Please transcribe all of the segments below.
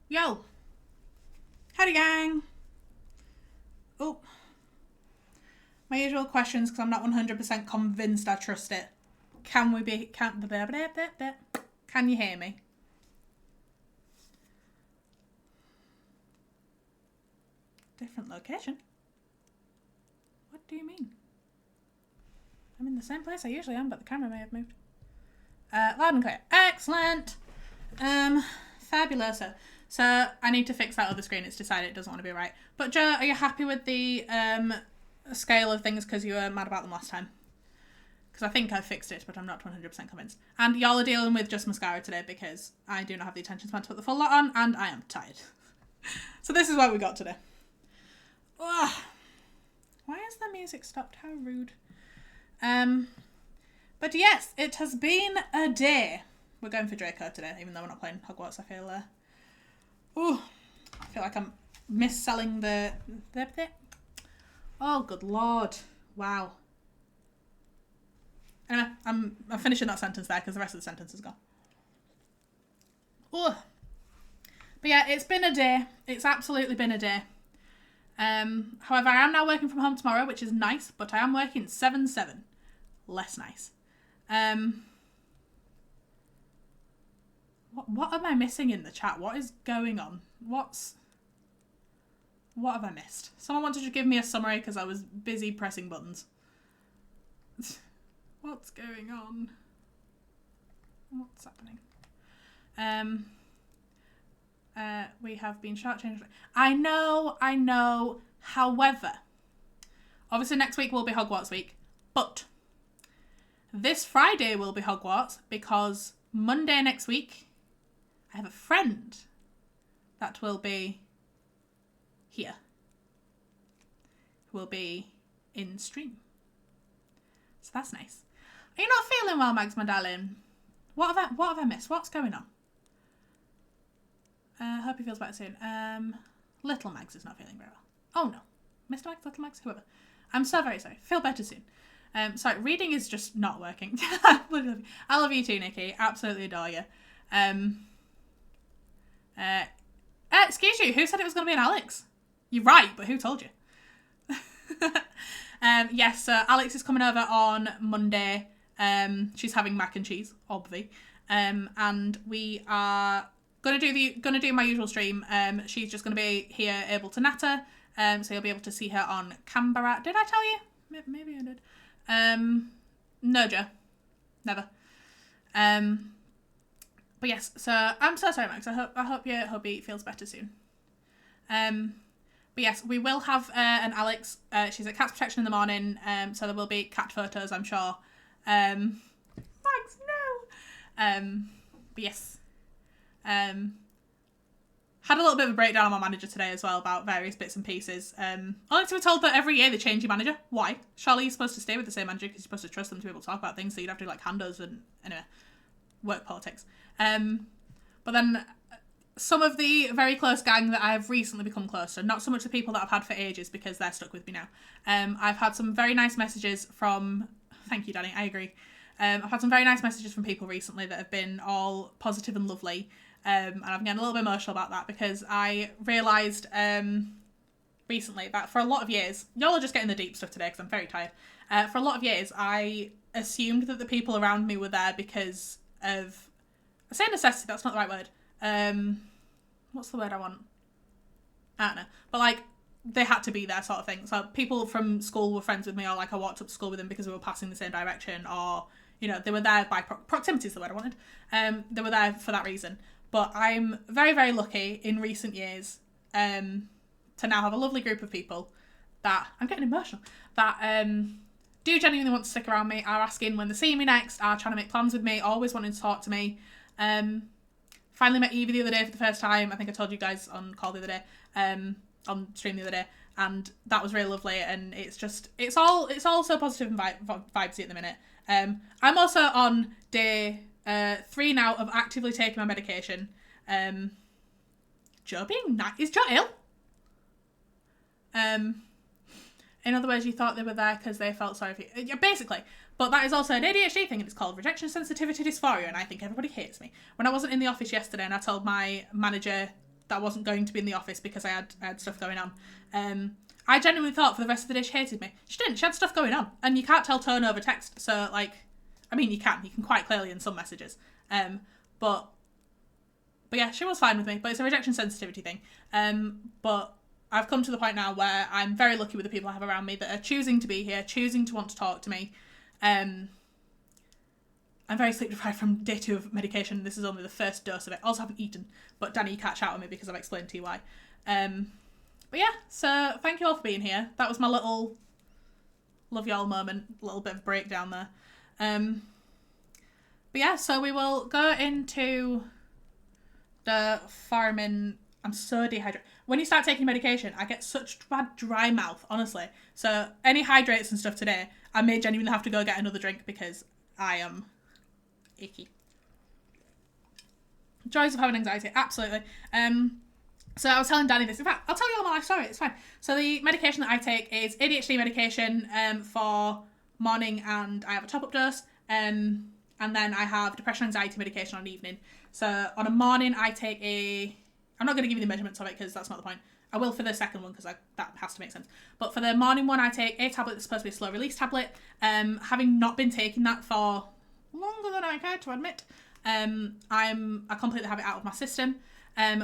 Yo! Howdy, gang! Oh. My usual questions because I'm not 100% convinced I trust it. Can you hear me? Different location? What do you mean? I'm in the same place I usually am, but the camera may have moved. Loud and clear. Excellent! Fabuloso. So, I need to fix that other screen. It's decided it doesn't want to be right. But, Joe, are you happy with the scale of things because you were mad about them last time? Because I think I fixed it, but I'm not 100% convinced. And y'all are dealing with just mascara today because I do not have the attention span to put the full lot on, and I am tired. So this is what we got today. Ugh. Why has the music stopped? How rude. But yes, it has been a day. We're going for Draco today, even though we're not playing Hogwarts. I feel like I'm misselling the... Oh, good lord. Wow. Anyway, I'm finishing that sentence there because the rest of the sentence is gone. Ugh. But yeah, it's been a day. It's absolutely been a day. However, I am now working from home tomorrow, which is nice, but I am working 7/7. Less nice. What am I missing in the chat? What is going on? What have I missed? Someone wanted to give me a summary because I was busy pressing buttons. What's going on? What's happening? We have been shortchanged. I know. However, obviously next week will be Hogwarts week, but this Friday will be Hogwarts because Monday next week I have a friend that will be here. Will be in stream. So that's nice. Are you not feeling well, Mags, my darling? What have I missed? What's going on? Hope he feels better soon. Little Mags is not feeling very well. Oh no. Mr. Mags, Little Mags, whoever. I'm so very sorry. Feel better soon. Sorry, reading is just not working. I love you too, Nikki. Absolutely adore you. Excuse you, who said it was going to be an Alex? You're right, but who told you? Yes, Alex is coming over on Monday. She's having mac and cheese, obvi. And we are gonna do my usual stream. She's just gonna be here able to natter. So you'll be able to see her on Canberra. Did I tell you? Maybe I did. No, Joe. Never. But yes, so I'm so sorry, Max. I hope your hubby feels better soon. But yes, we will have an Alex. She's at Cats Protection in the morning, so there will be cat photos, I'm sure. Max, no! But yes. Had a little bit of a breakdown on my manager today as well about various bits and pieces. Only to be told that every year they change your manager. Why? Surely you're supposed to stay with the same manager because you're supposed to trust them to be able to talk about things, so you'd have to do like handovers and anyway, work politics. But then some of the very close gang that I've recently become close to, not so much the people that I've had for ages because they're stuck with me now. I've had some very nice messages from... Thank you, Danny, I agree. I've had some very nice messages from people recently that have been all positive and lovely. And I'm getting a little bit emotional about that because I realised recently that for a lot of years... Y'all are just getting the deep stuff today because I'm very tired. For a lot of years, I assumed that the people around me were there because of... I say necessity, that's not the right word. What's the word I want? I don't know. But like, they had to be there sort of thing. So people from school were friends with me, or like I walked up to school with them because we were passing the same direction, or, you know, they were there by proximity is the word I wanted. They were there for that reason. But I'm very, very lucky in recent years to now have a lovely group of people that, I'm getting emotional, that do genuinely want to stick around me, are asking when they see me next, are trying to make plans with me, always wanting to talk to me. Finally met Evie the other day for the first time. I think I told you guys on call the other day, on stream the other day, and that was really lovely. And it's all so positive and vibesy at the minute. I'm also on day 3 now of actively taking my medication. Joe being nice. Is Joe ill? In other words, you thought they were there because they felt sorry for you. Yeah, basically. But that is also an ADHD thing, and it's called rejection sensitivity dysphoria, and I think everybody hates me. When I wasn't in the office yesterday and I told my manager that I wasn't going to be in the office because I had stuff going on. I genuinely thought for the rest of the day she hated me. She didn't. She had stuff going on. And you can't tell tone over text. So, like, I mean, you can quite clearly in some messages. But yeah, she was fine with me. But it's a rejection sensitivity thing. But I've come to the point now where I'm very lucky with the people I have around me that are choosing to be here, choosing to want to talk to me. I'm very sleep deprived from day 2 of medication. This is only the first dose of it. Also haven't eaten. But Danny, you can't shout at me because I've explained to you why. But yeah, so thank you all for being here. That was my little love y'all moment, a little bit of breakdown there. But yeah, so we will go into the farming. I'm so dehydrated. When you start taking medication, I get such bad dry mouth, honestly. So any hydrates and stuff today, I may genuinely have to go get another drink because I am icky. Joys of having anxiety, absolutely. So I was telling Danny this. In fact, I'll tell you all my life story. It's fine. So the medication that I take is ADHD medication for morning, and I have a top-up dose. And then I have depression anxiety medication on an evening. So on a morning, I take I'm not going to give you the measurements of it because that's not the point. I will for the second one because that has to make sense. But for the morning one, I take a tablet that's supposed to be a slow release tablet. Having not been taking that for longer than I care to admit, I completely have it out of my system.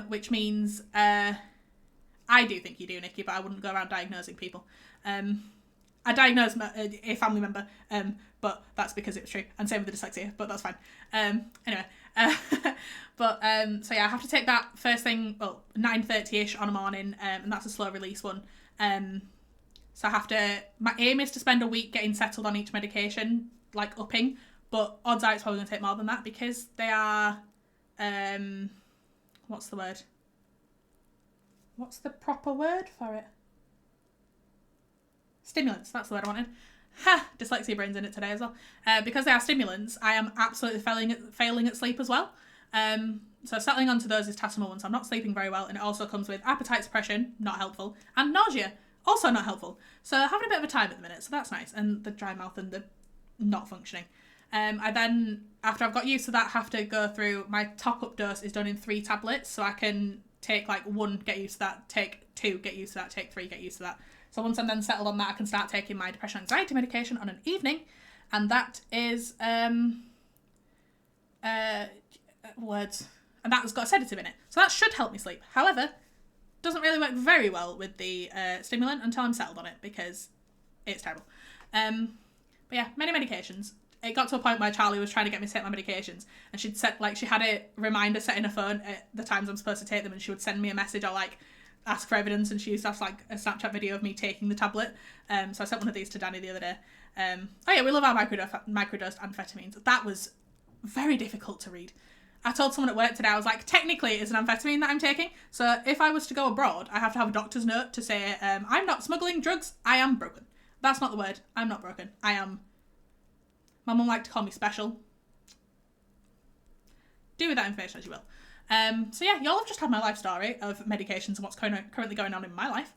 Which means I do think you do, Nikki, but I wouldn't go around diagnosing people. I diagnosed a family member, but that's because it was true. And same with the dyslexia, but that's fine. Anyway, so yeah, I have to take that first thing, 9:30ish on a morning, and that's a slow release one. So I have to, my aim is to spend a week getting settled on each medication, like upping, but odds are it's probably going to take more than that because they are, what's the word? What's the proper word for it? Stimulants, that's the word I wanted. Ha! Dyslexia brain's in it today as well. Because they are stimulants, I am absolutely failing at sleep as well. So settling onto those is task number 1, so I'm not sleeping very well, and it also comes with appetite suppression, not helpful, and nausea, also not helpful. So having a bit of a time at the minute, so that's nice, and the dry mouth and the not functioning. I then, after I've got used to that, have to go through, my top-up dose is done in 3 tablets, so I can take like 1, get used to that, take 2, get used to that, take 3, get used to that. So once I'm then settled on that, I can start taking my depression anxiety medication on an evening, and that is, words, and that has got a sedative in it. So that should help me sleep. However, doesn't really work very well with the stimulant until I'm settled on it, because it's terrible. But yeah, many medications. It got to a point where Charlie was trying to get me to take my medications, and she had a reminder set in her phone at the times I'm supposed to take them, and she would send me a message or like ask for evidence, and she used to have like a Snapchat video of me taking the tablet. So I sent one of these to Danny the other day. Oh yeah, we love our microdosed amphetamines. That was very difficult to read. I told someone at work today, I was like, technically it's an amphetamine that I'm taking, so if I was to go abroad, I have to have a doctor's note to say, I'm not smuggling drugs, I am broken. That's not the word. I'm not broken. I am. My mum liked to call me special. Do with that information as you will. So yeah, y'all have just had my life story of medications and what's currently going on in my life.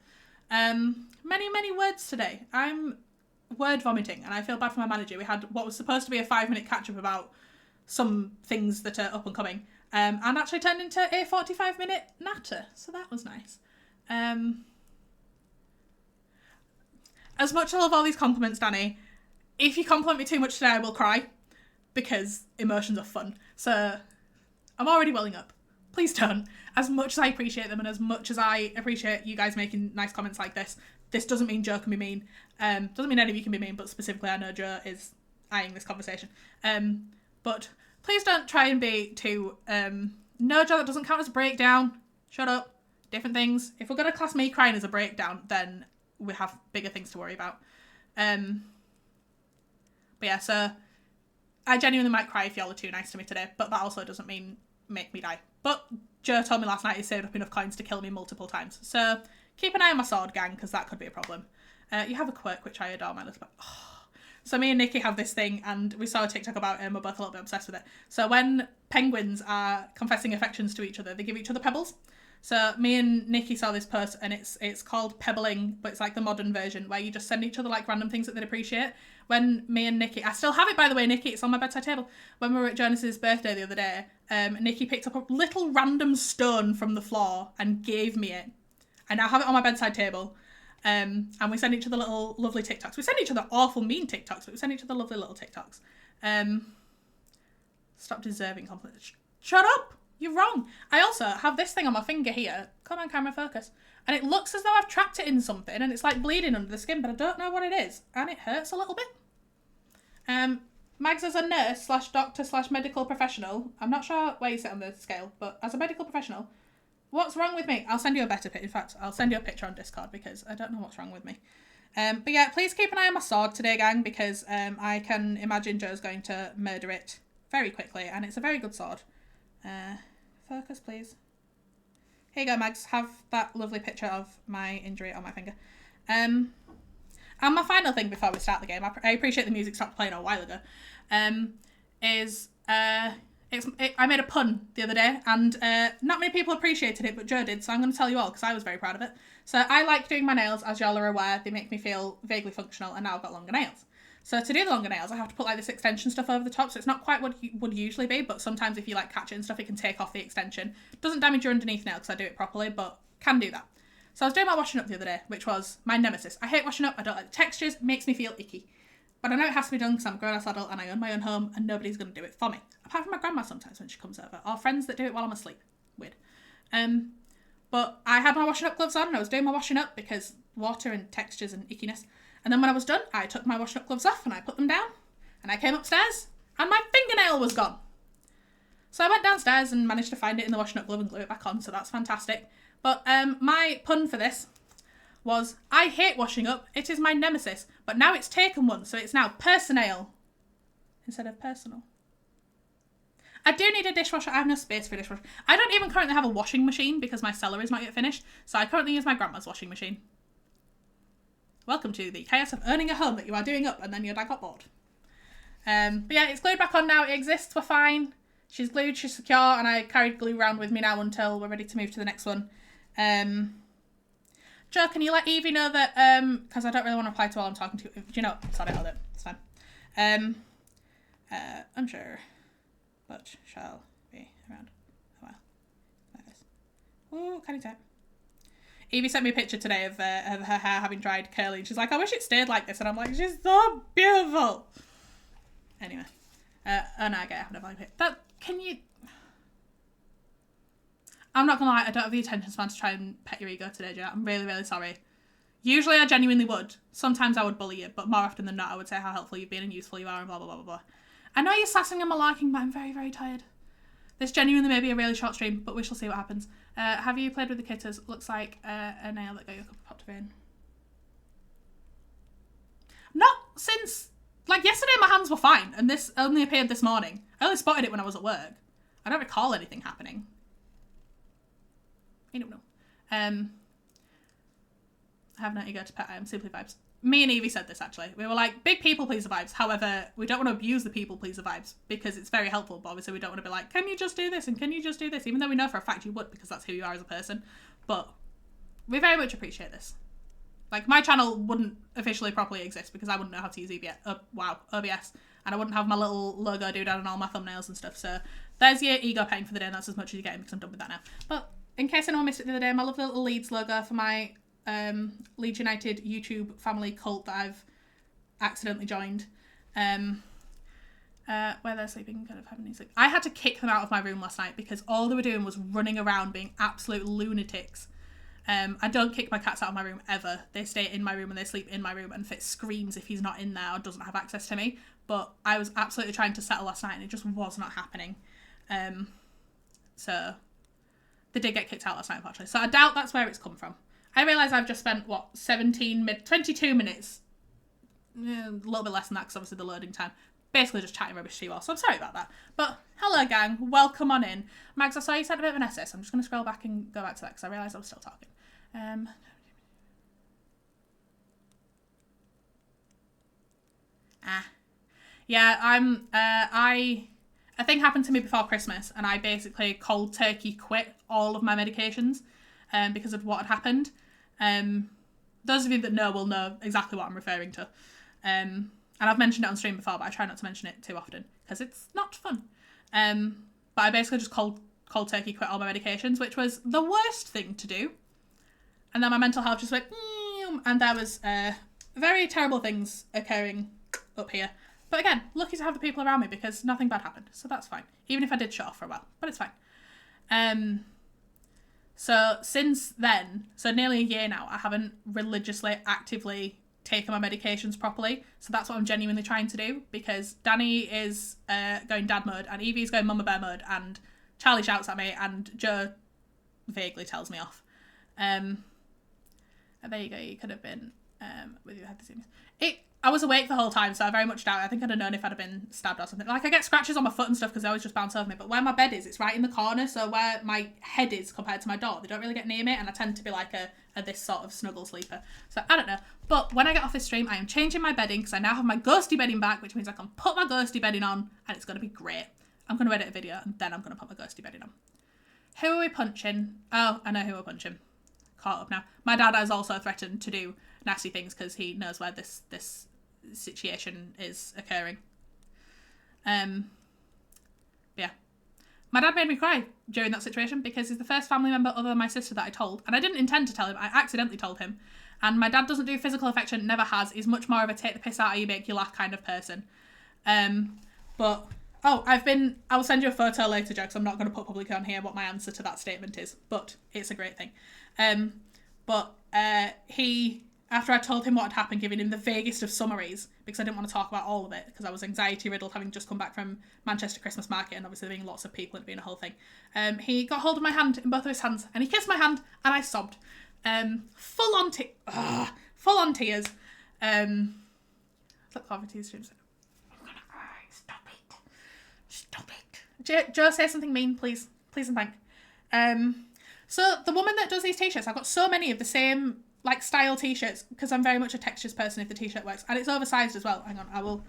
Many, many words today. I'm word vomiting, and I feel bad for my manager. We had what was supposed to be a 5-minute catch-up about some things that are up and coming, and actually turned into a 45-minute natter, so that was nice. As much as I love all these compliments, Danny, if you compliment me too much today, I will cry, because emotions are fun. So I'm already welling up. Please don't. As much as I appreciate them, and as much as I appreciate you guys making nice comments like this doesn't mean Joe can be mean. Doesn't mean any of you can be mean, but specifically I know Joe is eyeing this conversation. But please don't try and be too, no, Joe, that doesn't count as a breakdown. Shut up. Different things. If we're going to class me crying as a breakdown, then we have bigger things to worry about. But yeah, so I genuinely might cry if y'all are too nice to me today, but that also doesn't mean make me die. But Joe told me last night he saved up enough coins to kill me multiple times. So keep an eye on my sword, gang, because that could be a problem. You have a quirk, which I adore, my little... Oh. So me and Nikki have this thing, and we saw a TikTok about it, and we're both a little bit obsessed with it. So when penguins are confessing affections to each other, they give each other pebbles. So me and Nikki saw this post, and it's called Pebbling, but it's like the modern version where you just send each other like random things that they'd appreciate. When me and Nikki, I still have it by the way, Nikki, it's on my bedside table. When we were at Jonas's birthday the other day, Nikki picked up a little random stone from the floor and gave me it. I now have it on my bedside table. And we send each other little lovely TikToks. We send each other awful mean TikToks, but we send each other lovely little TikToks. Stop deserving compliments. Shut up! You're wrong. I also have this thing on my finger here. Come on, camera, focus. And it looks as though I've trapped it in something, and it's like bleeding under the skin, but I don't know what it is. And it hurts a little bit. Mags, as a nurse slash doctor slash medical professional, I'm not sure where you sit on the scale, but as a medical professional, what's wrong with me? I'll send you a better picture. In fact, I'll send you a picture on Discord because I don't know what's wrong with me. But yeah, please keep an eye on my sword today, gang, because I can imagine Joe's going to murder it very quickly, and it's a very good sword. Focus, please. Here you go, Mags. Have that lovely picture of my injury on my finger. And my final thing before we start the game, I appreciate the music stopped playing a while ago, I made a pun the other day, and not many people appreciated it, but Joe did, so I'm going to tell you all, because I was very proud of it. So I like doing my nails, as y'all are aware. They make me feel vaguely functional, and now I've got longer nails. So to do the longer nails, I have to put like this extension stuff over the top, so it's not quite what it would usually be, but sometimes if you like catch it and stuff, it can take off the extension. Doesn't damage your underneath nail because I do it properly, but can do that. So I was doing my washing up the other day, which was my nemesis. I hate washing up, I don't like the textures, it makes me feel icky. But I know it has to be done because I'm a grown-ass adult and I own my own home and nobody's going to do it for me. Apart from my grandma sometimes when she comes over, or friends that do it while I'm asleep. Weird. But I had my washing up gloves on and I was doing my washing up because water and textures and ickiness. And then when I was done, I took my washing up gloves off and I put them down. And I came upstairs and my fingernail was gone. So I went downstairs and managed to find it in the washing up glove and glue it back on, so that's fantastic. But my pun for this was, I hate washing up, it is my nemesis, but now it's taken one, so it's now personnel instead of personal. I do need a dishwasher. I have no space for a dishwasher. I don't even currently have a washing machine because my cellar is not yet finished, so I currently use my grandma's washing machine. Welcome to the chaos of owning a home that you are doing up and then your dad got bored. But yeah, it's glued back on now. It exists. We're fine. She's glued. She's secure. And I carried glue around with me now until we're ready to move to the next one. Joe, can you let Evie know that, because I don't really want to reply to all I'm talking to. Do you know? Sorry, I'll do it. It's fine. I'm sure, but shall be around a while. Like this. Ooh, can you type? Evie sent me a picture today of her hair having dried curly, and she's like, I wish it stayed like this, and I'm like, she's so beautiful. Anyway. Oh no, I get it. I have no value here. That, can you... I'm not gonna lie, I don't have the attention span to try and pet your ego today, Joe. I'm really, really sorry. Usually I genuinely would. Sometimes I would bully you, but more often than not I would say how helpful you've been and useful you are and blah, blah, blah, blah, blah. I know you're sassing and malarking, but I'm very, very tired. This genuinely may be a really short stream, but we shall see what happens. Have you played with the kitters? Looks like a nail that got your cup of popped vein. Not since... Like, yesterday my hands were fine, and this only appeared this morning. I only spotted it when I was at work. I don't recall anything happening. I don't know. I have no ego to pet. I am simply vibes. Me and Evie said this, actually. We were like, big people pleaser vibes. However, we don't want to abuse the people pleaser vibes because it's very helpful, but obviously we don't want to be like, can you just do this and can you just do this? Even though we know for a fact you would because that's who you are as a person. But we very much appreciate this. Like, my channel wouldn't officially properly exist because I wouldn't know how to use OBS. And I wouldn't have my little logo down on all my thumbnails and stuff. So there's your ego petting for the day, and that's as much as you're getting because I'm done with that now. But in case anyone missed it the other day, my lovely little Leeds logo for my Leeds United YouTube family cult that I've accidentally joined. Where they're sleeping, kind of having any sleep. I had to kick them out of my room last night because all they were doing was running around being absolute lunatics. I don't kick my cats out of my room ever. They stay in my room and they sleep in my room, and Fitz screams if he's not in there or doesn't have access to me. But I was absolutely trying to settle last night and it just was not happening. So they did get kicked out last night, actually. So I doubt that's where it's come from. I realise I've just spent, 22 minutes, a little bit less than that because obviously the loading time, basically just chatting rubbish to you all, so I'm sorry about that. But hello gang, welcome on in. Mags, I saw you sent a bit of an essay, so I'm just going to scroll back and go back to that because I realised I was still talking. Yeah, I a thing happened to me before Christmas, and I basically cold turkey quit all of my medications because of what had happened. Those of you that know will know exactly what I'm referring to. And I've mentioned it on stream before, but I try not to mention it too often because it's not fun. But I basically just cold turkey quit all my medications, which was the worst thing to do. And then my mental health just went, and there was very terrible things occurring up here. But again, lucky to have the people around me because nothing bad happened, so that's fine. Even if I did shut off for a while, but it's fine. So since then, so nearly a year now, I haven't religiously, actively taken my medications properly. So that's what I'm genuinely trying to do, because Danny is going dad mode and Evie's going mama bear mode and Charlie shouts at me and Joe vaguely tells me off. There you go, you could have been with your head disease. I was awake the whole time, so I very much doubt it. I think I'd have known if I'd have been stabbed or something. Like, I get scratches on my foot and stuff because they always just bounce over me, but where my bed is, it's right in the corner, so where my head is compared to my door, they don't really get near me, and I tend to be like a this sort of snuggle sleeper. So, I don't know. But when I get off this stream, I am changing my bedding because I now have my ghosty bedding back, which means I can put my ghosty bedding on, and it's going to be great. I'm going to edit a video, and then I'm going to put my ghosty bedding on. Who are we punching? Oh, I know who we're punching. Caught up now. My dad has also threatened to do nasty things because he knows where this situation is occurring. Yeah. My dad made me cry during that situation because he's the first family member other than my sister that I told. And I didn't intend to tell him. I accidentally told him. And my dad doesn't do physical affection, never has. He's much more of a take the piss out of you, make you laugh kind of person. But, I will send you a photo later, Joe, because I'm not going to put publicly on here what my answer to that statement is. But it's a great thing. He... After I told him what had happened, giving him the vaguest of summaries, because I didn't want to talk about all of it, because I was anxiety-riddled, having just come back from Manchester Christmas market, and obviously there being lots of people and it being a whole thing. He got hold of my hand in both of his hands, and he kissed my hand, and I sobbed. Full on tears. Look over to his streams. I'm gonna cry. Stop it. Joe, say something mean, please. Please and thank. So the woman that does these t-shirts, I've got so many of the same style t-shirts because I'm very much a textures person if the t-shirt works, and it's oversized as well. Hang on, I will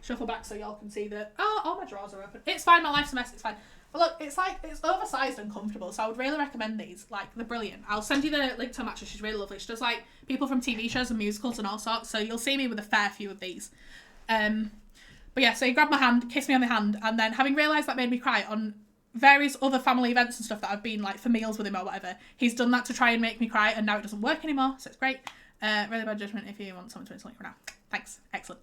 shuffle back so y'all can see that. Oh, all my drawers are open. It's fine, my life's a mess, it's fine. But look, it's oversized and comfortable, so I would really recommend these. They're brilliant. I'll send you the link to her mattress. She's really lovely. She does people from TV shows and musicals and all sorts, so you'll see me with a fair few of these. But yeah, so he grabbed my hand, kissed me on the hand, and then having realised that made me cry on various other family events and stuff that I've been for meals with him or whatever, he's done that to try and make me cry, and now it doesn't work anymore, so it's great. Really bad judgment if you want someone to insult you for now. Thanks. Excellent.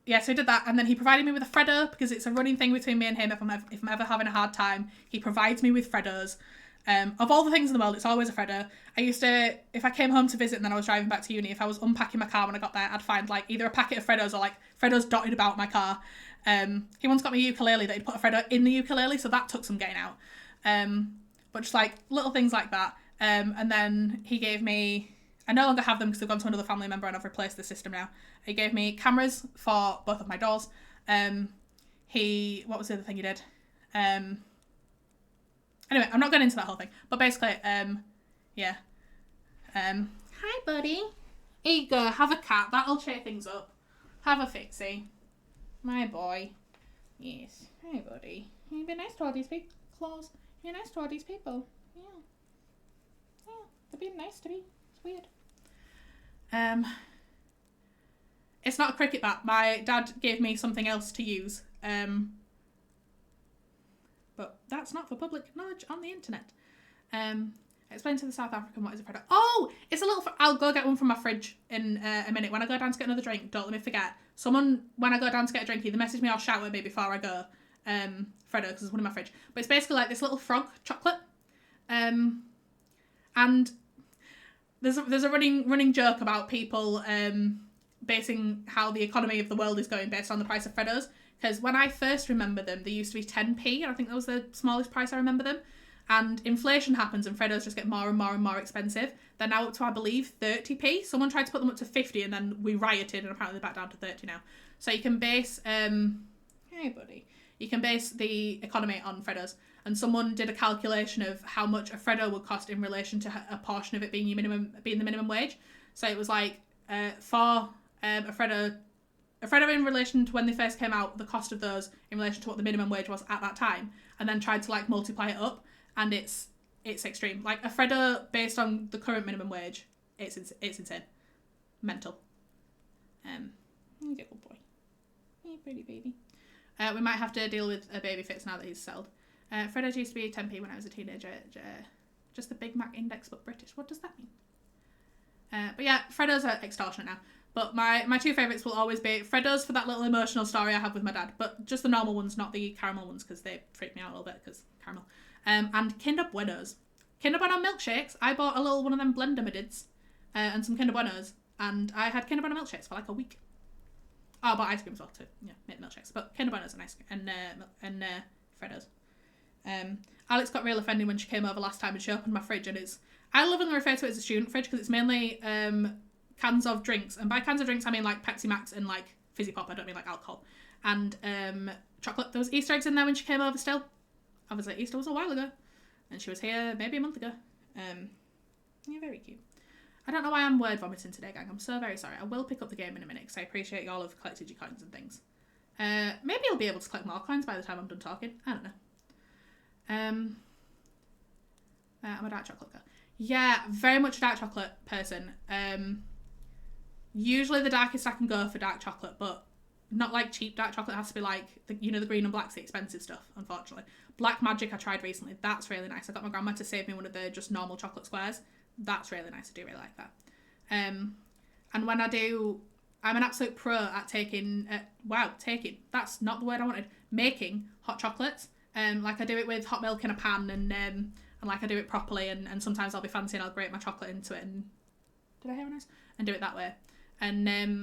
Yeah, so he did that, and then he provided me with a Freddo, because it's a running thing between me and him. If I'm ever having a hard time, he provides me with Freddos. Of all the things in the world, it's always a Freddo. I used to, if I came home to visit and then I was driving back to uni, if I was unpacking my car when I got there, I'd find either a packet of Freddos or Freddos dotted about my car. He once got me a ukulele that he'd put a Freddo in the ukulele, so that took some getting out. But just little things like that. And then he gave me, I no longer have them because they've gone to another family member and I've replaced the system now. He gave me cameras for both of my doors. What was the other thing he did? Anyway, I'm not going into that whole thing, but basically, yeah. Hi, buddy. Here you go, have a cat. That'll cheer things up. Have a fixie. My boy. Yes. Hi, buddy. You be nice to all these people. Claws. You're nice to all these people. Yeah. Yeah, they're being nice to me. It's weird. It's not a cricket bat. My dad gave me something else to use. But that's not for public knowledge on the internet. Explain to the South African what is a Freddo. Oh, it's a little... I'll go get one from my fridge in a minute. When I go down to get another drink, don't let me forget. Someone, when I go down to get a drink, either message me or shout at me before I go. Freddo, because there's one in my fridge. But it's basically this little frog chocolate. And there's a running joke about people basing how the economy of the world is going based on the price of Freddos. Because when I first remember them, they used to be 10p, and I think that was the smallest price I remember them. And inflation happens and Freddos just get more and more and more expensive. They're now up to, I believe, 30p. Someone tried to put them up to 50 and then we rioted and apparently they're back down to 30 now. So you can base, hey buddy, you can base the economy on Freddos. And someone did a calculation of how much a Freddo would cost in relation to a portion of it being the minimum wage. So it was for a Freddo Freddo in relation to when they first came out, the cost of those in relation to what the minimum wage was at that time, and then tried to like multiply it up, and it's extreme. Like a Freddo based on the current minimum wage, it's insane, mental. He's a good boy, hey, pretty baby. We might have to deal with a baby fix now that he's settled. Freddos used to be 10p when I was a teenager. Just the Big Mac index, but British. What does that mean? But yeah, Freddos are extortionate now. But my two favourites will always be Freddos for that little emotional story I have with my dad. But just the normal ones, not the caramel ones, because they freak me out a little bit, because caramel. And Kinder Buenos. Kinder Bueno milkshakes. I bought a little one of them Blender Midids and some Kinder Buenos. And I had Kinder Bueno milkshakes for like a week. Oh, I bought ice cream as well too. Yeah, made milkshakes. But Kinder Buenos and ice cream and Freddos. Alex got real offended when she came over last time and she opened my fridge, and I lovingly refer to it as a student fridge because it's mainly cans of drinks, and by cans of drinks I mean like Pepsi Max and like fizzy pop. I don't mean like alcohol, and chocolate. There was Easter eggs in there when she came over still. Obviously Easter was a while ago and she was here maybe a month ago. Yeah, very cute. I don't know why I'm word vomiting today, gang. I'm so very sorry. I will pick up the game in a minute because I appreciate you all have collected your coins and things. Maybe I'll be able to collect more coins by the time I'm done talking. I don't know. I'm a dark chocolate girl. Yeah, very much a dark chocolate person. Usually the darkest I can go for dark chocolate, but not like cheap dark chocolate. It has to be like, the green and black's the expensive stuff, unfortunately. Black Magic I tried recently. That's really nice. I got my grandma to save me one of the just normal chocolate squares. That's really nice. I do really like that. And when I do, I'm an absolute pro at taking, that's not the word I wanted, making hot chocolates. Like I do it with hot milk in a pan and like I do it properly, and sometimes I'll be fancy and I'll grate my chocolate into it and did I hear a nice? And do it that way. And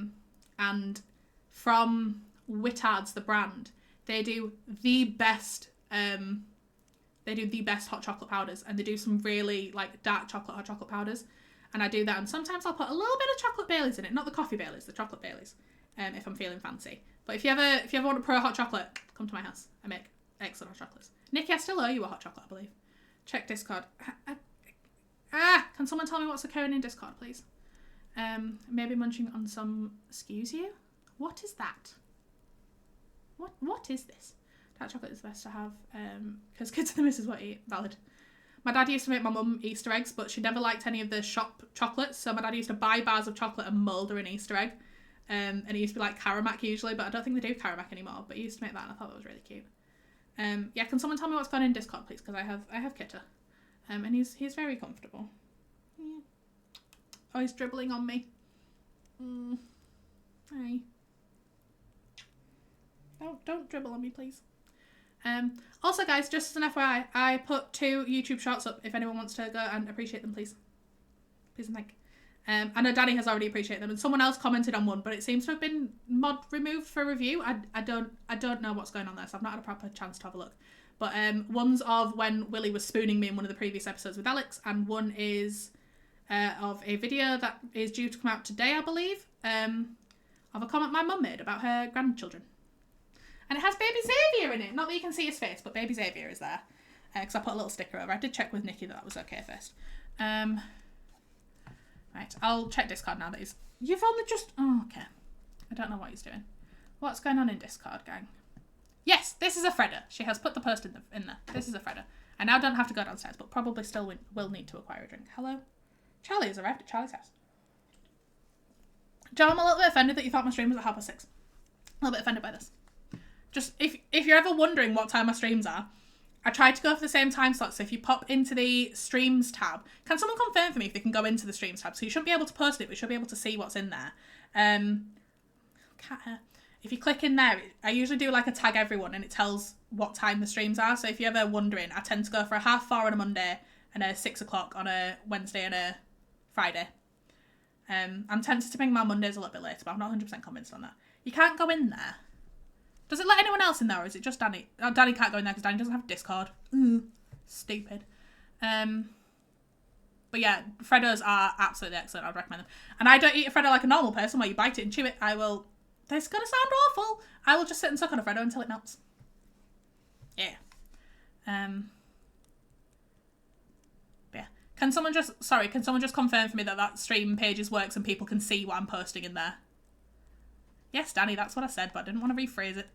from Whittards, the brand, they do the best hot chocolate powders, and they do some really like dark chocolate hot chocolate powders, and I do that, and sometimes I'll put a little bit of chocolate Baileys in it, not the coffee Baileys, the chocolate Baileys, if I'm feeling fancy. But if you ever want to pro hot chocolate, come to my house. I make excellent hot chocolates. Nikki, I still owe you a hot chocolate, I believe. Check Discord. Can someone tell me what's occurring in Discord, please? Maybe munching on some, excuse you? What is that? What is this? Dark chocolate is the best to have, because kids are the missus what eat. Valid. My dad used to make my mum Easter eggs, but she never liked any of the shop chocolates, so my dad used to buy bars of chocolate and mould her an Easter egg. And it used to be like Caramac usually, but I don't think they do Caramac anymore, but he used to make that and I thought that was really cute. Yeah, can someone tell me what's going on in Discord, please? Because I have Kitta. And he's very comfortable. Yeah. Oh, he's dribbling on me. Hi. Don't dribble on me, please. Also, guys, just as an FYI, I put 2 YouTube shorts up if anyone wants to go and appreciate them, please. Please and thank. I know Danny has already appreciated them, and someone else commented on one, but it seems to have been mod removed for review. I don't know what's going on there, so I've not had a proper chance to have a look. But one's of when Willie was spooning me in one of the previous episodes with Alex, and one is of a video that is due to come out today, I believe, of a comment my mum made about her grandchildren. And it has Baby Xavier in it. Not that you can see his face, but Baby Xavier is there. Because I put a little sticker over. I did check with Nikki that was okay first. Right, I'll check Discord now that he's... You've only just... Oh, okay. I don't know what he's doing. What's going on in Discord, gang? Yes, this is a Fredda. She has put the post in there. This is a Fredda. I now don't have to go downstairs, but probably still will need to acquire a drink. Hello? Charlie has arrived at Charlie's house. Joe, I'm a little bit offended that you thought my stream was at 6:30. A little bit offended by this. Just, if you're ever wondering what time my streams are, I tried to go for the same time slot, so if you pop into the streams tab, can someone confirm for me if they can go into the streams tab? So you shouldn't be able to post it, but you should be able to see what's in there. Cat hair. If you click in there, I usually do like a tag everyone and it tells what time the streams are. So if you're ever wondering, I tend to go for a 4:30 on a Monday and a 6 o'clock on a Wednesday and a Friday. I'm tempted to bring my Mondays a little bit later, but I'm not 100% convinced on that. You can't go in there. Does it let anyone else in there, or is it just Danny? Oh, Danny can't go in there because Danny doesn't have Discord. Stupid. But yeah, Freddos are absolutely excellent. I'd recommend them. And I don't eat a Freddo like a normal person where you bite it and chew it. I will... This is going to sound awful. I will just sit and suck on a Freddo until it melts. Yeah. Yeah. Can someone just confirm for me that stream pages works and people can see what I'm posting in there? Yes, Danny, that's what I said, but I didn't want to rephrase it.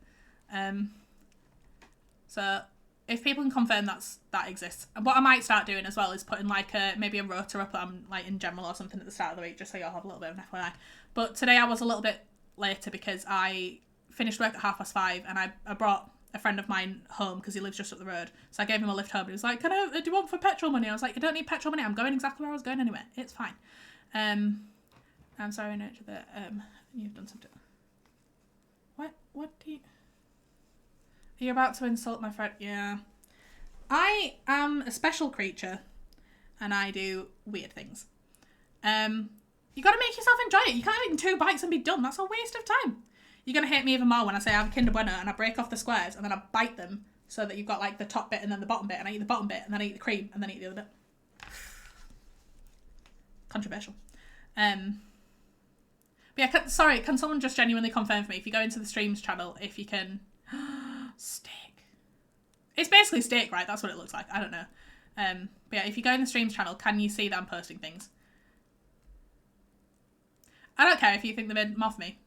So if people can confirm that exists. And what I might start doing as well is putting like maybe a rota up that I'm like in general or something at the start of the week, just so y'all have a little bit of an FYI. But today I was a little bit later because I finished work at 5:30 and I brought a friend of mine home because he lives just up the road. So I gave him a lift home and he was like, do you want for petrol money? I was like, I don't need petrol money. I'm going exactly where I was going anyway. It's fine. I'm sorry, no, that you've done something. What do you... Are you about to insult my friend? Yeah. I am a special creature and I do weird things. You gotta make yourself enjoy it. You can't have eaten 2 bites and be done. That's a waste of time. You're gonna hate me even more when I say I have a Kinder Bueno and I break off the squares and then I bite them so that you've got like the top bit and then the bottom bit, and I eat the bottom bit and then I eat the cream and then I eat the other bit. Controversial. But yeah, sorry, can someone just genuinely confirm for me if you go into the streams channel, if you can... Steak. It's basically steak, right? That's what it looks like. I don't know. But yeah, if you go in the streams channel, can you see that I'm posting things? I don't care if you think they made more for me.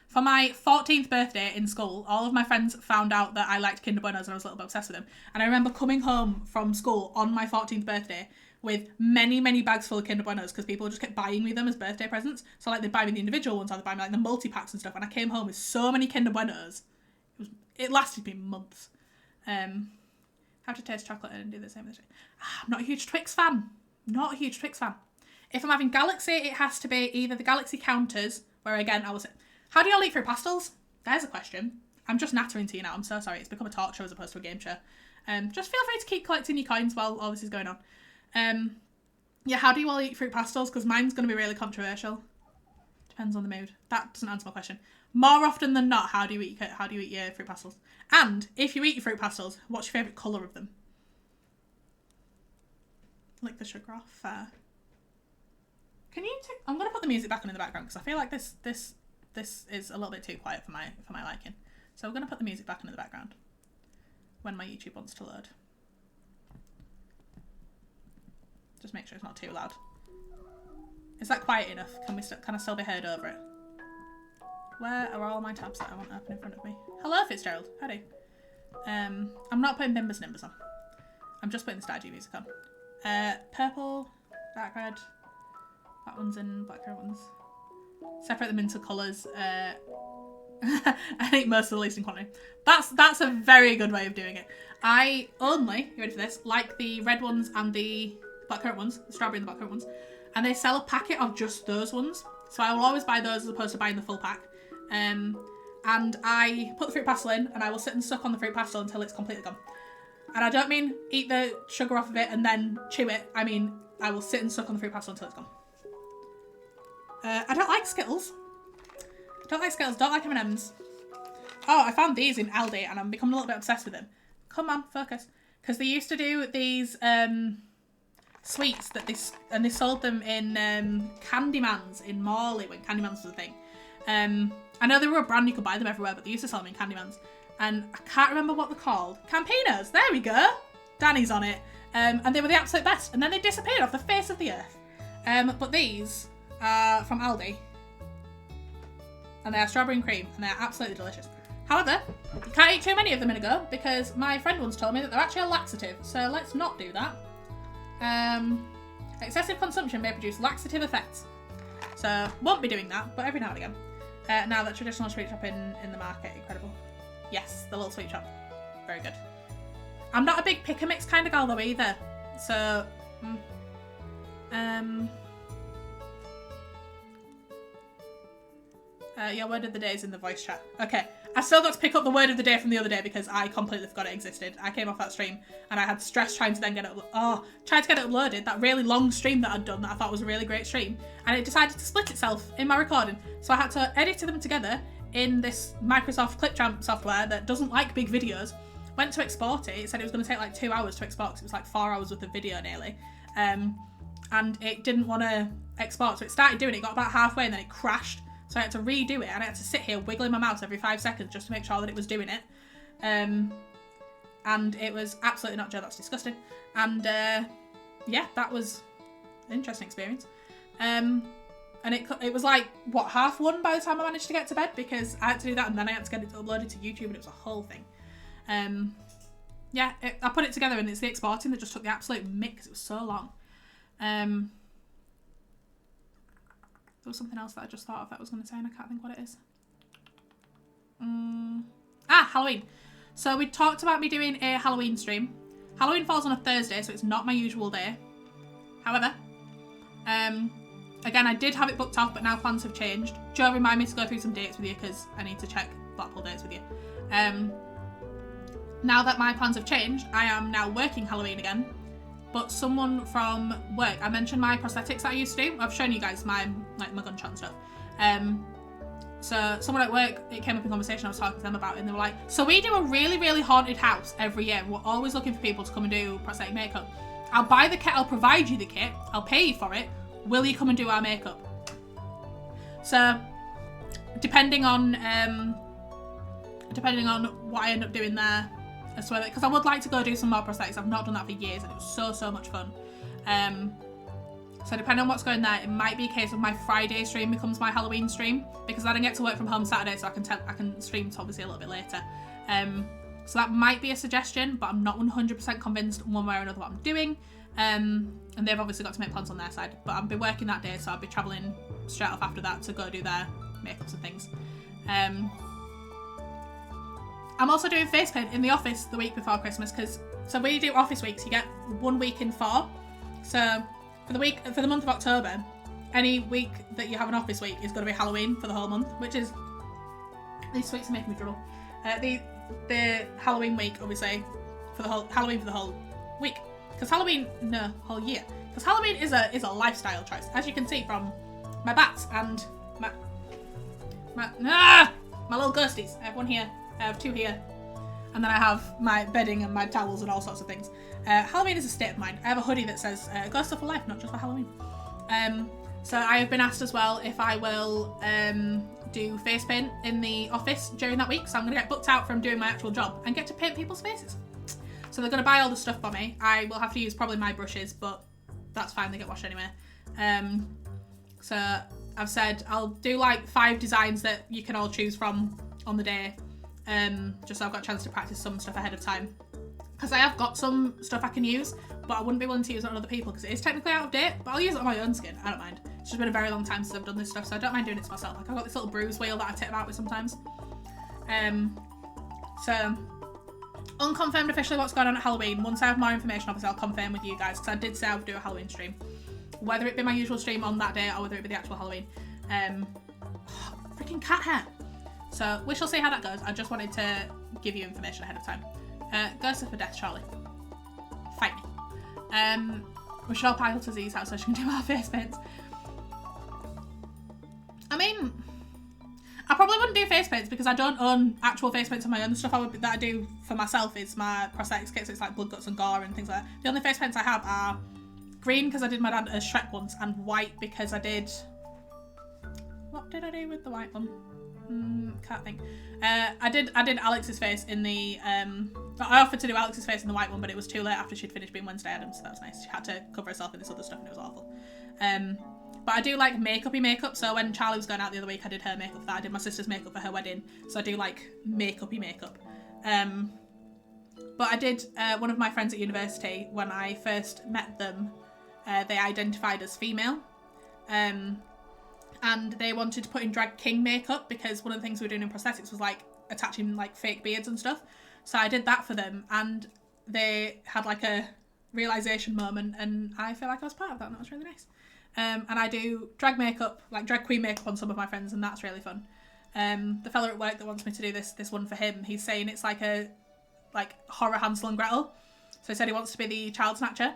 For my 14th birthday in school, all of my friends found out that I liked Kinder Buenos and I was a little bit obsessed with them. And I remember coming home from school on my 14th birthday with many, many bags full of Kinder Buenos because people just kept buying me them as birthday presents. So like they'd buy me the individual ones or they'd buy me like the multi-packs and stuff. And I came home with so many Kinder Buenos. It lasted me months. Have to taste chocolate and do the same. I'm not a huge Twix fan. Not a huge Twix fan. If I'm having Galaxy, it has to be either the Galaxy counters, where again, I will say, how do y'all eat fruit pastels? There's a question. I'm just nattering to you now. I'm so sorry. It's become a talk show as opposed to a game show. Just feel free to keep collecting your coins while all this is going on. Yeah, how do you all eat fruit pastels? Because mine's going to be really controversial. Depends on the mood. That doesn't answer my question. More often than not, how do you eat your fruit pastels? And if you eat your fruit pastels, what's your favourite colour of them? Lick the sugar off. Can you take... I'm going to put the music back on in the background because I feel like this is a little bit too quiet for my liking. So I'm going to put the music back on in the background when my YouTube wants to load. Just make sure it's not too loud. Is that quiet enough? Can I still be heard over it? Where are all my tabs that I want open in front of me? Hello, Fitzgerald. Howdy. I'm not putting Bimbers Nimbers on. I'm just putting the Stardew music on. Purple, dark red. That one's in black, currant ones. Separate them into colours. I think most of the least in quantity. That's a very good way of doing it. I only, you ready for this, like the red ones and the blackcurrant ones, the strawberry and the blackcurrant ones, and they sell a packet of just those ones. So I will always buy those as opposed to buying the full pack. And I put the fruit pastel in and I will sit and suck on the fruit pastel until it's completely gone. And I don't mean eat the sugar off of it and then chew it. I mean, I will sit and suck on the fruit pastel until it's gone. I don't like Skittles. Don't like Skittles, don't like M&Ms. Oh, I found these in Aldi and I'm becoming a little bit obsessed with them. Come on, focus. Because they used to do these sweets that they sold them in Candymans in Morley when Candymans was a thing. I know they were a brand, you could buy them everywhere, but they used to sell them in Candymans. And I can't remember what they're called. Campinos, there we go. Danny's on it. And they were the absolute best. And then they disappeared off the face of the earth. But these are from Aldi. And they are strawberry and cream, and they are absolutely delicious. However, you can't eat too many of them in a go, because my friend once told me that they're actually a laxative, so let's not do that. Excessive consumption may produce laxative effects. So, won't be doing that, but every now and again. Now that traditional sweet shop in the market, incredible. Yes, the little sweet shop. Very good. I'm not a big pick and mix kind of girl though either. So, your word of the day is in the voice chat. Okay, I still got to pick up the word of the day from the other day because I completely forgot it existed. I came off that stream and I had stress trying to then get it trying to get it uploaded, that really long stream that I'd done that I thought was a really great stream, and it decided to split itself in my recording. So I had to edit them together in this Microsoft Clipchamp software that doesn't like big videos. Went to export it, it said it was going to take like 2 hours to export because it was like 4 hours worth of video nearly. And it didn't want to export, so it started doing it, got about halfway and then it crashed. So I had to redo it and I had to sit here wiggling my mouse every 5 seconds just to make sure that it was doing it. And it was absolutely not Joe, that's disgusting. And yeah, that was an interesting experience. And it was like, what, 1:30 by the time I managed to get to bed, because I had to do that and then I had to get it uploaded to YouTube, and it was a whole thing. Yeah, I put it together and it's the exporting that just took the absolute mix. It was so long. There was something else that I just thought of that I was going to say and I can't think what it is. Halloween. So we talked about me doing a Halloween stream. Halloween falls on a Thursday, so it's not my usual day. However, again, I did have it booked off, but now plans have changed. Joe, remind me to go through some dates with you because I need to check Blackpool dates with you. Now that my plans have changed, I am now working Halloween again. But someone from work, I mentioned my prosthetics that I used to do. I've shown you guys my gunshot and stuff. So someone at work, it came up in conversation, I was talking to them about it, and they were like, so we do a really, really haunted house every year. We're always looking for people to come and do prosthetic makeup. I'll buy the kit, I'll provide you the kit, I'll pay you for it. Will you come and do our makeup? So, depending on what I end up doing there, as well, because I would like to go do some more prosthetics. I've not done that for years, and it was so much fun. So depending on what's going there, it might be a case of my Friday stream becomes my Halloween stream, because I don't get to work from home Saturday, so I can stream obviously a little bit later. So that might be a suggestion, but I'm not 100% convinced one way or another what I'm doing. And they've obviously got to make plans on their side, but I'll be working that day, so I'll be travelling straight off after that to go do their makeups and things. I'm also doing face paint in the office the week before Christmas, so when you do office weeks, you get 1 week in 4. So for the month of October, any week that you have an office week is going to be Halloween for the whole month, which is, these sweets are making me drool. The Halloween week, obviously, for the whole week, because Halloween whole year, because Halloween is a lifestyle choice, as you can see from my bats and my little ghosties. I have one here, I have 2 here, and then I have my bedding and my towels and all sorts of things. Halloween is a state of mind. I have a hoodie that says ghost for life, not just for Halloween. So I have been asked as well if I will do face paint in the office during that week, so I'm going to get booked out from doing my actual job and get to paint people's faces. So they're going to buy all the stuff for me. I will have to use probably my brushes, but that's fine, they get washed anyway. So I've said I'll do like 5 designs that you can all choose from on the day, just so I've got a chance to practice some stuff ahead of time. Because I have got some stuff I can use, but I wouldn't be willing to use it on other people because it is technically out of date, but I'll use it on my own skin, I don't mind. It's just been a very long time since I've done this stuff, so I don't mind doing it to myself. Like, I've got this little bruise wheel that I tip about with sometimes. So, unconfirmed officially what's going on at Halloween. Once I have more information, obviously I'll confirm with you guys, because I did say I would do a Halloween stream. Whether it be my usual stream on that day, or whether it be the actual Halloween. Freaking cat hair. So, we shall see how that goes. I just wanted to give you information ahead of time. Ghost for death, Charlie. Fight me. We should all pile to Z's house so she can do our face paints. I mean, I probably wouldn't do face paints because I don't own actual face paints on my own. The stuff that I do for myself is my prosthetics kit, so it's like blood, guts and gore and things like that. The only face paints I have are green because I did my dad as Shrek once, and white because I did... What did I do with the white one? Can't think. I did Alex's face in the I offered to do Alex's face in the white one, but it was too late after she'd finished being Wednesday Addams, so that was nice. She had to cover herself in this other stuff and it was awful. But I do like makeup-y makeup, so when Charlie was going out the other week, I did her makeup for that. I did my sister's makeup for her wedding, so I do like makeup-y makeup. But I did one of my friends at university, when I first met them, they identified as female. And they wanted to put in drag king makeup because one of the things we were doing in prosthetics was like attaching like fake beards and stuff. So I did that for them and they had like a realisation moment and I feel like I was part of that and that was really nice. And I do drag makeup, like drag queen makeup on some of my friends and that's really fun. The fella at work that wants me to do this one for him, he's saying it's like a horror Hansel and Gretel. So he said he wants to be the child snatcher.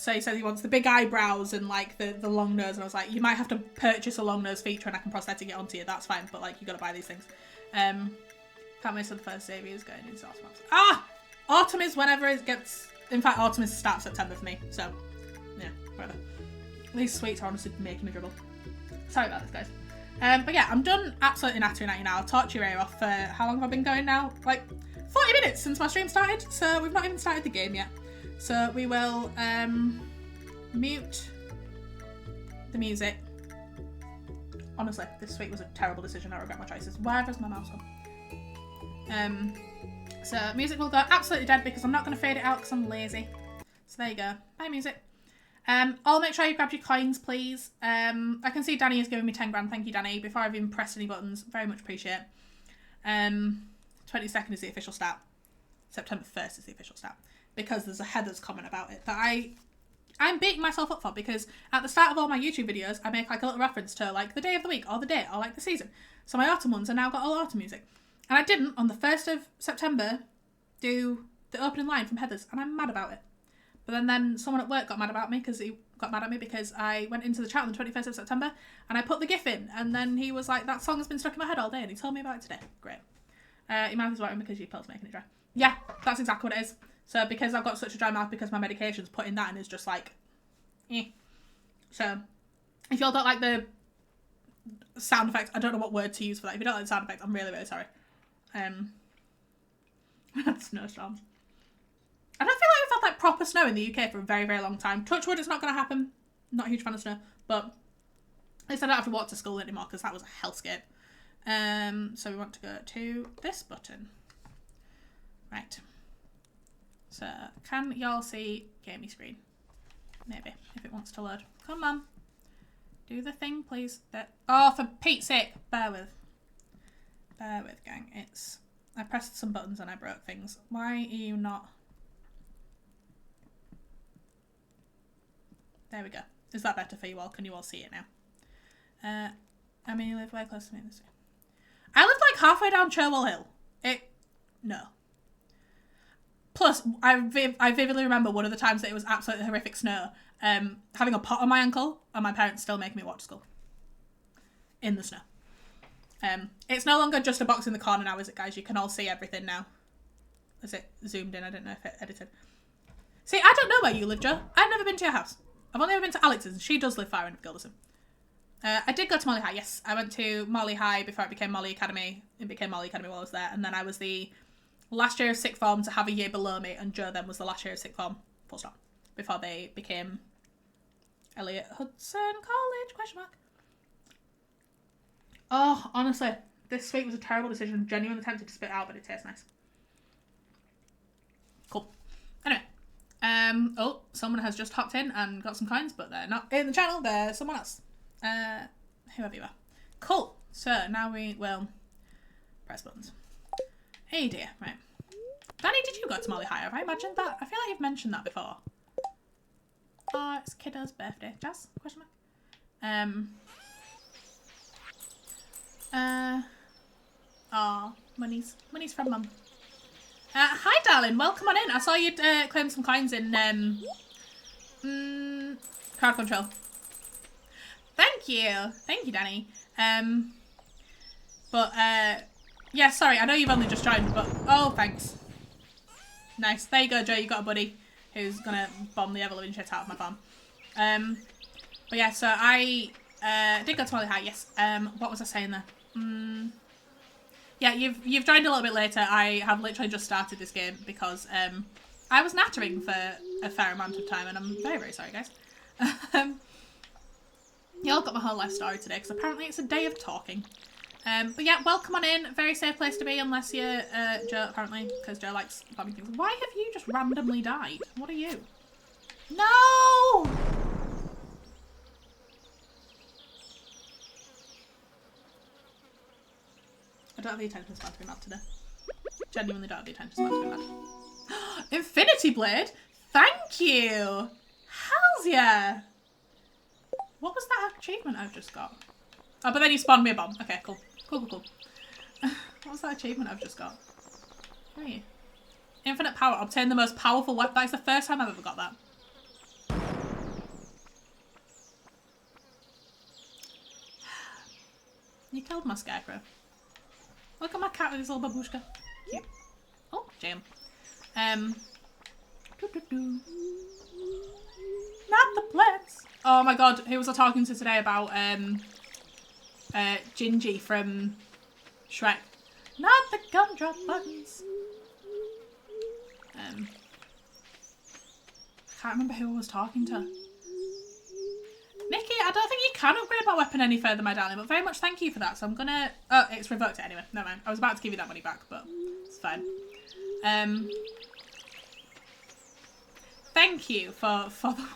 So he says he wants the big eyebrows and like the long nose, and I was like, you might have to purchase a long nose feature and I can prosthetic it onto you, that's fine, but like you gotta buy these things. Can't wait till the first Xavier is going into autumn. Autumn is whenever it gets, in fact autumn is the start of September for me, so yeah, whatever. These sweets are honestly making me dribble. Sorry about this, guys. But yeah, I'm done absolutely nattering at you now. I've talked your ear off for, how long have I been going now? Like 40 minutes since my stream started, so we've not even started the game yet. So we will mute the music. Honestly, this week was a terrible decision. I regret my choices. Where has my mouse gone? So music will go absolutely dead because I'm not going to fade it out because I'm lazy. So there you go. Bye, music. I'll make sure you grab your coins, please. I can see Danny is giving me 10 grand. Thank you, Danny. Before I've even pressed any buttons, very much appreciate. 22nd is the official start. September 1st is the official start because there's a Heather's comment about it that I'm beating myself up for because at the start of all my YouTube videos, I make like a little reference to like the day of the week or the day or like the season. So my autumn ones are now got all autumn music. And I didn't on the 1st of September do the opening line from Heather's and I'm mad about it. But then someone at work got mad about me because I went into the chat on the 21st of September and I put the GIF in and then he was like, that song has been stuck in my head all day and he told me about it today. Great. Your mouth is watering because your pill's making it dry. Yeah, that's exactly what it is. So because I've got such a dry mouth because my medication's putting that in is just like, eh. So if y'all don't like the sound effects, I don't know what word to use for that. If you don't like the sound effects, I'm really, really sorry. Snowstorms. I don't feel like we've had like proper snow in the UK for a very, very long time. Touch wood, it's not going to happen. Not a huge fan of snow, but at least I don't have to walk to school anymore because that was a hellscape. So we want to go to this button. Right. So can y'all see gamey screen? Maybe, if it wants to load. Come on. Do the thing, please. Oh, for Pete's sake. Bear with, gang. I pressed some buttons and I broke things. Why are you not? There we go. Is that better for you all? Can you all see it now? I mean, you live way close to me. I lived like halfway down Cherwell Hill. No. Plus, I vividly remember one of the times that it was absolutely horrific snow, having a pot on my ankle and my parents still making me walk to school. In the snow. It's no longer just a box in the corner now, is it, guys? You can all see everything now. Is it zoomed in? I don't know if it edited. See, I don't know where you live, Joe. I've never been to your house. I've only ever been to Alex's, and she does live far in Gilderson. I did go to Molly High, yes. I went to Molly High before it became Molly Academy. It became Molly Academy while I was there, and then I was the last year of sixth form to have a year below me, and Joe then was the last year of sixth form, full stop, before they became Elliot Hudson College, question mark. Oh, honestly, this sweet was a terrible decision. Genuinely tempted to spit out, but it tastes nice. Cool. Anyway, oh, someone has just hopped in and got some coins, but they're not in the channel, they're someone else. Whoever you are. Cool. So now we will press buttons. Hey dear, right. Danny, did you go to Molly High? Have I imagined that? I feel like you've mentioned that before. Oh, it's Kiddo's birthday. Jazz? Question mark. Oh, money's from Mum. Hi darling, welcome on in. I saw you claim some coins in CrowdControl. Thank you, Danny. Yeah, sorry, I know you've only just joined, but oh, thanks. Nice. There you go, Joe. You got a buddy who's gonna bomb the ever-living shit out of my farm. But yeah, so I did go to Molly High. Yes. What was I saying there? Yeah, you've joined a little bit later. I have literally just started this game because I was nattering for a fair amount of time, and I'm very, very sorry, guys. Y'all got my whole life story today because apparently it's a day of talking. But yeah, welcome on in. Very safe place to be unless you're Joe, apparently, because Joe likes bombing things. Why have you just randomly died? What are you? No! I don't have the attention span to be mad today. Genuinely don't have the attention span to be mad. Infinity Blade? Thank you! Hells yeah! What was that achievement I've just got? Oh, but then you spawned me a bomb. Okay, cool. Cool. What was that achievement I've just got? Where are you? Infinite power. Obtain the most powerful weapon. That is the first time I've ever got that. You killed my scarecrow. Look at my cat with his little babushka. Cute. Oh, jam. Not the plants. Oh my god, who was I talking to today about Gingy from Shrek? Not the gumdrop buttons. I can't remember who I was talking to. Nikki, I don't think you can upgrade my weapon any further, my darling, but very much thank you for that. So I'm gonna... Oh, it's revoked it anyway. Never mind. I was about to give you that money back, but it's fine. Thank you for the...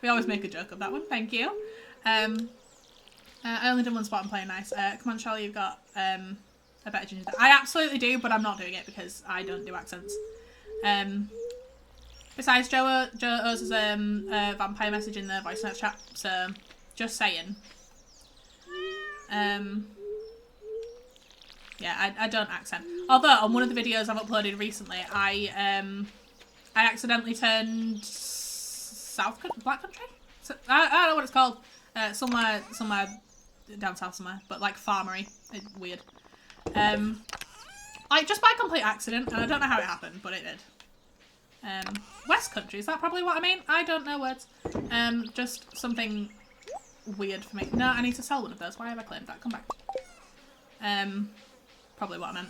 We always make a joke of that one. Thank you. I only did one spot and playing nice. Come on, Charlie, you've got a better ginger. I absolutely do, but I'm not doing it because I don't do accents. Besides, Joe owes us a vampire message in the voice note chat, so just saying. Yeah, I don't accent. Although on one of the videos I've uploaded recently, I accidentally turned Black Country. So, I don't know what it's called. Somewhere down south somewhere, but like farmery. It's weird. Like just by complete accident, and I don't know how it happened, but it did. West Country, is that probably what I mean? I don't know words. Just something weird for me. No, I need to sell one of those. Why have I claimed that? Come back. Probably what I meant.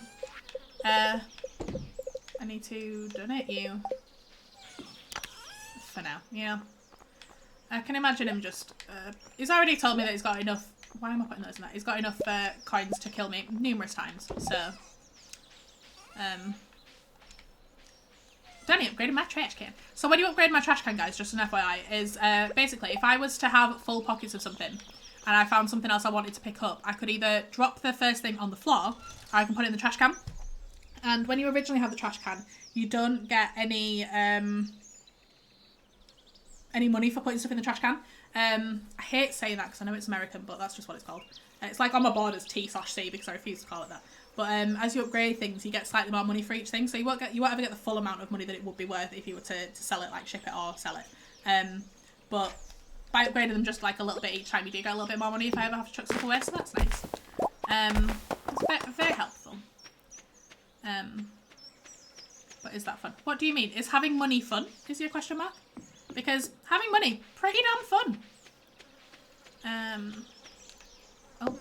I need to donate you. For now, yeah. I can imagine him just... he's already told me that he's got enough... Why am I putting those in that? He's got enough coins to kill me numerous times, so... Danny upgraded my trash can. So when you upgrade my trash can, guys, just an FYI, is basically if I was to have full pockets of something and I found something else I wanted to pick up, I could either drop the first thing on the floor or I can put it in the trash can. And when you originally have the trash can, you don't get any money for putting stuff in the trash can. I hate saying that because I know it's American, but that's just what it's called. It's like on my board as T/C because I refuse to call it that. But as you upgrade things, you get slightly more money for each thing, so you won't ever get the full amount of money that it would be worth if you were to sell it, like ship it or sell it. But by upgrading them just like a little bit each time, you do get a little bit more money if I ever have to chuck stuff away, so that's nice. It's very helpful. But is that fun? What do you mean? Is having money fun? Is your question mark? Because having money, pretty damn fun. Oh.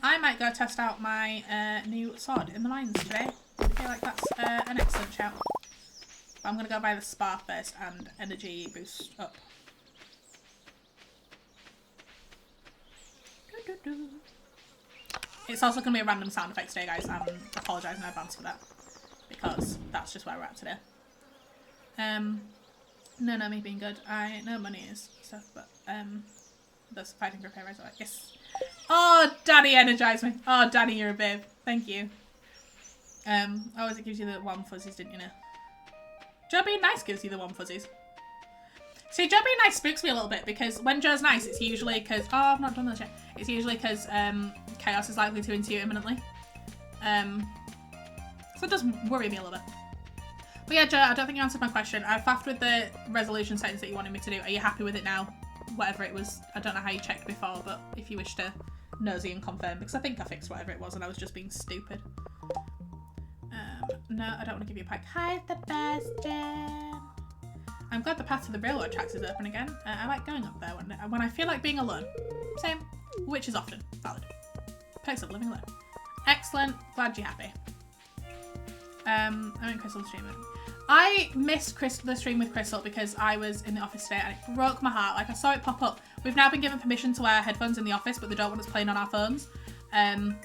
I might go test out my new sword in the mines today. I feel like that's an excellent shout. But I'm going to go buy the spa first and energy boost up. It's also going to be a random sound effect today, guys. I'm apologising in advance for that. Because that's just where we're at today. No, me being good. I know money is stuff, but that's fighting for pay rise. Yes. Oh, Danny energized me. Oh, Danny, you're a babe. Thank you. Oh, it gives you the one fuzzies, didn't you know? Joe being nice gives you the one fuzzies. See, Joe being nice spooks me a little bit because when Joe's nice, it's usually because... Oh, I've not done that yet. It's usually because chaos is likely to ensue imminently. So it does worry me a little bit. But yeah, Joe, I don't think you answered my question. I faffed with the resolution settings that you wanted me to do. Are you happy with it now? Whatever it was. I don't know how you checked before, but if you wish to nosy and confirm, because I think I fixed whatever it was and I was just being stupid. No, I don't want to give you a pike. Hi, the best Jen. I'm glad the path to the railroad tracks is open again. I like going up there when I feel like being alone. Same, which is often valid. Perks of living alone. Excellent. Glad you're happy. I'm in Crystal's stream. I missed the stream with Crystal because I was in the office today and it broke my heart. Like, I saw it pop up. We've now been given permission to wear headphones in the office, but they don't want us playing on our phones,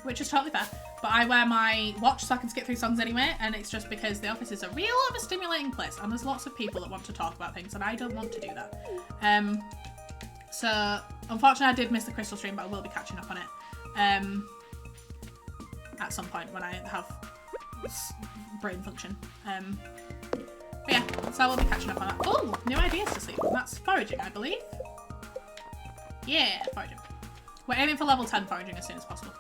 which is totally fair. But I wear my watch so I can skip through songs anyway, and it's just because the office is a real overstimulating place and there's lots of people that want to talk about things and I don't want to do that. So, unfortunately I did miss the Crystal stream, but I will be catching up on it at some point when I have brain function. But yeah, so I will be catching up on that. Oh, new ideas to sleep. That's foraging, I believe. Yeah, foraging. We're aiming for level 10 foraging as soon as possible.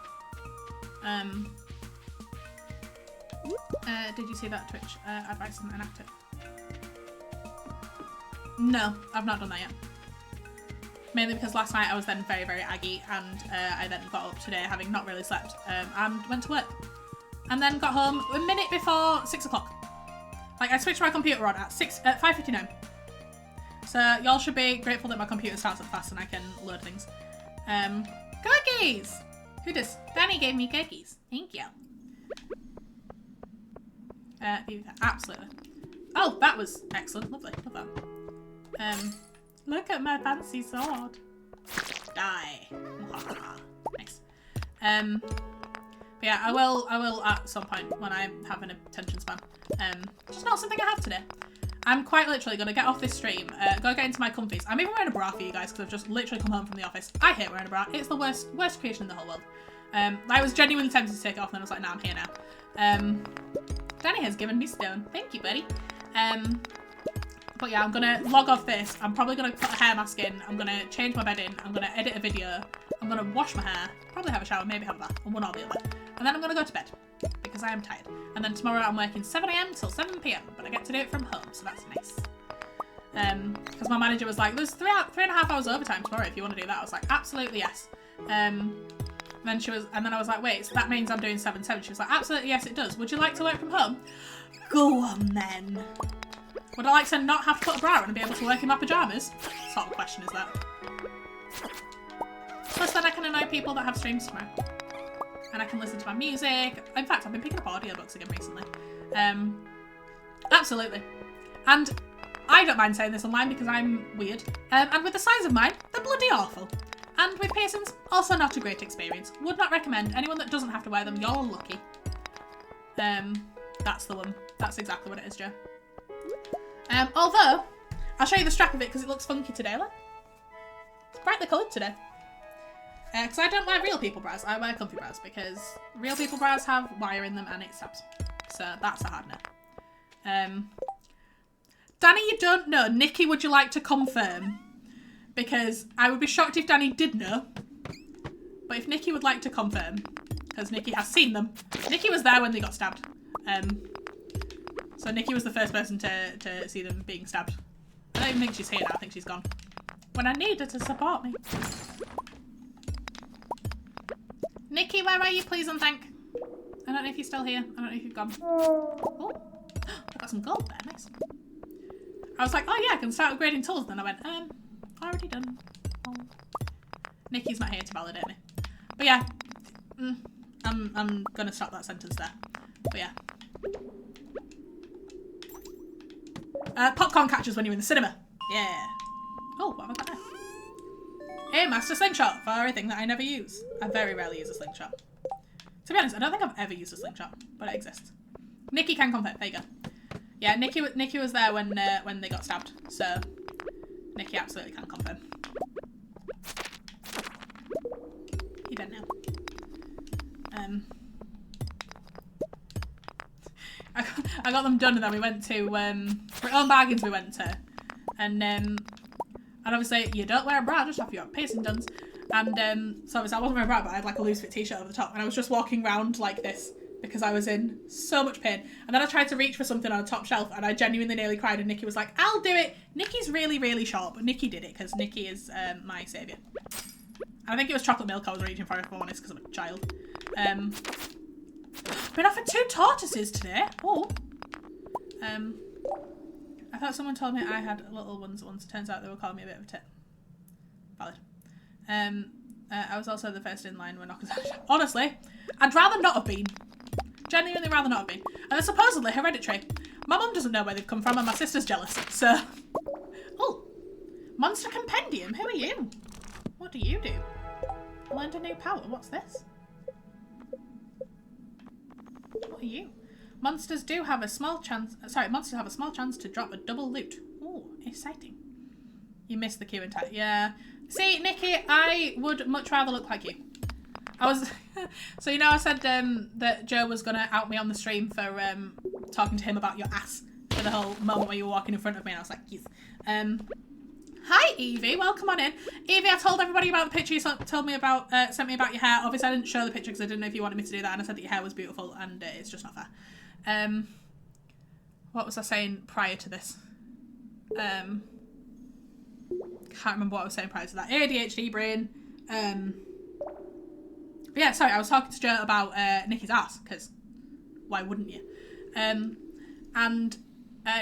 Did you see that Twitch advice and enact it? No, I've not done that yet. Mainly because last night I was then very, very aggy and I then got up today having not really slept and went to work. And then got home a minute before 6 o'clock. Like, I switched my computer on at 5:59. So y'all should be grateful that my computer starts up fast and I can load things. Cookies! Who does? Danny gave me cookies. Thank you. Absolutely. Oh, that was excellent. Lovely. Love that. Look at my fancy sword. Die. Nice. But yeah, I will at some point when I have an attention span. Just not something I have today. I'm quite literally going to get off this stream, go get into my comfies. I'm even wearing a bra for you guys because I've just literally come home from the office. I hate wearing a bra. It's the worst creation in the whole world. I was genuinely tempted to take it off and then I was like, nah, I'm here now. Danny has given me stone. Thank you, buddy. But yeah, I'm going to log off this. I'm probably going to put a hair mask in. I'm going to change my bed in. I'm going to edit a video. I'm going to wash my hair. Probably have a shower, maybe have a bath. Or one or the other. And then I'm going to go to bed. Because I am tired. And then tomorrow I'm working 7 AM till 7 PM. But I get to do it from home, so that's nice. Because my manager was like, there's 3.5 hours overtime tomorrow if you want to do that. I was like, absolutely yes. And then I was like, wait, so that means I'm doing 7/7. She was like, absolutely yes, it does. Would you like to work from home? Go on then. Would I like to not have to put a bra on and be able to work in my pajamas? What sort of question is that? Plus then I can annoy people that have streams tomorrow. And I can listen to my music. In fact, I've been picking up audiobooks again recently. Absolutely. And I don't mind saying this online because I'm weird. And with the size of mine, they're bloody awful. And with piercings, also not a great experience. Would not recommend. Anyone that doesn't have to wear them, you're lucky. That's the one. That's exactly what it is, Joe. Although, I'll show you the strap of it because it looks funky today. Look. It's brightly coloured today. Because I don't wear real people bras, I wear comfy bras because real people bras have wire in them and it stabs. So that's a hard no. Danny, you don't know. Nikki, would you like to confirm? Because I would be shocked if Danny did know. But if Nikki would like to confirm, because Nikki has seen them. Nikki was there when they got stabbed. So Nikki was the first person to see them being stabbed. I don't even think she's here now, I think she's gone. When I need her to support me. Nikki, where are you, please and thank? I don't know if you're still here. I don't know if you've gone. Oh, I got some gold there, nice. I was like, oh yeah, I can start upgrading tools. Then I went, already done. Oh. Nikki's not here to validate me. But yeah, I'm gonna stop that sentence there. But yeah. Popcorn catchers when you're in the cinema. Yeah. Oh, what have I got there? A master slingshot for everything that I never use. I very rarely use a slingshot. To be honest, I don't think I've ever used a slingshot, but it exists. Nikki can confirm. There you go. Yeah, Nikki was there when they got stabbed, so Nikki absolutely can confirm. You better know. I got them done, and then we went to for own bargains. We went to, and obviously you don't wear a bra just after you have piercing done. And so obviously I wasn't wearing a bra, but I had like a loose fit t-shirt over the top, and I was just walking around like this because I was in so much pain. And then I tried to reach for something on a top shelf, and I genuinely nearly cried. And Nikki was like, "I'll do it." Nikki's really, really short, but Nikki did it because Nikki is my saviour. And I think it was chocolate milk I was reaching for, if I'm honest, because I'm a child. Been offered 2 tortoises today. Oh. I thought someone told me I had little ones once. It turns out they were calling me a bit of a tit. Valid. I was also the first in line when knockers. Honestly, I'd rather not have been. Genuinely rather not have been. And they're supposedly hereditary. My mum doesn't know where they've come from and my sister's jealous. So. Oh. Monster Compendium. Who are you? What do you do? I learned a new power. What's this? What are you? Monsters do have a small chance. Sorry, monsters have a small chance to drop a double loot. Ooh, exciting. You missed the Q and tag. Yeah. See, Nikki, I would much rather look like you. I was. So you know, I said that Joe was gonna out me on the stream for talking to him about your ass for the whole moment where you were walking in front of me, and I was like, yes. Hi Evie, welcome on in. Evie, I told everybody about the picture you told me about, sent me about your hair. Obviously I didn't show the picture because I didn't know if you wanted me to do that, and I said that your hair was beautiful, and it's just not fair. What was I saying prior to this? Can't remember what I was saying prior to that. ADHD brain. But yeah, sorry, I was talking to Joe about Nikki's ass, because why wouldn't you? And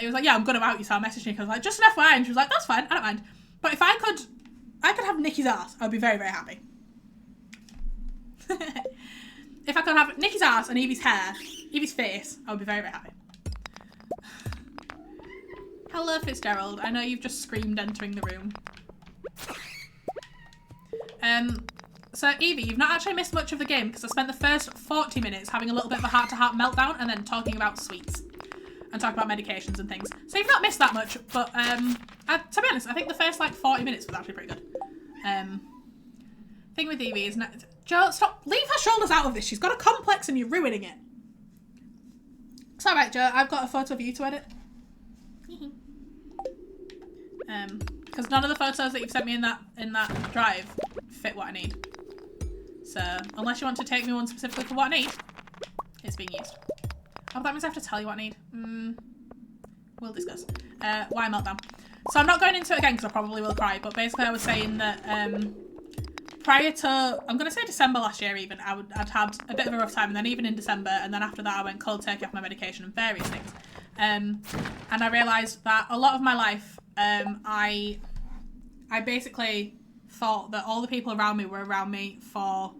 he was like, yeah, I'm going to out you, so I messaged Nikki. I was like, just an FYI, and she was like, that's fine, I don't mind. But if I could have Nikki's ass, I'd be very, very happy. If I could have Nikki's ass and Evie's hair, Evie's face, I would be very, very happy. Hello, Fitzgerald. I know you've just screamed entering the room. So Evie, you've not actually missed much of the game because I spent the first 40 minutes having a little bit of a heart-to-heart meltdown and then talking about sweets and talking about medications and things. So you've not missed that much, but to be honest, I think the first like 40 minutes was actually pretty good. Thing with Evie is, Joe, stop, leave her shoulders out of this. She's got a complex and you're ruining it. It's alright, Joe. I've got a photo of you to edit. Because none of the photos that you've sent me in that drive fit what I need. So unless you want to take me one specifically for what I need, it's being used. Oh, that means I have to tell you what I need. We'll discuss. Why meltdown? So I'm not going into it again because I probably will cry. But basically, I was saying that prior to, I'm going to say December last year, even I'd had a bit of a rough time, and then even in December, and then after that, I went cold turkey off my medication and various things. And I realised that a lot of my life, I basically thought that all the people around me were around me for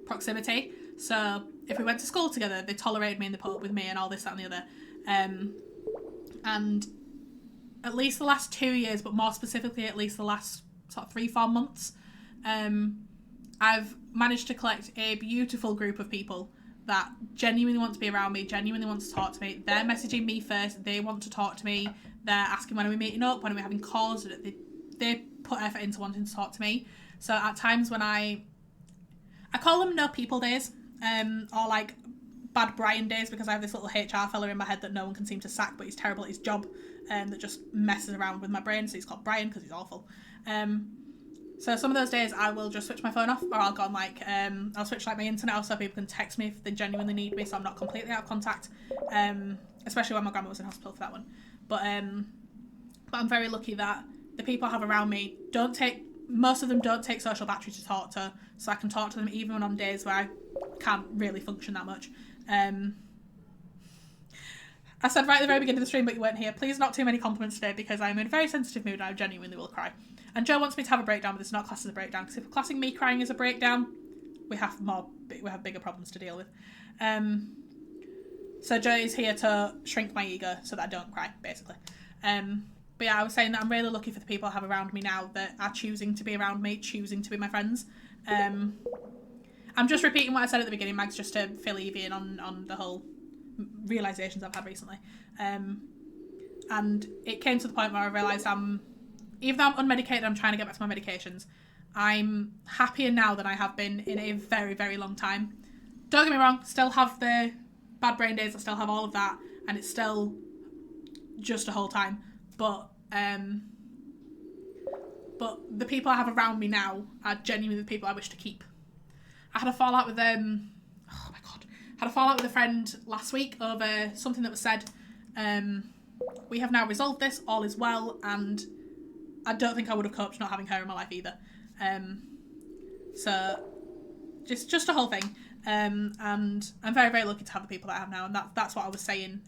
proximity. So if we went to school together, they tolerated me and they put up with me and all this, that and the other. And at least the last 2 years, but more specifically at least the last sort of 3-4 months, I've managed to collect a beautiful group of people that genuinely want to be around me, genuinely want to talk to me. They're messaging me first. They want to talk to me. They're asking when are we meeting up, when are we having calls. They put effort into wanting to talk to me. So at times when I call them no people days, or like bad Brian days, because I have this little HR fella in my head that no one can seem to sack, but he's terrible at his job, that just messes around with my brain. So he's called Brian because he's awful. So some of those days I will just switch my phone off, or I'll go on like, I'll switch like my internet off so people can text me if they genuinely need me, so I'm not completely out of contact, especially when my grandma was in hospital for that one. But I'm very lucky that the people I have around me most of them don't take social battery to talk to, so I can talk to them even on days where I can't really function that much. I said right at the very beginning of the stream, but you weren't here, please not too many compliments today because I'm in a very sensitive mood and I genuinely will cry. And Joe wants me to have a breakdown, but it's not classed as a breakdown, because if we're classing me crying as a breakdown, we have bigger problems to deal with. So Joe is here to shrink my ego so that I don't cry, basically. But yeah, I was saying that I'm really lucky for the people I have around me now that are choosing to be around me, choosing to be my friends. I'm just repeating what I said at the beginning, Mags, just to fill Evie in on the whole realisations I've had recently. And it came to the point where I realised even though I'm unmedicated, I'm trying to get back to my medications. I'm happier now than I have been in a very, very long time. Don't get me wrong, still have the bad brain days, I still have all of that, and it's still just a whole time. But the people I have around me now are genuinely the people I wish to keep. I had a fallout with had a fallout with a friend last week over something that was said. We have now resolved this, all is well, and I don't think I would have coped not having her in my life either. So just a whole thing. And I'm very, very lucky to have the people that I have now, and that's what I was saying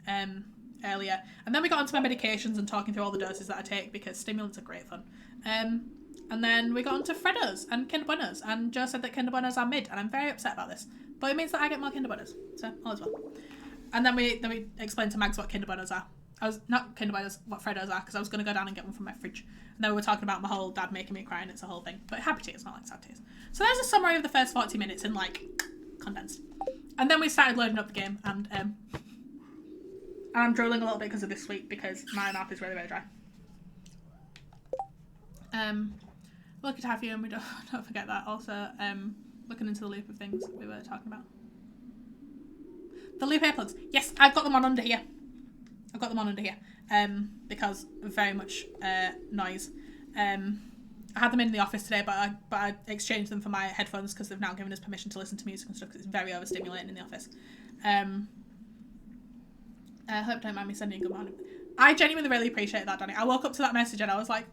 earlier. And then we got onto my medications and talking through all the doses that I take, because stimulants are great fun. And then we got onto Freddos and Kinder Buenos, and Joe said that Kinder Buenos are mid, and I'm very upset about this. But it means that I get more Kinder Buenos, so all is well. And then we explained to Mags what Kinder Buenos are. Not Kinder Buenos, what Freddos are, because I was going to go down and get one from my fridge. And then we were talking about my whole dad making me cry, and it's a whole thing. But happy tears, not like sad tears. So there's a summary of the first 40 minutes in like condensed. And then we started loading up the game, and I'm drooling a little bit because of this sweet, because my mouth is really, really dry. Lucky to have you, and we don't forget that. Also, looking into the loop of things we were talking about. The loop earplugs. Yes, I've got them on under here. Because very much noise. I had them in the office today, but I exchanged them for my headphones because they've now given us permission to listen to music and stuff, because it's very overstimulating in the office. I hope you don't mind me sending a good morning. I genuinely really appreciate that, Danny. I woke up to that message and I was like,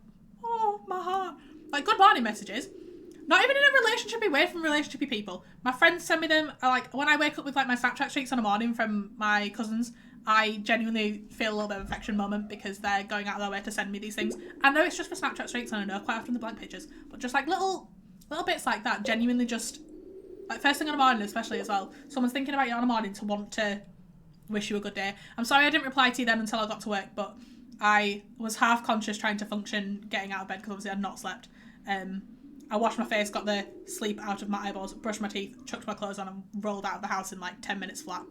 oh, my heart. Like, good morning messages. Not even in a relationshipy way from relationshipy people. My friends send me them. Like, when I wake up with like my Snapchat streaks on a morning from my cousins, I genuinely feel a little bit of affection moment, because they're going out of their way to send me these things. I know it's just for Snapchat streaks, and I know quite often the blank pictures, but just like little bits like that, genuinely just, like first thing on the morning especially as well, someone's thinking about you on a morning to want to wish you a good day. I'm sorry I didn't reply to you then until I got to work, but I was half conscious trying to function getting out of bed because obviously I'd not slept. I washed my face, got the sleep out of my eyeballs, brushed my teeth, chucked my clothes on and rolled out of the house in like 10 minutes flat.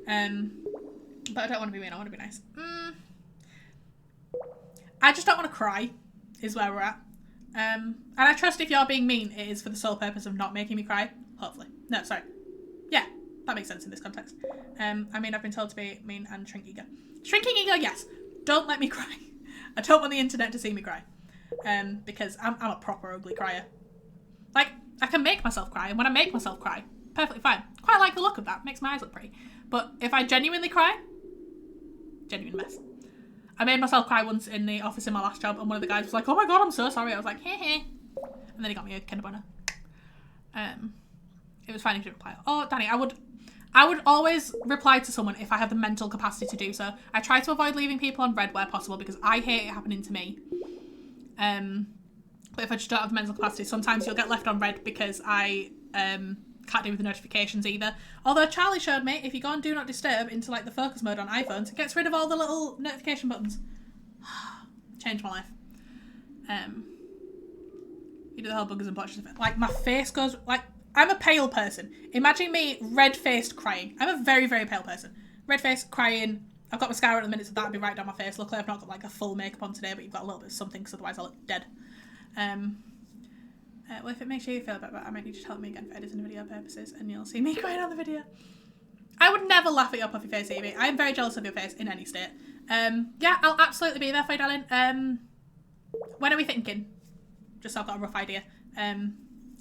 But I don't want to be mean, I want to be nice. I just don't want to cry, is where we're at. And I trust if you're being mean, it is for the sole purpose of not making me cry. Hopefully. No, sorry. Yeah, that makes sense in this context. I mean, I've been told to be mean and shrink eager. Shrinking eager, yes. Don't let me cry. I don't want the internet to see me cry. Because I'm a proper ugly crier. Like, I can make myself cry, and when I make myself cry, perfectly fine. Quite like the look of that. Makes my eyes look pretty. But if I genuinely cry, genuine mess. I made myself cry once in the office in my last job, and one of the guys was like, "Oh my god, I'm so sorry." I was like, "Hey, hey," and then he got me a Kinder Bueno. It was fine if you didn't reply. Oh, Danny, I would always reply to someone if I have the mental capacity to do so. I try to avoid leaving people on red where possible because I hate it happening to me. But if I just don't have the mental capacity, sometimes you'll get left on red because I can't do with the notifications either. Although Charlie showed me, if you go on Do Not Disturb into like the focus mode on iPhones, it gets rid of all the little notification buttons. Changed my life. You do the whole buggers and blotches effect. Like my face goes, like I'm a pale person. Imagine me red-faced crying. I'm a very, very pale person. Red-faced, crying. I've got mascara at the minute, so that'll be right down my face. Luckily I've not got like a full makeup on today, but you've got a little bit of something, because otherwise I'll look dead. Well, if it makes you feel better, I might need you to tell me again for editing video purposes, and you'll see me crying on the video. I would never laugh at your puffy face, Evie. I am very jealous of your face in any state. Yeah, I'll absolutely be there for you, darling. When are we thinking? Just so I've got a rough idea.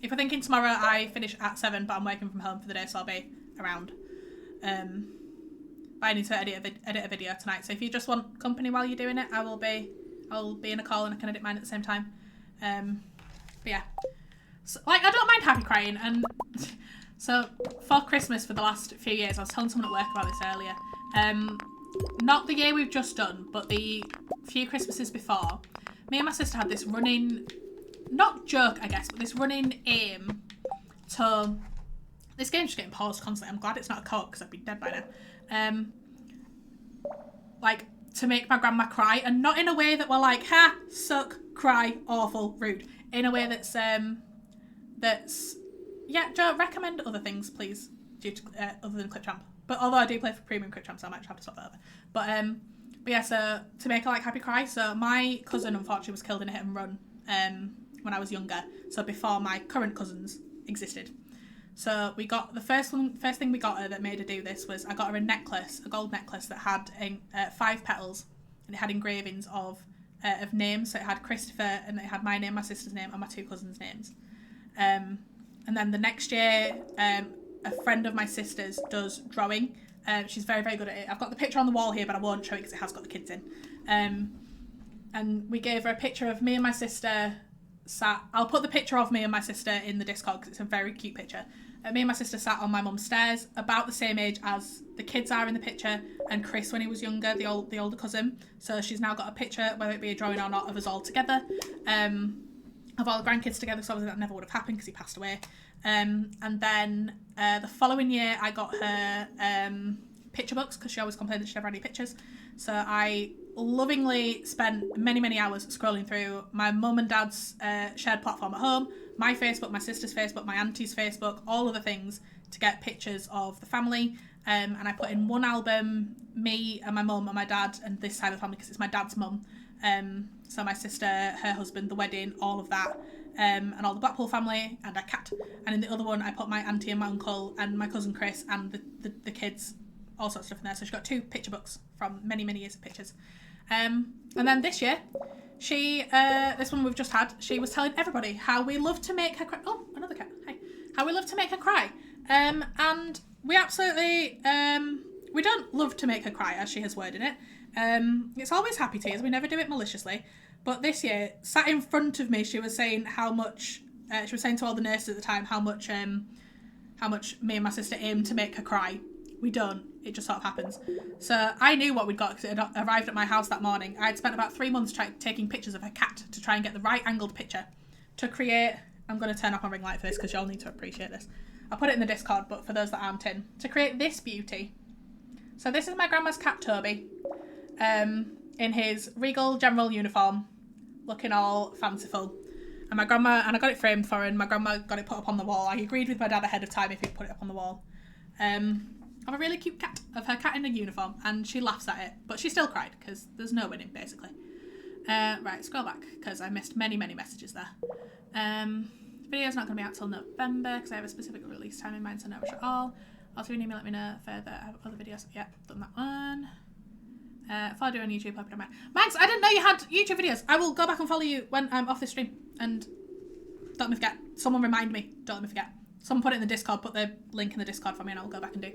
If we're thinking tomorrow, I finish at 7, but I'm working from home for the day, so I'll be around. But I need to edit a video tonight, so if you just want company while you're doing it, I'll be in a call and I can edit mine at the same time. But yeah. So, like, I don't mind happy crying, and so for Christmas for the last few years, I was telling someone at work about this earlier. Not the year we've just done, but the few Christmases before, me and my sister had this running, not joke I guess, but this running aim to, this game's just getting paused constantly, I'm glad it's not a co-op because I'd be dead by now, like to make my grandma cry, and not in a way that we're like, ha, suck, cry, awful, rude, in a way that's, yeah, Joe, recommend other things, please, due to, other than Clipchamp. But although I do play for premium Clipchamp, so I might have to stop that over. But yeah, so to make her like happy cry. So my cousin unfortunately was killed in a hit and run when I was younger. So before my current cousins existed. So we got the first thing we got her that made her do this was I got her a necklace, a gold necklace that had 5 petals, and it had engravings of names. So it had Christopher, and it had my name, my sister's name, and my 2 cousins' names. And then the next year, a friend of my sister's does drawing. She's very, very good at it. I've got the picture on the wall here, but I won't show it because it has got the kids in. And we gave her a picture of me and my sister sat. I'll put the picture of me and my sister in the Discord because it's a very cute picture. Me and my sister sat on my mum's stairs, about the same age as the kids are in the picture, and Chris when he was younger, the older cousin. So she's now got a picture, whether it be a drawing or not, of us all together. Of all the grandkids together, so obviously that never would have happened because he passed away. And then the following year I got her picture books because she always complained that she never had any pictures. So I lovingly spent many, many hours scrolling through my mum and dad's shared platform at home, my Facebook, my sister's Facebook, my auntie's Facebook, all of the things to get pictures of the family. And I put in one album, me and my mum and my dad and this side of the family because it's my dad's mum. So my sister, her husband, the wedding, all of that, and all the Blackpool family, and a cat. And in the other one, I put my auntie and my uncle and my cousin Chris and the kids, all sorts of stuff in there. So she got 2 picture books from many, many years of pictures. And then this year, she, this one we've just had, she was telling everybody how we love to make her cry. Oh, another cat. Hi. How we love to make her cry. And we absolutely, we don't love to make her cry, as she has worded it. It's always happy tears. We never do it maliciously. But this year, sat in front of me, she was saying how much, she was saying to all the nurses at the time how much me and my sister aim to make her cry. We don't. It just sort of happens. So I knew what we'd got because it had arrived at my house that morning. I'd spent about 3 months taking pictures of her cat to try and get the right angled picture to create. I'm going to turn off my ring light for this because you'll need to appreciate this. I'll put it in the Discord, but for those that aren't in, to create this beauty. So this is my grandma's cat, Toby. in his regal general uniform, looking all fanciful. And my grandma, and I got it framed for her, and my grandma got it put up on the wall. I agreed with my dad ahead of time if he'd put it up on the wall. Of a really cute cat, of her cat in a uniform, and she laughs at it, but she still cried, because there's no winning, basically. Right, scroll back, because I missed many, many messages there. Video's not going to be out till November, because I have a specific release time in mind, so no rush at all. Also, an email, let me know further. I have other videos. Yeah, done that one. Follow you on YouTube, hope you don't mind. Max, I didn't know you had YouTube videos. I will go back and follow you when I'm off this stream, and don't let me forget. Someone remind me. Don't let me forget. Someone put it in the Discord, put the link in the Discord for me, and I will go back and do.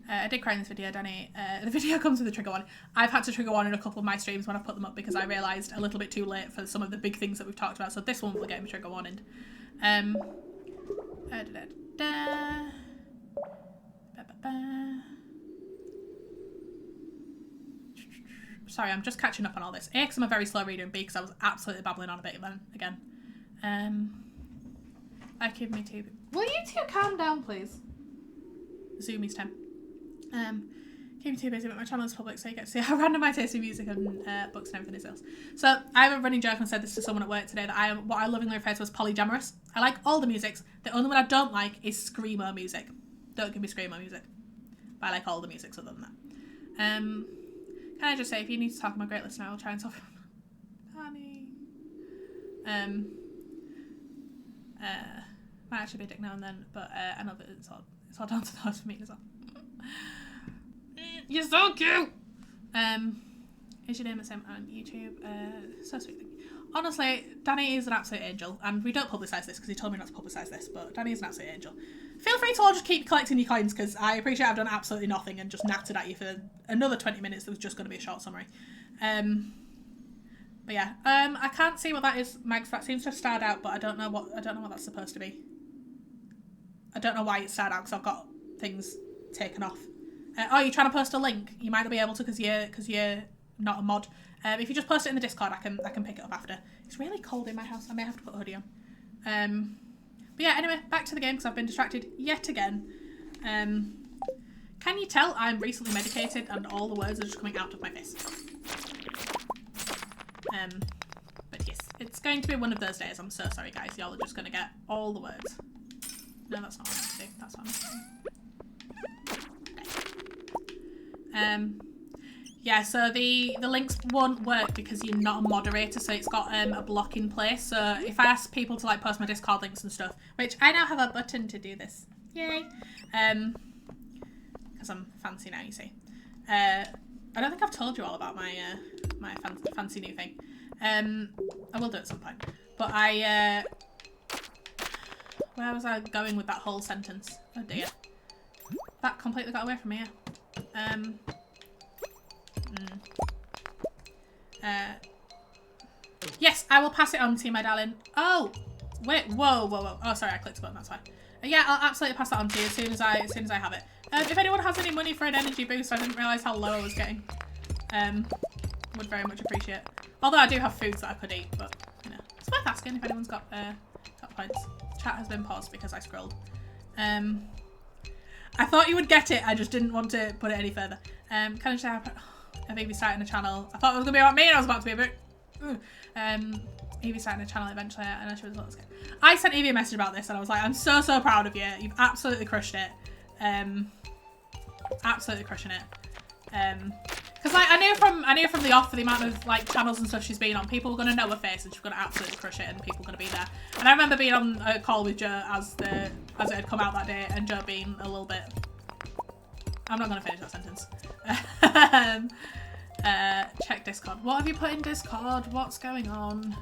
I did cry in this video, Danny. The video comes with a trigger warning. I've had to trigger warning a couple of my streams when I've put them up because I realised a little bit too late for some of the big things that we've talked about. So this one will get me trigger warning. Sorry, I'm just catching up on all this. A, because I'm a very slow reader, and B, because I was absolutely babbling on a bit then again. Give me two. Will you two calm down, please? Zoomies time. Keep me too busy, but my channel is public, so you get to see how random my taste in music and books and everything is. So I have a running joke and said this to someone at work today that I am what I lovingly refer to as polyamorous. I like all the musics. The only one I don't like is screamo music. Don't give me screamo music. But I like all the musics other than that. Can I just say, if you need to talk, I'm a great listener. I'll try and solve. Honey. Might actually be a dick now and then, but I know that it's all down to those for me as well. You're so cute! Is your name the same on YouTube? So sweet, thank you. Honestly, Danny is an absolute angel, and we don't publicise this because he told me not to publicise this, but Danny is an absolute angel. Feel free to all just keep collecting your coins because I appreciate I've done absolutely nothing and just nattered at you for another 20 minutes that was just going to be a short summary. But yeah, I can't see what that is, Mags. That seems to have starred out, but I don't know what that's supposed to be. I don't know why it starred out because I've got things taken off. Oh, you're trying to post a link? You might not be able to because you're not a mod. If you just post it in the Discord, I can pick it up after. It's really cold in my house. I may have to put a hoodie on. But yeah, anyway, back to the game because I've been distracted yet again. Can you tell I'm recently medicated and all the words are just coming out of my face? But yes, it's going to be one of those days. I'm so sorry, guys. Y'all are just going to get all the words. No, that's not what I'm doing. That's what I'm doing. Yeah, so the links won't work because you're not a moderator, so it's got a block in place. So if I ask people to like post my Discord links and stuff, which I now have a button to do this, yay, because I'm fancy now, you see. I don't think I've told you all about my my fancy new thing. I will do it at some point, but where was I going with that whole sentence? Oh dear, that completely got away from me. Yes, I will pass it on to you, my darling. Oh, wait, whoa. Oh, sorry, I clicked a button, that's why. Yeah, I'll absolutely pass that on to you as soon as I have it. If anyone has any money for an energy boost, I didn't realise how low I was getting. Would very much appreciate. Although I do have foods that I could eat, but you know, it's worth asking if anyone's got points. Chat has been paused because I scrolled. I thought you would get it. I just didn't want to put it any further. Can I just have a baby starting a channel? I thought it was gonna be about me, and I was about to be a bit. Evie starting a channel eventually. I know she was a little scared. I sent Evie a message about this, and I was like, "I'm so proud of you. You've absolutely crushed it. Absolutely crushing it." Because like I knew from the off for the amount of like channels and stuff she's been on, people were gonna know her face and she's gonna absolutely crush it, and people were gonna be there. And I remember being on a call with Joe as it had come out that day, and Joe being a little bit. I'm not gonna finish that sentence. Check Discord. What have you put in Discord? What's going on?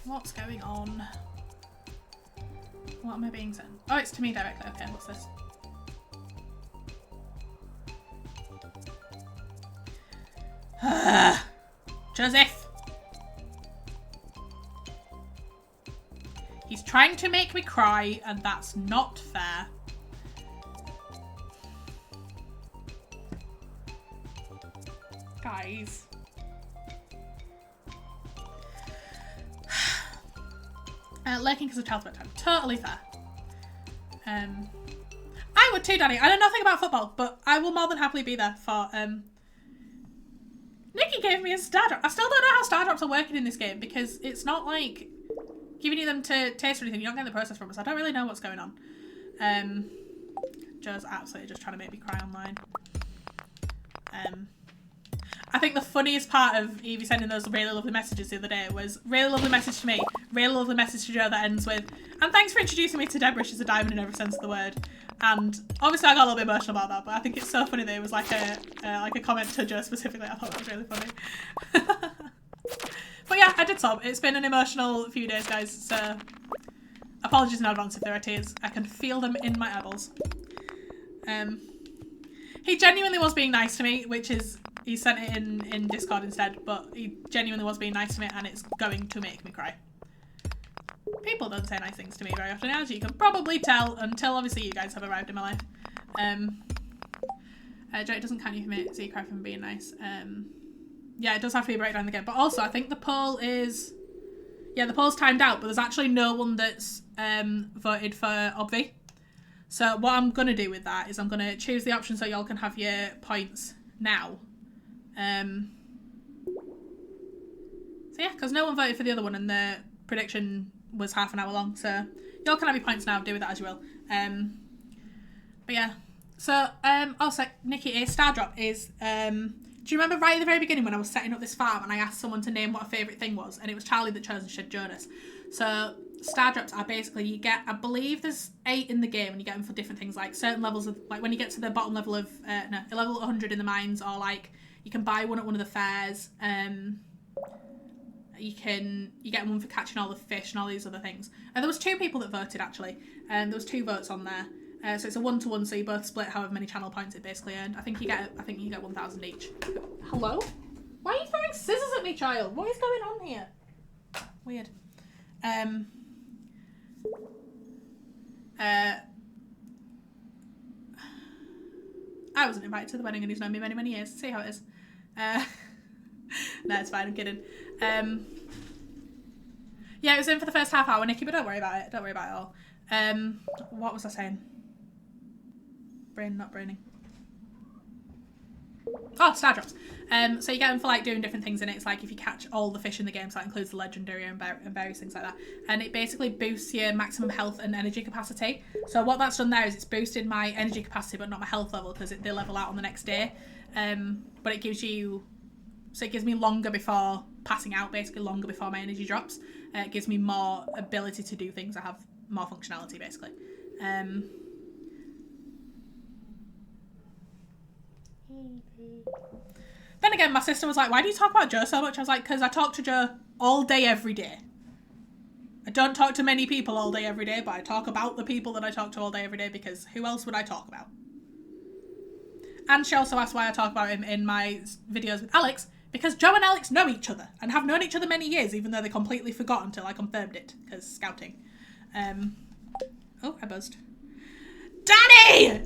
What's going on? What am I being sent? Oh, it's to me directly. Okay, what's this? Joseph! He's trying to make me cry, and that's not fair. Guys. Lurking because of child's bedtime. Totally fair. I would too, Danny. I know nothing about football, but I will more than happily be there for gave me a star drop. I still don't know how star drops are working in this game because it's not like giving you them to taste or anything. You're not getting the process from us. I don't really know what's going on. Joe's absolutely just trying to make me cry online. I think the funniest part of Evie sending those really lovely messages the other day was really lovely message to me, really lovely message to Joe that ends with, and thanks for introducing me to Deborah, she's a diamond in every sense of the word. And obviously I got a little bit emotional about that, but I think it's so funny that it was like a comment to Joe specifically. I thought that was really funny. But yeah, I did sob. It's been an emotional few days, guys, so apologies in advance if there are tears. I can feel them in my eyeballs. He genuinely was being nice to me, which is, he sent it in Discord instead, but he genuinely was being nice to me and it's going to make me cry. People don't say nice things to me very often, as you can probably tell, until obviously you guys have arrived in my life. Joe, it doesn't count you for me, so you cry from being nice. Yeah, it does have to be a breakdown again, but also I think the poll is, yeah, the poll's timed out, but there's actually no one that's voted for Obvi. So what I'm going to do with that is I'm going to choose the option so y'all can have your points now. So yeah, because no one voted for the other one and the prediction was half an hour long, so y'all can have your points now, do with that as you will. But yeah, so also Nikki, a star drop is, do you remember right at the very beginning when I was setting up this farm and I asked someone to name what a favourite thing was, and it was Charlie that chose and said Jonas. So star drops are basically, you get, I believe there's 8 in the game and you get them for different things, like certain levels of, like when you get to the bottom level of, level 100 in the mines, or like you can buy one at one of the fairs, you get one for catching all the fish and all these other things. And there was 2 people that voted actually, and there was 2 votes on there. So it's a 1-to-1, so you both split however many channel points it basically earned. I think you get 1,000 each. Hello? Why are you throwing scissors at me, child? What is going on here? Weird. I wasn't invited to the wedding and he's known me many, many years. See how it is. No, it's fine, I'm kidding. Yeah, it was in for the first half hour, Nikki, but don't worry about it. Don't worry about it at all. What was I saying? Brain not braining. Oh, star drops. So you get them for like doing different things in it. It's like if you catch all the fish in the game, so that includes the legendary and various things like that. And it basically boosts your maximum health and energy capacity. So what that's done there is it's boosted my energy capacity but not my health level, because they level out on the next day. But it gives you, so it gives me longer before passing out, basically longer before my energy drops. It gives me more ability to do things. I have more functionality basically. Then again, my sister was like, why do you talk about Joe so much? I was like, because I talk to Joe all day, every day. I don't talk to many people all day, every day, but I talk about the people that I talk to all day, every day, because who else would I talk about? And she also asked why I talk about him in my videos with Alex, because Joe and Alex know each other and have known each other many years, even though they completely forgot until I confirmed it, because scouting. Oh, I buzzed. Danny!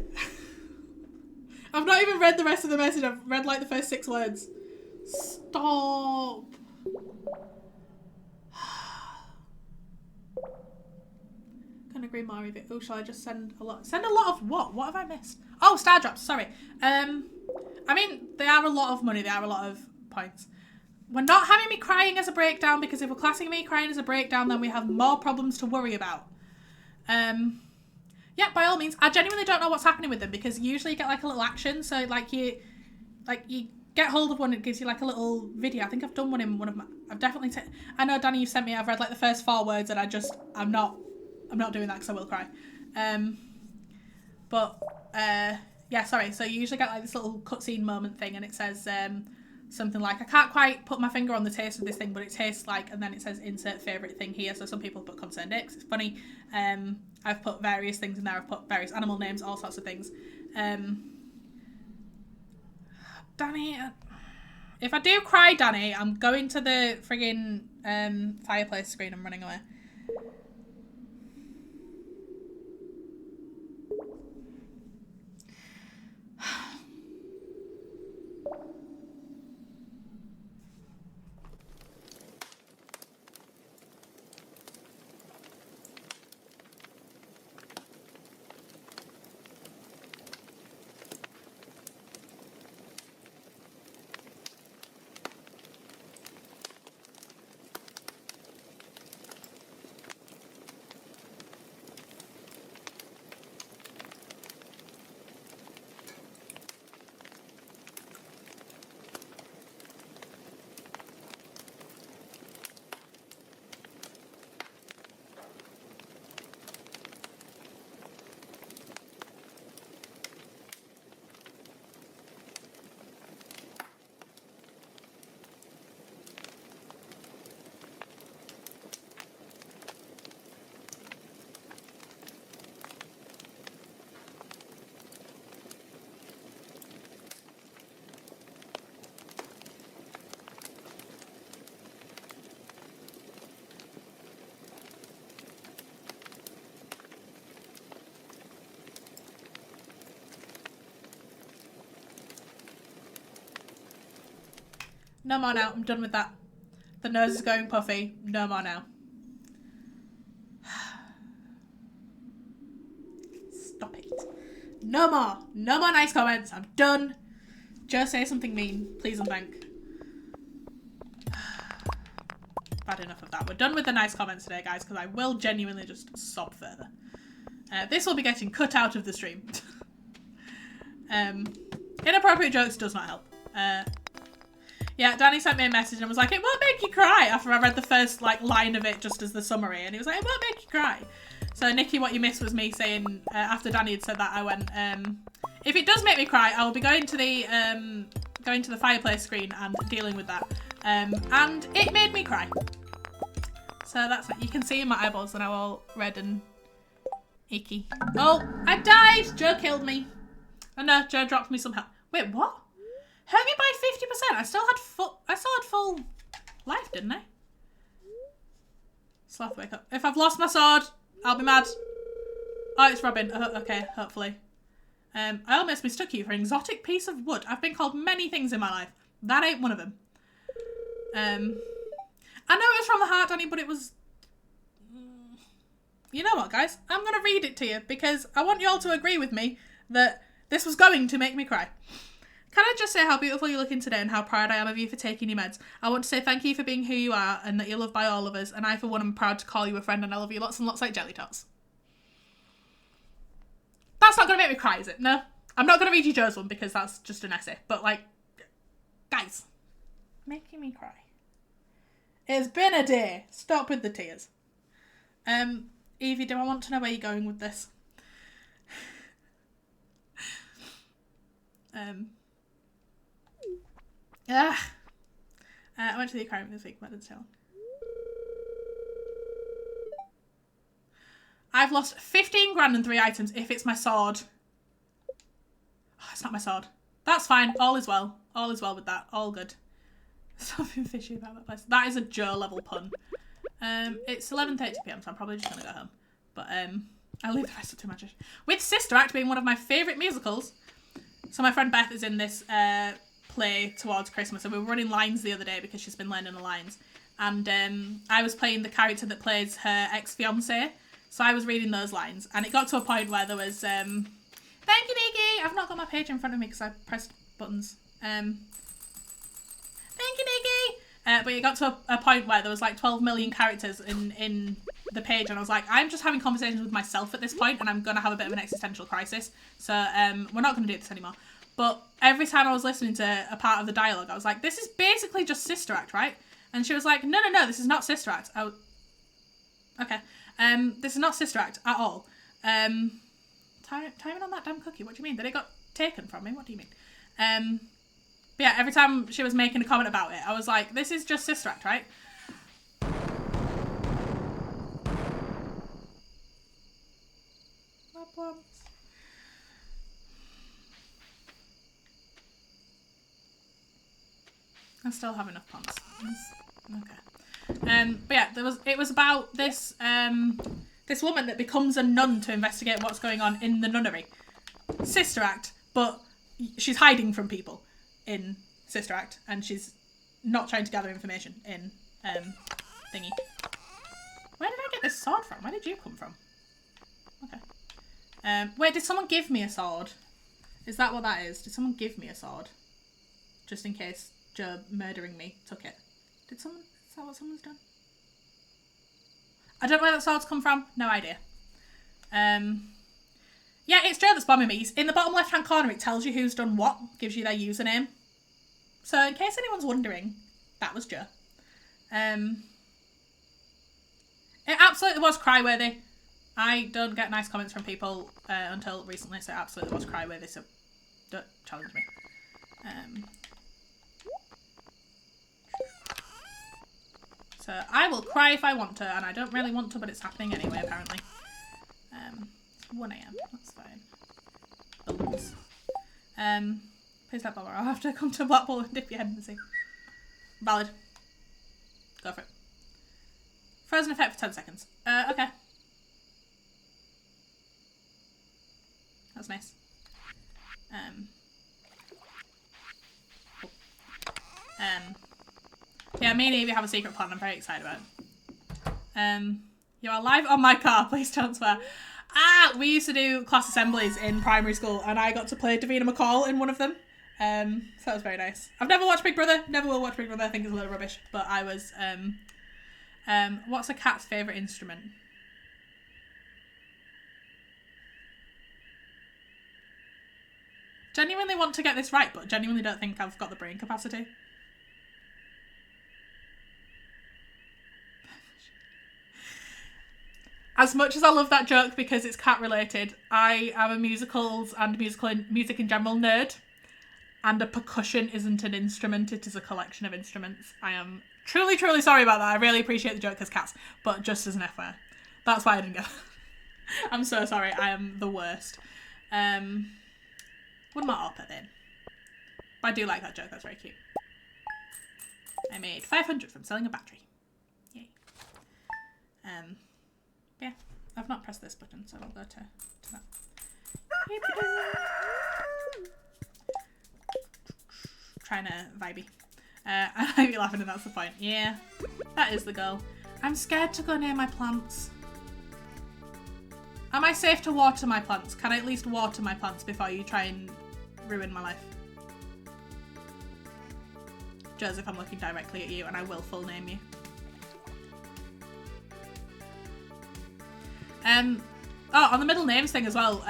I've not even read the rest of the message. I've read like the first 6 words. Stop. Gonna agree more with it. Oh, shall I just send a lot? Send a lot of what? What have I missed? Oh, star drops. Sorry. I mean, they are a lot of money. They are a lot of points. We're not having me crying as a breakdown, because if we're classing me crying as a breakdown, then we have more problems to worry about. Yeah, by all means. I genuinely don't know what's happening with them, because usually you get like a little action. So like you get hold of one, it gives you like a little video. I think I've done one in one of my, I've definitely I know, Danny, you sent me, I've read like the first 4 words and I'm not doing that because I will cry. Yeah, sorry. So you usually get like this little cutscene moment thing, and it says something like, I can't quite put my finger on the taste of this thing, but it tastes like, and then it says insert favourite thing here. So some people put concerned dicks. It's funny. I've put various things in there. I've put various animal names, all sorts of things. Danny, if I do cry, Danny, I'm going to the friggin' fireplace screen and running away. No more now. I'm done with that. The nose is going puffy. No more now. Stop it. No more. No more nice comments. I'm done. Just say something mean. Please and thank. Bad enough of that. We're done with the nice comments today, guys, because I will genuinely just sob further. This will be getting cut out of the stream. Inappropriate jokes does not help. Yeah, Danny sent me a message and was like, it won't make you cry, after I read the first like line of it just as the summary, and he was like, it won't make you cry. So Nikki, what you missed was me saying, after Danny had said that, I went, if it does make me cry, I will be going to the fireplace screen and dealing with that. And it made me cry. So that's it. You can see my eyeballs are now all red and icky. Oh, I died! Joe killed me. Oh no, Joe dropped me some health. Wait, what? Hurt me by 50%. I still had full life, didn't I? Sloth, wake up. If I've lost my sword, I'll be mad. Oh, it's Robin. Okay, hopefully. I almost mistook you for an exotic piece of wood. I've been called many things in my life. That ain't one of them. I know it was from the heart, Danny, but it was... You know what, guys? I'm going to read it to you because I want you all to agree with me that this was going to make me cry. Can I just say how beautiful you're looking today and how proud I am of you for taking your meds? I want to say thank you for being who you are and that you're loved by all of us. And I, for one, am proud to call you a friend and I love you lots and lots like jelly tots. That's not going to make me cry, is it? No. I'm not going to read you Joe's one because that's just an essay. But, like, guys, making me cry. It's been a day. Stop with the tears. Evie, do I want to know where you're going with this? I went to the aquarium this week, but I didn't tell. I've lost 15 grand and 3 items if it's my sword. Oh, it's not my sword. That's fine. All is well. All is well with that. All good. Something fishy about that place. That is a Joe level pun. It's 11:30 PM, so I'm probably just going to go home. But I'll leave the rest up to imagination. With Sister Act being one of my favourite musicals. So my friend Beth is in this play towards Christmas, and we were running lines the other day because she's been learning the lines. And I was playing the character that plays her ex-fiancé. So I was reading those lines, and it got to a point where there was, thank you, Nikki! I've not got my page in front of me because I pressed buttons. Thank you, Nikki! But it got to a point where there was like 12 million characters in the page, and I was like, I'm just having conversations with myself at this point, and I'm going to have a bit of an existential crisis. So we're not going to do this anymore. But every time I was listening to a part of the dialogue, I was like, this is basically just Sister Act, right? And she was like, no, this is not Sister Act. Okay. This is not Sister Act at all. Timing on that damn cookie, what do you mean? That it got taken from me? What do you mean? But yeah, every time she was making a comment about it, I was like, this is just Sister Act, right? I still have enough pumps. Okay. But yeah, it was about this this woman that becomes a nun to investigate what's going on in the nunnery. Sister Act, but she's hiding from people in Sister Act, and she's not trying to gather information in thingy. Where did I get this sword from? Where did you come from? Okay. Wait, did someone give me a sword? Is that what that is? Did someone give me a sword? Just in case Joe murdering me took it. Is that what someone's done? I don't know where that sword's come from. No idea. Yeah, it's Joe that's bombing me. In the bottom left-hand corner, it tells you who's done what. Gives you their username. So, in case anyone's wondering, that was Joe. It absolutely was cryworthy. I don't get nice comments from people until recently, so it absolutely was cryworthy, so don't challenge me. So I will cry if I want to, and I don't really want to, but it's happening anyway, apparently. It's 1 AM, that's fine. Balloons. Please don't bother, I'll have to come to Blackpool and dip your head in the sea. Valid. Go for it. Frozen effect for 10 seconds. Okay. That's nice. Yeah, me and Evie have a secret plan. I'm very excited about it. You are live on my car. Please don't swear. We used to do class assemblies in primary school, and I got to play Davina McCall in one of them. So that was very nice. I've never watched Big Brother. Never will watch Big Brother. I think it's a little rubbish. But I was. What's a cat's favourite instrument? Genuinely want to get this right, but genuinely don't think I've got the brain capacity. As much as I love that joke because it's cat related, I am a musicals and music in general nerd, and a percussion isn't an instrument, it is a collection of instruments. I am truly, truly sorry about that. I really appreciate the joke as cats, but just as an FYI. That's why I didn't go. I'm so sorry, I am the worst. What am I up at then? But I do like that joke, that's very cute. I made 500 from selling a battery. Yay. Yeah, I've not pressed this button, so I'll go to that. Trying to vibey. I know you're laughing and that's the point. Yeah, that is the goal. I'm scared to go near my plants. Am I safe to water my plants? Can I at least water my plants before you try and ruin my life? Joseph, I'm looking directly at you and I will full name you. On the middle names thing as well,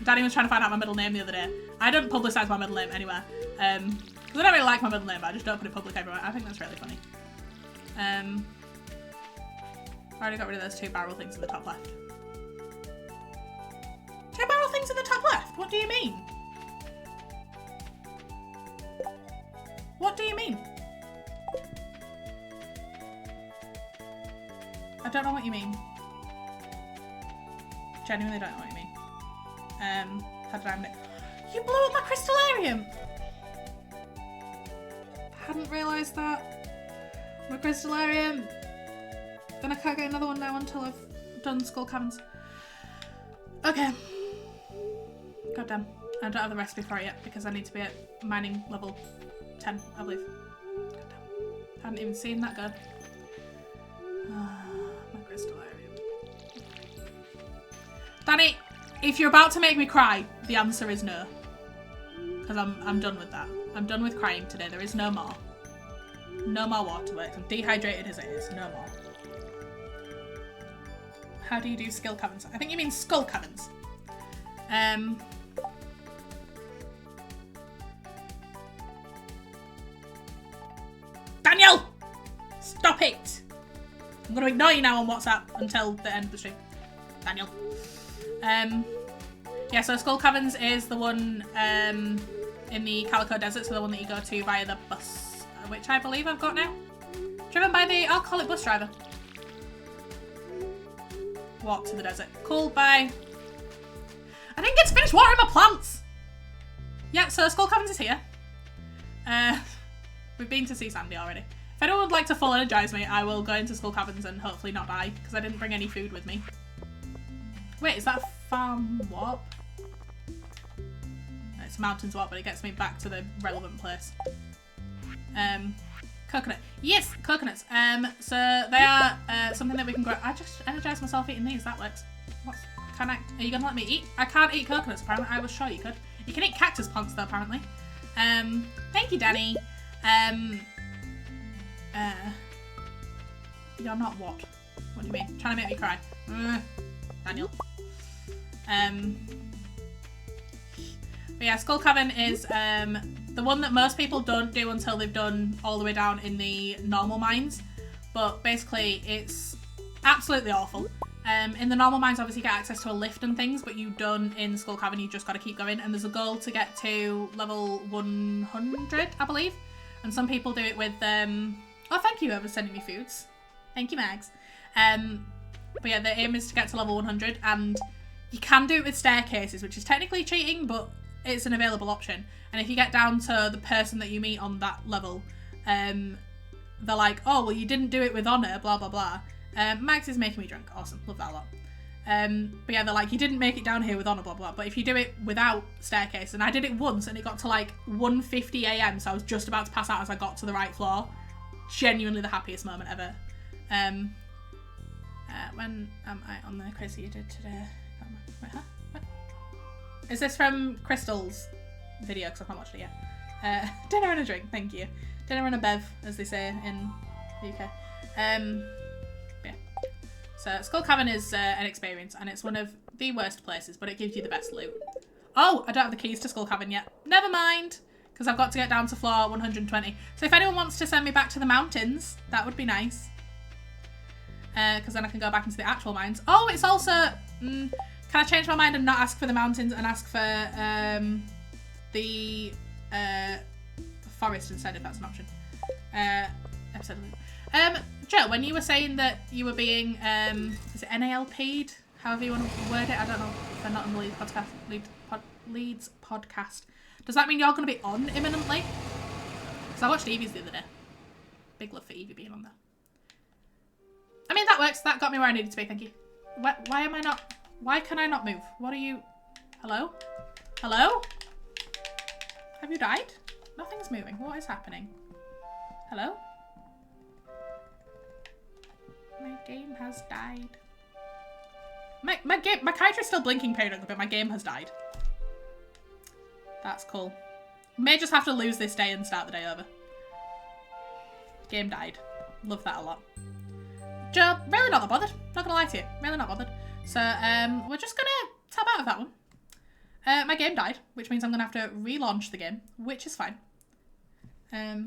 Danny was trying to find out my middle name the other day. I don't publicise my middle name anywhere, because I don't really like my middle name, but I just don't put it public everywhere. I think that's really funny. I already got rid of those 2 barrel things in the top left. 2 barrel things in the top left? What do you mean? What do you mean? I don't know what you mean. Genuinely don't know what you mean. How did I miss? You blew up my crystallarium! Hadn't realised that. My crystallarium. Then I can't get another one now until I've done skull caverns. Okay. God damn. I don't have the recipe for it yet because I need to be at mining level 10, I believe. God damn. Hadn't even seen that go. My crystallarium. Danny, if you're about to make me cry, the answer is no. Because I'm done with that. I'm done with crying today. There is no more. No more waterworks. I'm dehydrated as it is. No more. How do you do skill caverns? I think you mean skull caverns. Daniel! Stop it! I'm going to ignore you now on WhatsApp until the end of the stream. Daniel. Yeah, so Skull Caverns is the one in the Calico Desert, so the one that you go to via the bus, which I believe I've got now. Driven by the alcoholic bus driver. Walk to the desert. Cool, bye. I didn't get to finish watering my plants! Yeah, so Skull Caverns is here. We've been to see Sandy already. If anyone would like to full energise me, I will go into Skull Caverns and hopefully not die, because I didn't bring any food with me. Wait, is that a farm warp? No, it's a mountains warp, but it gets me back to the relevant place. Coconut. Yes, coconuts. So they are something that we can grow. I just energized myself eating these. That works. Are you gonna let me eat? I can't eat coconuts. Apparently, I was sure you could. You can eat cactus plants though. Apparently. Thank you, Danny. You're not what? What do you mean? Trying to make me cry? Daniel. But yeah, Skull Cavern is the one that most people don't do until they've done all the way down in the normal mines. But basically, it's absolutely awful. In the normal mines, obviously, you get access to a lift and things, but you don't in Skull Cavern. You just got to keep going. And there's a goal to get to level 100, I believe. And some people do it with oh, thank you, whoever's sending me foods. Thank you, Mags. But yeah, the aim is to get to level 100, and you can do it with staircases, which is technically cheating, but it's an available option. And if you get down to the person that you meet on that level, they're like, oh, well, you didn't do it with honour, blah, blah, blah. Mags is making me drunk. Awesome. Love that a lot. But yeah, they're like, you didn't make it down here with honour, blah, blah. But if you do it without staircase, and I did it once, and it got to like 1:50 AM, so I was just about to pass out as I got to the right floor. genuinely the happiest moment ever. When am I on the quiz that you did today? Wait, huh? What? Is this from Crystal's video? Because I've not watched it yet. Dinner and a drink, thank you. Dinner and a bev, as they say in the UK. Yeah. So Skull Cavern is an experience, and it's one of the worst places, but it gives you the best loot. Oh, I don't have the keys to Skull Cavern yet. Never mind, because I've got to get down to floor 120. So if anyone wants to send me back to the mountains, that would be nice. Because then I can go back into the actual mines. Oh, it's also... can I change my mind and not ask for the mountains and ask for the forest instead, if that's an option? Episode Joe, when you were saying that you were being, is it NALP'd? However you want to word it. I don't know if they're not on the Leeds podcast. Does that mean you're going to be on imminently? Because I watched Evie's the other day. Big love for Evie being on there. I mean, that works. That got me where I needed to be, thank you. Why am I not... Why can I not move? What are you... Hello? Hello? Have you died? Nothing's moving. What is happening? Hello? My game has died. My character is still blinking periodically, but my game has died. That's cool. May just have to lose this day and start the day over. Game died. Love that a lot. Joe, really not that bothered. Not gonna lie to you. Really not bothered. So, we're just gonna tab out of that one. My game died, which means I'm gonna have to relaunch the game, which is fine. I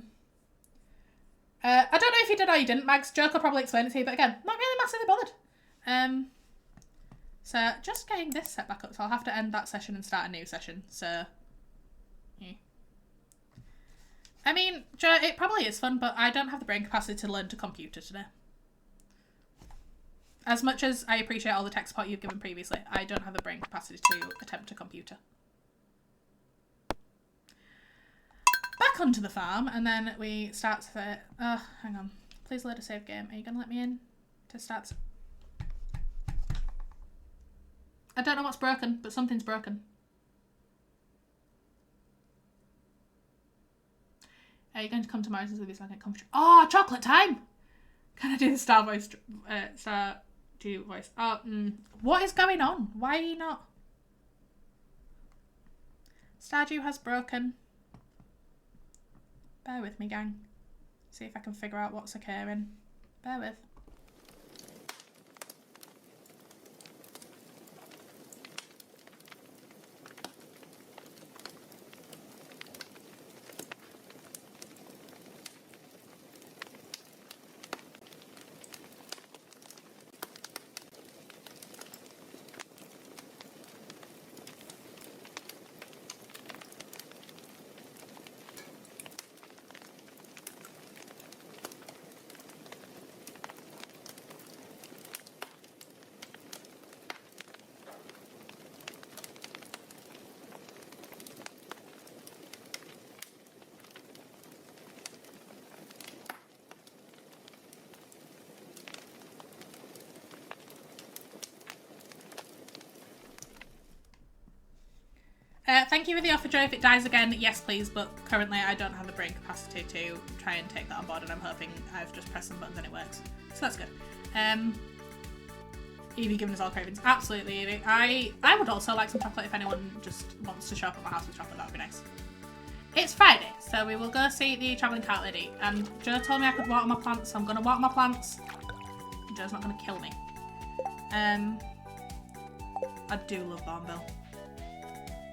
don't know if you did or you didn't, Mags. Joe could probably explain it to you, but again, not really massively bothered. So just getting this set back up, so I'll have to end that session and start a new session, so... Yeah. I mean, Joe, it probably is fun, but I don't have the brain capacity to learn to computer today. As much as I appreciate all the tech support you've given previously, I don't have the brain capacity to attempt a computer. Back onto the farm, and then we start the... Oh, hang on. Please load a save game. Are you going to let me in to start... I don't know what's broken, but something's broken. Are you going to come to Morrison's with you so I can come... Oh, chocolate time! Can I do the Star voice? Stardew voice. Oh, what is going on? Why are you not? Stardew has broken. Bear with me, gang. See if I can figure out what's occurring. Bear with. Thank you for the offer, Joe. If it dies again, yes please, but currently I don't have the brain capacity to try and take that on board, and I'm hoping I've just pressed some buttons and it works. So that's good. Evie giving us all cravings. Absolutely, Evie. I would also like some chocolate if anyone just wants to show up at my house with chocolate. That would be nice. It's Friday, so we will go see the travelling cart lady, and Joe told me I could water my plants, so I'm going to water my plants. Joe's not going to kill me. I do love Barnville.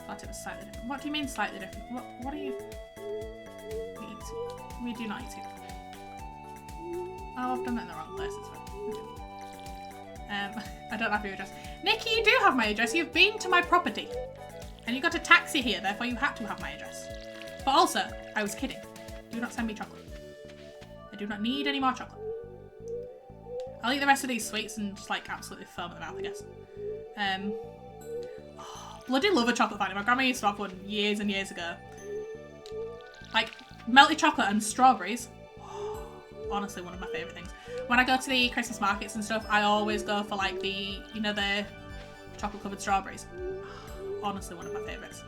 Thought it was slightly different. What do you mean slightly different? What are you... We eat. We do not eat it. Oh, I've done that in the wrong place. It's fine. I don't have your address. Nikki, you do have my address. You've been to my property. And you got a taxi here, therefore you had to have my address. But also, I was kidding. Do not send me chocolate. I do not need any more chocolate. I'll eat the rest of these sweets and just like absolutely foam at the mouth, I guess. Bloody love a chocolate fountain. My grandma used to have one years and years ago. Like, melted chocolate and strawberries. Honestly, one of my favourite things. When I go to the Christmas markets and stuff, I always go for like the, you know, the chocolate covered strawberries. Honestly, one of my favourites.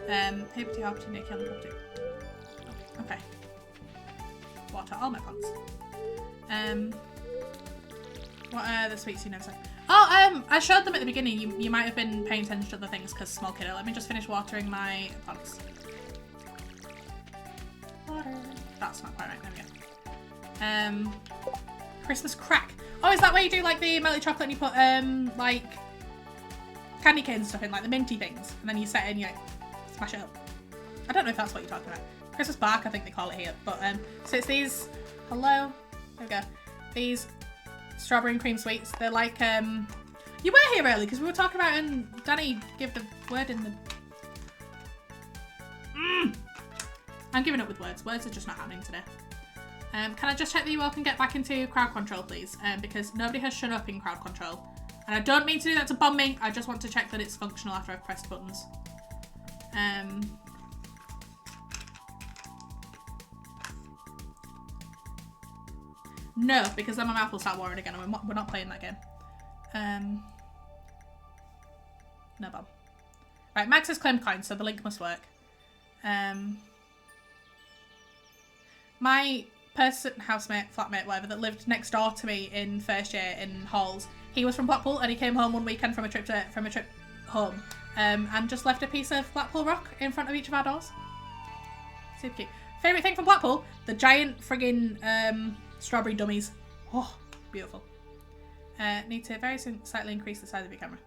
Hoopty hoopty Nicky on the property. Okay. water all my plants. What are the sweets you never said? Oh, I showed them at the beginning. You might have been paying attention to other things because small kiddo. Let me just finish watering my plants. Water. That's not quite right. There we go. Christmas crack. Oh, is that where you do like the melted chocolate and you put like candy canes and stuff in, like the minty things, and then you set it and you like, smash it up? I don't know if that's what you're talking about. Christmas bark, I think they call it here. But so it's these. Hello. There we go. These strawberry and cream sweets. They're like you were here early because we were talking about, and Danny gave the word in the. I'm giving up with words. Words are just not happening today. Can I just check that you all can get back into CrowdControl, please? Because nobody has shut up in CrowdControl. And I don't mean to do that to bomb me. I just want to check that it's functional after I've pressed buttons. No, because then my mouth will start watering again and we're not playing that game. No bomb. Right, Max has claimed coins, so the link must work. My housemate, flatmate, whatever, that lived next door to me in first year in Halls, he was from Blackpool and he came home one weekend from a trip home and just left a piece of Blackpool rock in front of each of our doors. Super cute. Favourite thing from Blackpool? The giant friggin' strawberry dummies. Oh, beautiful. Need to very slightly increase the size of your camera.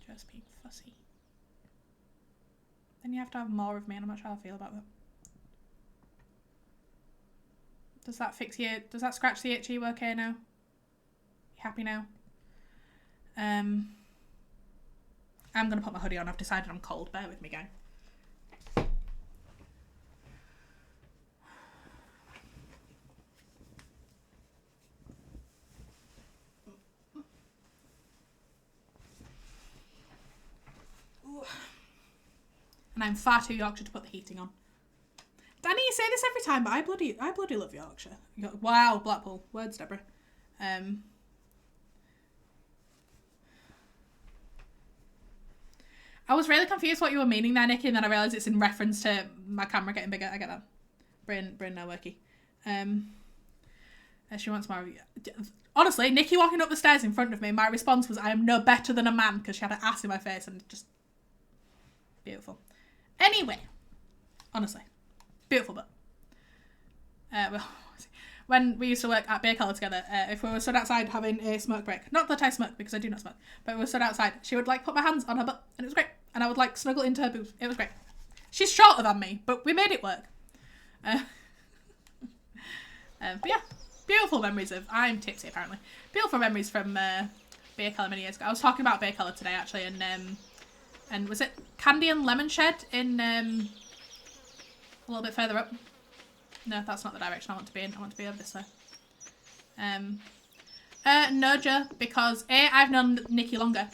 Just being fussy. Then you have to have more of me, and I'm not sure how I feel about that. Does that fix you? Does that scratch the itch? Are you okay now? You happy now? I'm gonna put my hoodie on. I've decided I'm cold. Bear with me, gang. And I'm far too Yorkshire to put the heating on. Danny, you say this every time, but I bloody love Yorkshire. Wow, Blackpool. Words, Deborah. I was really confused what you were meaning there, Nikki, and then I realised it's in reference to my camera getting bigger. I get that. Brain no worky. She wants more of you. Honestly, Nikki walking up the stairs in front of me, my response was, I am no better than a man, because she had an ass in my face and just... Beautiful. Anyway. Honestly. Beautiful, but... well, when we used to work at Beer Collar together, if we were stood outside having a smoke break, not that I smoke because I do not smoke, but we were stood outside, she would like put my hands on her butt and it was great. And I would like snuggle into her boobs. It was great. She's shorter than me, but we made it work. But yeah, beautiful memories of, I'm tipsy apparently, beautiful memories from Beer Collar many years ago. I was talking about Beer Collar today actually, and was it Candy and Lemon Shed in a little bit further up? No, that's not the direction I want to be in. I want to be over this way. No, Joe, because A, I've known Nikki longer,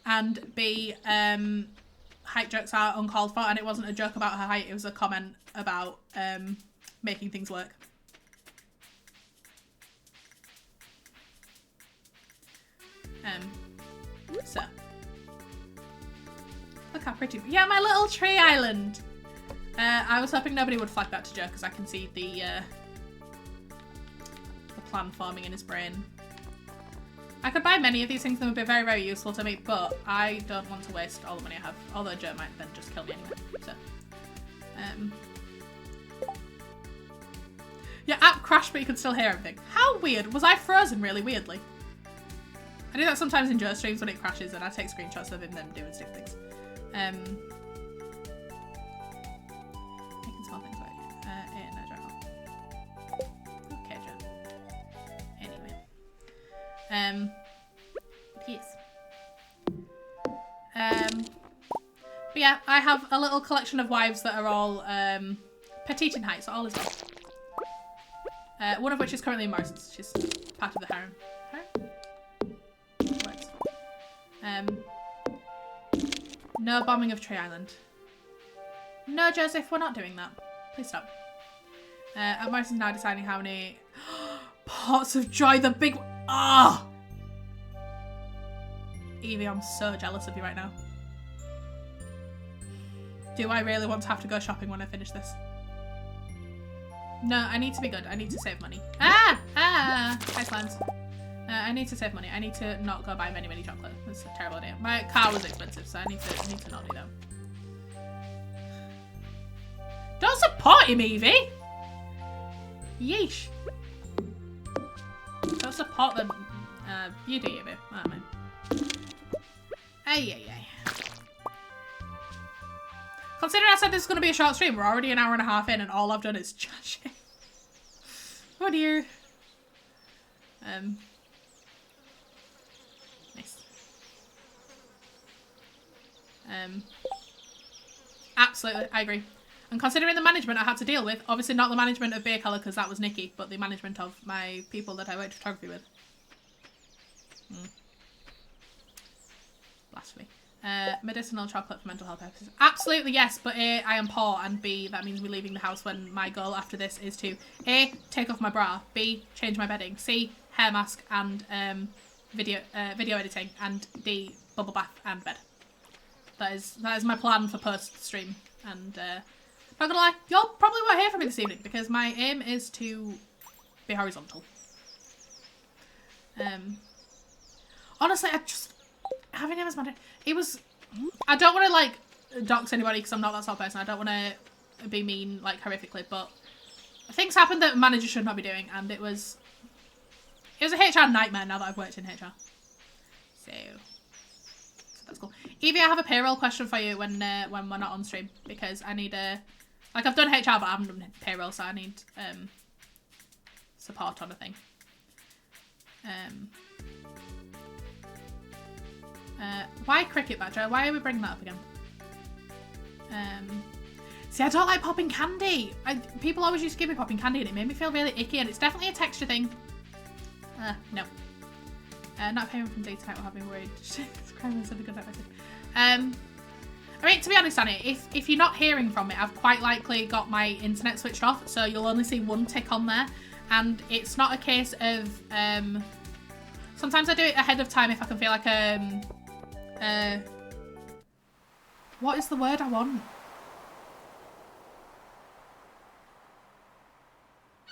and B, height jokes are uncalled for, and it wasn't a joke about her height, it was a comment about making things work. So. Look how pretty. Yeah, my little tree island. I was hoping nobody would flag that to Joe because I can see the plan forming in his brain. I could buy many of these things that would be very, very useful to me, but I don't want to waste all the money I have. Although Joe might then just kill me anyway. So, your app crashed, but you could still hear everything. How weird. Was I frozen really weirdly? I do that sometimes in Joe streams when it crashes, and I take screenshots of him then doing stupid things. Making small things like yeah, no, Joe. Okay, Joe. Anyway. Yes. But yeah, I have a little collection of wives that are all petite in height, so all is well. One of which is currently in Morrison's. She's part of the harem. Words. No bombing of Tree Island. No, Joseph, we're not doing that. Please stop. Morrison's now deciding how many pots of joy, the big... Ah! Evie, I'm so jealous of you right now. Do I really want to have to go shopping when I finish this? No, I need to be good. I need to save money. Hi, Clans. I need to save money. I need to not go buy many chocolate. That's a terrible idea. My car was expensive, so I need to not do that. Don't support him, Evie! Yeesh. Don't support them. You do, Evie. Oh, man. Ay. Considering I said this is going to be a short stream, we're already an hour and a half in and all I've done is judge it. Oh dear. Nice. Absolutely, I agree. And considering the management I had to deal with, obviously not the management of Beer Colour because that was Nikki, but the management of my people that I worked photography with. Blasphemy. Medicinal chocolate for mental health purposes. Absolutely yes, but A, I am poor, and B, that means me leaving the house when my goal after this is to A, take off my bra, B, change my bedding, C, hair mask and video editing, and D, bubble bath and bed. That is my plan for post stream, and not gonna lie, you'll probably won't hear from me this evening because my aim is to be horizontal. Honestly, having him as my it was. I don't want to like dox anybody because I'm not that sort of person. I don't want to be mean like horrifically, but things happened that managers should not be doing, and it was a HR nightmare. Now that I've worked in HR, so that's cool. Evie, I have a payroll question for you when we're not on stream because I need like I've done HR but I haven't done payroll, so I need support on a thing. Why Cricket Badger? Why are we bringing that up again? See, I don't like popping candy. People always used to give me popping candy and it made me feel really icky, and it's definitely a texture thing. No. Not payment from day tonight will have me worried. I mean, to be honest, Annie, if you're not hearing from me, I've quite likely got my internet switched off, so you'll only see one tick on there, and it's not a case of sometimes I do it ahead of time if I can feel like what is the word I want?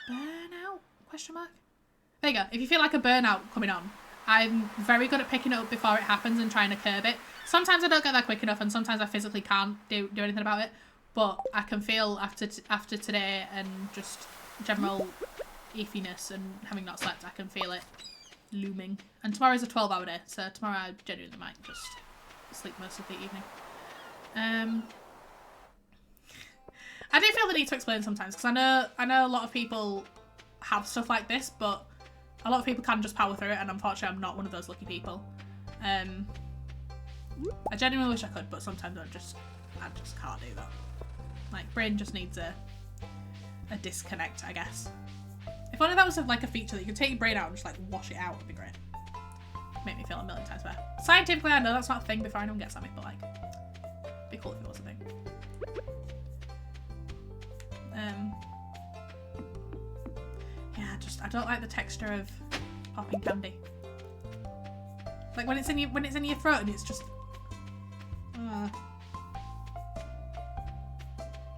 Burnout? Question mark? There you go. If you feel like a burnout coming on, I'm very good at picking it up before it happens and trying to curb it. Sometimes I don't get that quick enough and sometimes I physically can't do anything about it. But I can feel after today and just general eefiness and having not slept, I can feel it looming. And tomorrow's a 12-hour day, so tomorrow I genuinely might just sleep most of the evening. I do feel the need to explain sometimes because I know a lot of people have stuff like this, but a lot of people can just power through it, and unfortunately I'm not one of those lucky people. I genuinely wish I could, but sometimes I just can't do that. Like, brain just needs a disconnect, I guess. If only that was like a feature that you could take your brain out and just like wash it out, would be great. Make me feel a million times better. Scientifically, I know that's not a thing before anyone gets at me, but like, it'd be cool if it was a thing. Yeah, I don't like the texture of popping candy. Like when it's in your throat and it's just.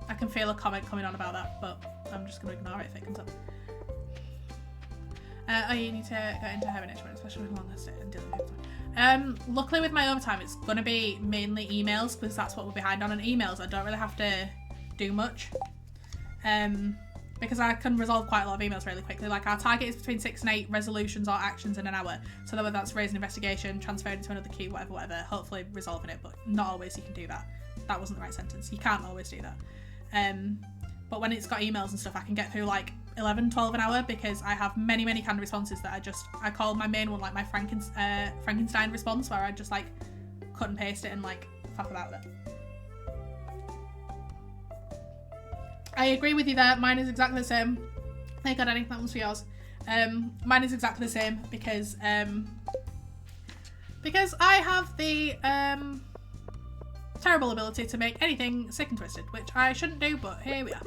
I can feel a comment coming on about that, but I'm just going to ignore it if it comes up. Oh, you need to go into hibernation, especially with long list and dealing with people. Luckily with my overtime, it's going to be mainly emails because that's what we're behind on. And emails, I don't really have to do much. Because I can resolve quite a lot of emails really quickly. Like our target is between 6 and 8 resolutions or actions in an hour. So whether that's raising investigation, transferring to another queue, whatever, hopefully resolving it. But not always you can do that. That wasn't the right sentence. You can't always do that. But when it's got emails and stuff, I can get through like 11, 12 an hour because I have many canned responses that I call my main one like my Frankenstein response, where I just like cut and paste it and like faff about with it. I agree with you there. Mine is exactly the same. Hey, God, Annie, that one's for yours. Mine is exactly the same because I have the terrible ability to make anything sick and twisted, which I shouldn't do, but here we are.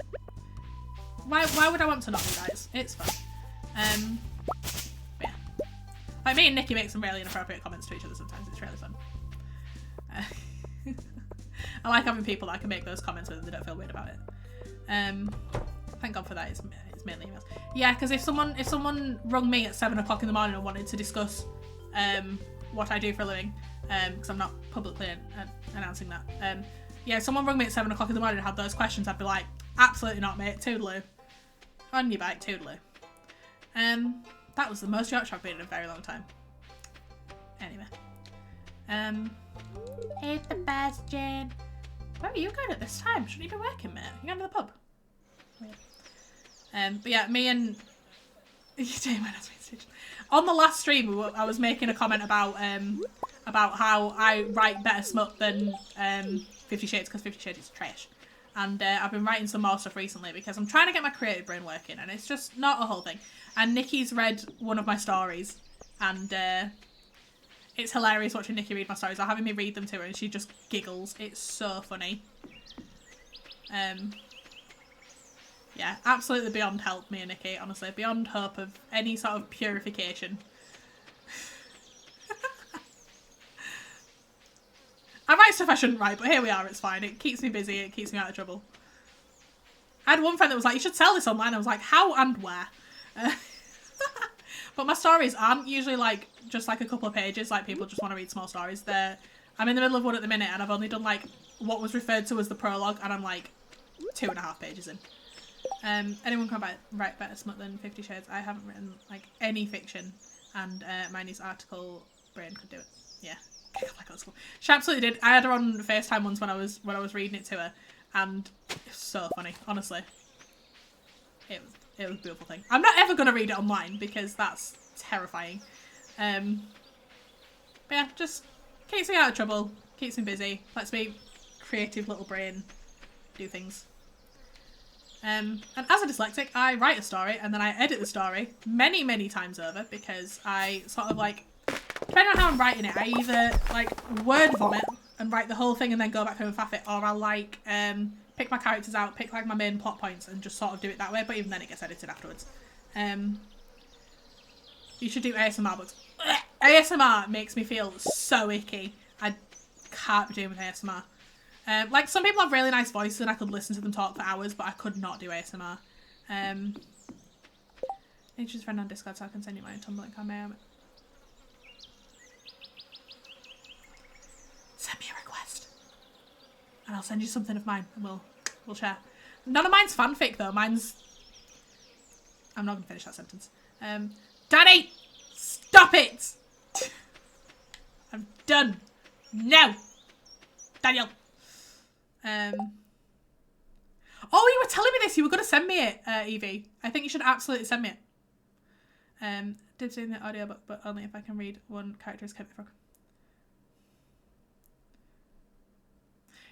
Why would I want to not do that? It's fun. Yeah. Like me and Nikki make some really inappropriate comments to each other sometimes. It's really fun. I like having people that I can make those comments with and they don't feel weird about it. Thank God for that. It's mainly emails. Yeah, because if someone rung me at 7 o'clock in the morning and wanted to discuss what I do for a living, because I'm not publicly announcing that. Yeah, if someone rung me at 7 o'clock in the morning and had those questions, I'd be like, absolutely not, mate. Toodaloo. On your bike, toodaloo. That was the most Yorkshire I've been in a very long time. Anyway. Hey, Sebastian. Where are you going at this time? Shouldn't you be working, mate? You going to the pub? Weird. But yeah, me and... On the last stream, I was making a comment about how I write better smut than 50 Shades, because 50 Shades is trash. And I've been writing some more stuff recently because I'm trying to get my creative brain working, and it's just not a whole thing. And Nikki's read one of my stories, and it's hilarious watching Nikki read my stories. I'm having me read them to her, and she just giggles. It's so funny. Yeah, absolutely beyond help, me and Nikki, honestly. Beyond hope of any sort of purification. I write stuff I shouldn't write, but here we are, it's fine. It keeps me busy, it keeps me out of trouble. I had one friend that was like, you should sell this online. I was like, how and where? But my stories aren't usually like, just like a couple of pages, like people just want to read small stories. I'm in the middle of one at the minute, and I've only done like what was referred to as the prologue, and I'm like 2.5 pages in. Anyone can write better smut than 50 Shades? I haven't written like any fiction, and my niece article brain could do it. Yeah, she absolutely did. I had her on FaceTime once when I was reading it to her, and it's so funny. Honestly, it was a beautiful thing. I'm not ever gonna read it online because that's terrifying. But yeah, just keeps me out of trouble, keeps me busy, lets me creative little brain do things. And as a dyslexic, I write a story and then I edit the story many, many times over because I sort of like, depending on how I'm writing it, I either like word vomit and write the whole thing and then go back home and faff it, or I'll like pick my characters out, pick like my main plot points and just sort of do it that way, but even then it gets edited afterwards. You should do ASMR books. ASMR makes me feel so icky. I can't be doing with ASMR. Like, some people have really nice voices and I could listen to them talk for hours, but I could not do ASMR. Nature's friend on Discord, so I can send you my Tumblr link on my Send me a request. And I'll send you something of mine and we'll share. None of mine's fanfic though, mine's... I'm not gonna finish that sentence. Daddy! Stop it! I'm done. No! Daniel! Oh, you were telling me this. You were going to send me it, Evie. I think you should absolutely send me it. Did say in the audiobook, but only if I can read one character as Kermit the Frog.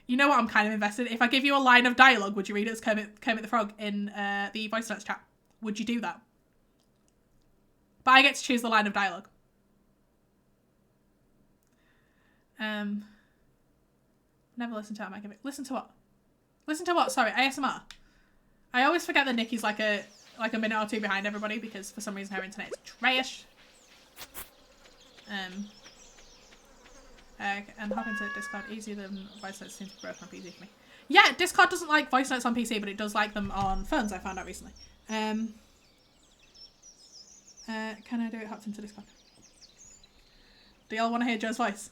You know what? I'm kind of invested. If I give you a line of dialogue, would you read it as Kermit the Frog in the voice notes chat? Would you do that? But I get to choose the line of dialogue. Never listen to it. I might give it. Listen to what? Listen to what? Sorry, ASMR. I always forget that Nikki's like a minute or two behind everybody because for some reason her internet is trash. And hop into Discord easier than voice notes seems to be broken on PC for me. Yeah, Discord doesn't like voice notes on PC, but it does like them on phones. I found out recently. Can I do it? Hopped into Discord. Do y'all want to hear Joe's voice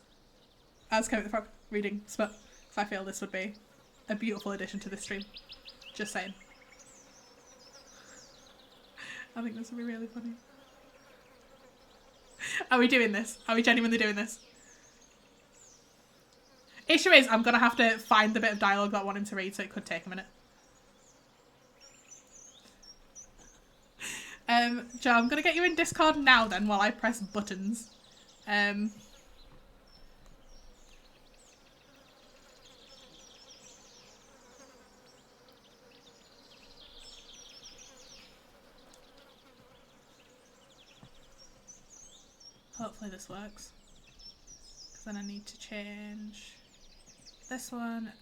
as Kermit the Frog reading Smut? I feel this would be a beautiful addition to this stream. Just saying. I think this would be really funny. Are we doing this? Are we genuinely doing this? Issue is, I'm going to have to find the bit of dialogue that I want him to read, so it could take a minute. Joe, I'm going to get you in Discord now then while I press buttons. Hopefully this works. Because then I need to change this one.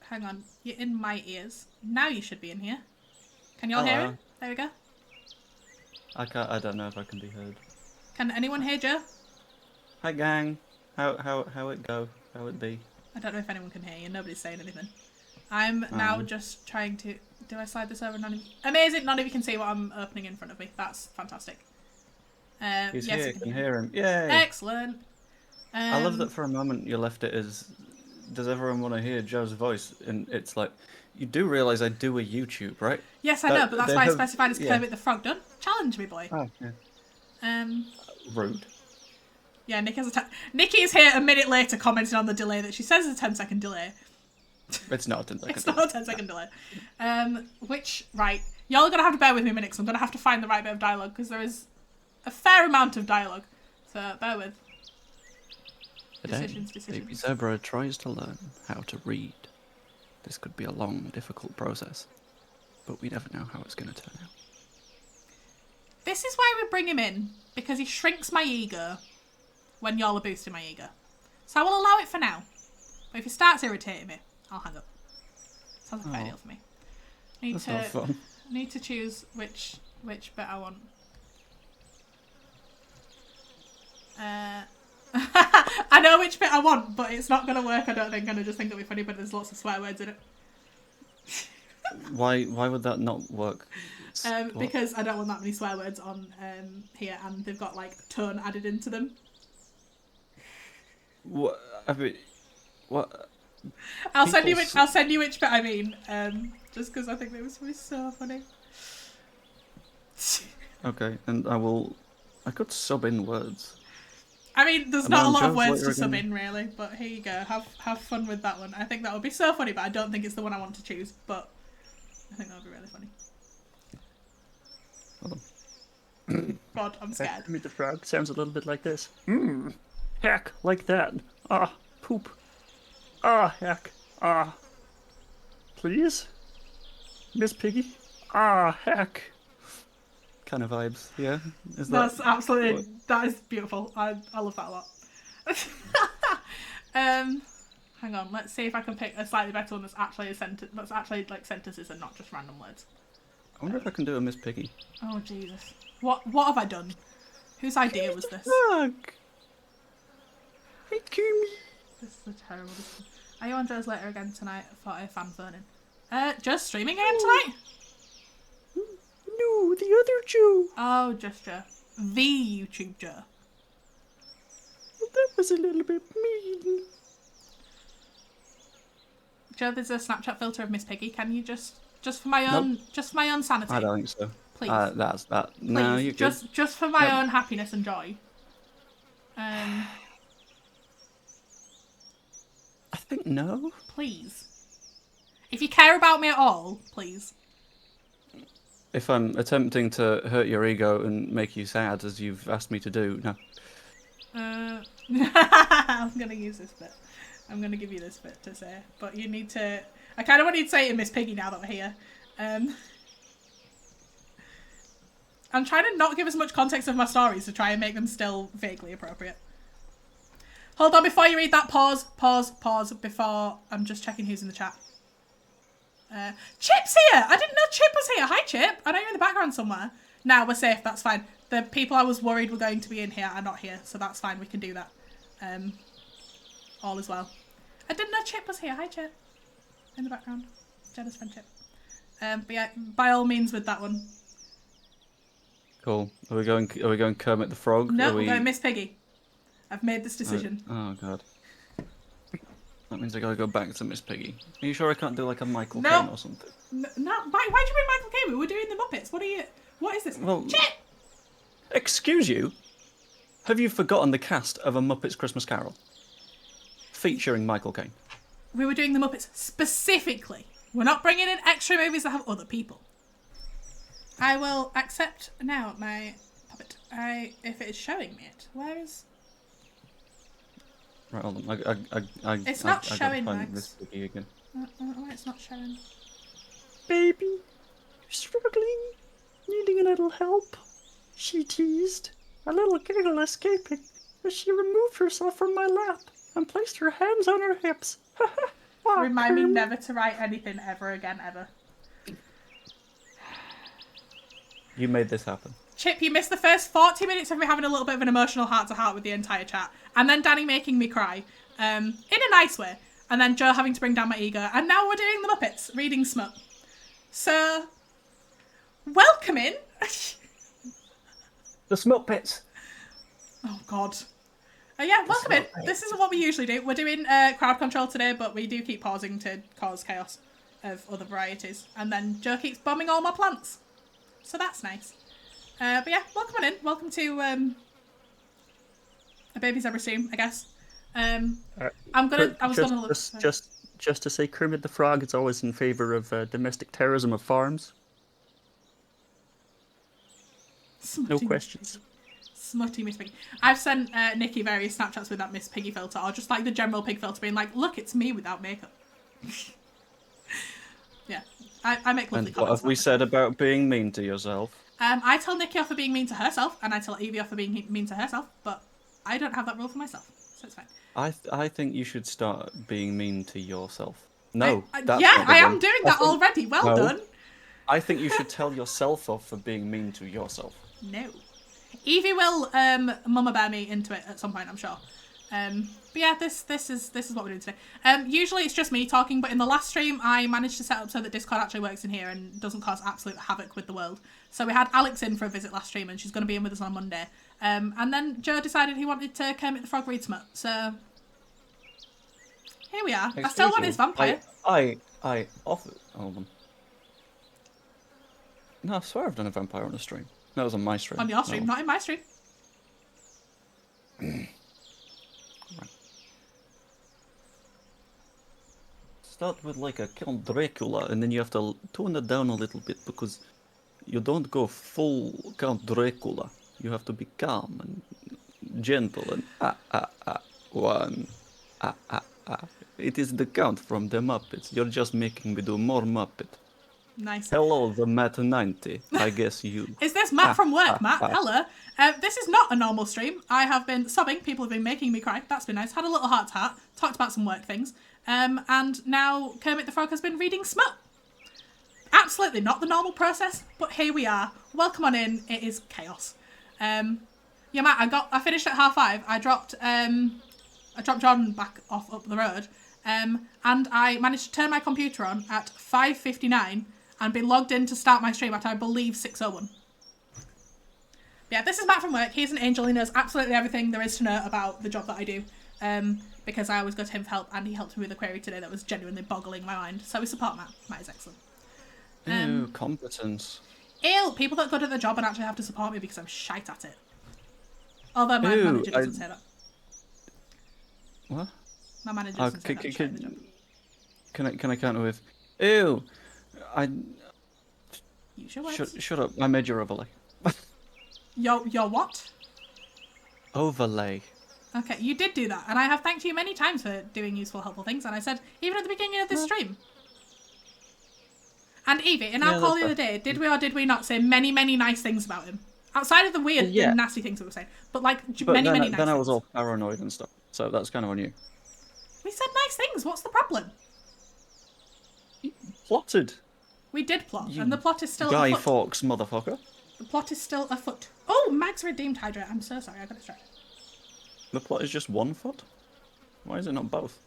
Hang on, you're in my ears. Now you should be in here. Can y'all hear it? There we go. I don't know if I can be heard. Can anyone hear Joe? Hi gang. How it go? How it be? I don't know if anyone can hear you. Nobody's saying anything. I'm now just trying to... Do I slide this over? Amazing. None of you can see what I'm opening in front of me. That's fantastic. He's yes, here. Can hear him. Yay! Excellent. I love that for a moment you left it as, does everyone want to hear Joe's voice? And it's like, you do realise I do a YouTube, right? Yes, I know, but that's why I specified as Kermit the Frog. Don't challenge me, boy. Oh, yeah. Rude. Yeah, Nikki is here a minute later commenting on the delay that she says is a 10-second delay. It's not a 10-second It's not a 10-second delay. Right, y'all are going to have to bear with me a minute because I'm going to have to find the right bit of dialogue because there is a fair amount of dialogue. So bear with. Decisions. Baby Zebra tries to learn how to read. This could be a long, difficult process, but we never know how it's going to turn out. This is why we bring him in, because he shrinks my ego when y'all are boosting my ego. So I will allow it for now. But if he starts irritating me, I'll hang up. Sounds like a fair deal for me. That's not fun. Need to choose which bit I want. I know which bit I want, but it's not going to work, I don't think. And I just think it'll be funny, but there's lots of swear words in it. Why would that not work? Because I don't want that many swear words on here, and they've got like tone added into them. What? I mean, what? I'll send you which bit I mean. Just because I think they was so funny. Okay, and I could sub in words. I mean, there's not a lot of words to sub in, really, but here you go. Have fun with that one. I think that would be so funny, but I don't think it's the one I want to choose, but I think that would be really funny. Hold on. God, I'm scared. Kermit the Frog sounds a little bit like this. Heck, like that. Ah, poop. Ah, heck. Ah. Please? Miss Piggy? Ah, heck. Kind of vibes, yeah? That's absolutely... That is beautiful. I love that a lot. Hang on, let's see if I can pick a slightly better one that's actually a sentence, that's actually like sentences and not just random words. I wonder if I can do a Miss Piggy. Oh Jesus! What have I done? Whose idea was this? Look. Hey, Kermit. This is a terrible. Are you on Joe's later again tonight for a fan phoning? Just streaming again tonight? No, the other Joe. Oh, just Joe. The YouTube Joe. Well, that was a little bit mean. Joe, there's a Snapchat filter of Miss Piggy. Can you just for my own, just for my own sanity? I don't think so. Please. That's that. Please. No, you just for my own happiness and joy. I think no. Please. If you care about me at all, please. If I'm attempting to hurt your ego and make you sad, as you've asked me to do, no. I'm going to use this bit. I'm going to give you this bit to say. But you need to... I kind of want you to say it in Miss Piggy now that we're here. I'm trying to not give as much context of my stories to try and make them still vaguely appropriate. Hold on, before you read that, pause, before... I'm just checking who's in the chat. Chip's here! I didn't know Chip was here. Hi, Chip. I know you're in the background somewhere. Now we're safe. That's fine. The people I was worried were going to be in here are not here, so that's fine. We can do that. All is well. I didn't know Chip was here. Hi, Chip. In the background. Jenna's friend Chip. But yeah, by all means with that one. Cool. Are we going Kermit the Frog? No, we're going Miss Piggy. I've made this decision. Oh god. That means I gotta go back to Miss Piggy. Are you sure I can't do like a Michael Caine or something? No, why'd you bring Michael Caine? We were doing the Muppets. What is this? Well, Chip! Excuse you? Have you forgotten the cast of A Muppet's Christmas Carol? Featuring Michael Caine. We were doing the Muppets specifically. We're not bringing in extra movies that have other people. I will accept now my puppet. If it is showing me it. Where is... Right, hold on. It's not showing, gotta find Max. Miss Piggy again. It's not showing. Baby, you're struggling, needing a little help. She teased, a little giggle escaping, as she removed herself from my lap and placed her hands on her hips. Remind me never to write anything ever again, ever. You made this happen. Chip, you missed the first 40 minutes of me having a little bit of an emotional heart-to-heart with the entire chat. And then Danny making me cry. In a nice way. and then Joe having to bring down my ego, and now we're doing the Muppets, reading smut. So, welcome in. The smut pits. Oh, God. Yeah, welcome in. This is what we usually do. We're doing crowd control today, but we do keep pausing to cause chaos of other varieties. And then Joe keeps bombing all my plants. So that's nice. But yeah, welcome on in. Welcome to a Baby Zebra stream, I guess. Just to say, Kermit the Frog is always in favour of domestic terrorism of farms. No questions. Smutty Miss Piggy. I've sent Nikki various Snapchats with that Miss Piggy filter, or just like the general pig filter, being like, look, it's me without makeup. Yeah, I make lovely And comments. what have we said about being mean to yourself? I tell Nikki off for being mean to herself, and I tell Evie off for being mean to herself, but I don't have that rule for myself, so it's fine. I think you should start being mean to yourself. No, that's yeah, not the I am one. doing that already. Well done. I think you should tell yourself off for being mean to yourself. No. Evie will mama bear me into it at some point, I'm sure. But yeah, this is what we're doing today. Usually it's just me talking, but in the last stream I managed to set up so that Discord actually works in here and doesn't cause absolute havoc with the world. So we had Alex in for a visit last stream, and she's going to be in with us on Monday. And then Joe decided he wanted to Kermit the Frog read smut, so here we are. I still want his vampire. I offer. Hold on. No, I swear I've done a vampire on a stream. That was on my stream. On your stream, not in my stream. Right. Start with like a Count Dracula, and then you have to tone it down a little bit because you don't go full Count Dracula. You have to be calm and gentle and one. It is the Count from the Muppets. You're just making me do more Muppet. Nice. Hello, the Matt 90. I guess you. Is this Matt from work, Matt? Hello. This is not a normal stream. I have been sobbing. People have been making me cry. That's been nice. Had a little heart-to-heart. Talked about some work things. And now Kermit the Frog has been reading smut. Absolutely not the normal process, but here we are. Welcome on in. It is chaos. Yeah, Matt, I finished at 5:30. I dropped John back off up the road. And I managed to turn my computer on at 5:59 and be logged in to start my stream at, I believe, 6:01. Yeah, this is Matt from work. He's an angel. He knows absolutely everything there is to know about the job that I do. Because I always go to him for help, and he helped me with a query today that was genuinely boggling my mind. So we support Matt. Matt is excellent. Ew, competence. Ew, people that go to the job and actually have to support me because I'm shite at it. Although my manager doesn't say that. What? My manager doesn't say that. I'm shite at the job. Can I counter with, ew, Use your words. Shut up, I made your overlay. Your what? Overlay. Okay, you did do that, and I have thanked you many times for doing useful, helpful things, and I said, even at the beginning of this stream. And Evie, in our call the other day, did we or did we not say many, many nice things about him? Outside of the weird and nasty things that we were saying. But like, many nice things. Then I was all paranoid and stuff, so that's kind of on you. We said nice things, what's the problem? You plotted. We did plot, and the plot is still Guy afoot. Fawkes, motherfucker. The plot is still afoot. Oh, Mag's redeemed Hydra. I'm so sorry, I got distracted. The plot is just one foot? Why is it not both?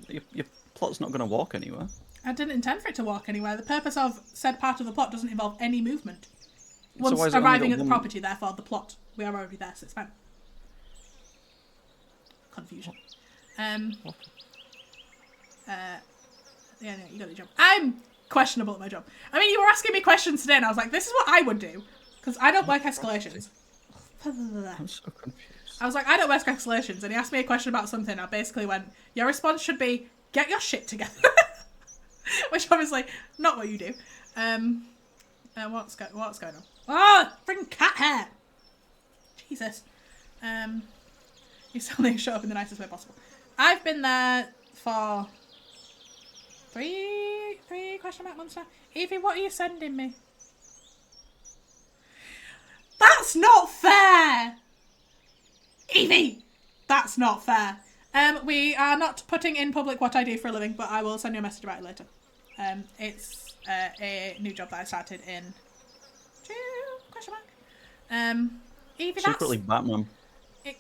Your plot's not going to walk anywhere. I didn't intend for it to walk anywhere. The purpose of said part of the plot doesn't involve any movement. Once arriving at the property, therefore, the plot, we are already there, so it's fine. Confusion. Yeah, no, you got the job. I'm questionable at my job. I mean, you were asking me questions today, and I was like, this is what I would do. Because I don't work escalations. I'm so confused. I was like, I don't work escalations, and he asked me a question about something. I basically went, your response should be, get your shit together. Which obviously, not what you do. What's going on? Oh, freaking cat hair! Jesus. You still need to show up in the nicest way possible. I've been there for three question mark months now. Evie, what are you sending me? That's not fair! Evie! That's not fair. We are not putting in public what I do for a living, but I will send you a message about it later. It's a new job that I started in June, question mark. Evie, Secretly Batman.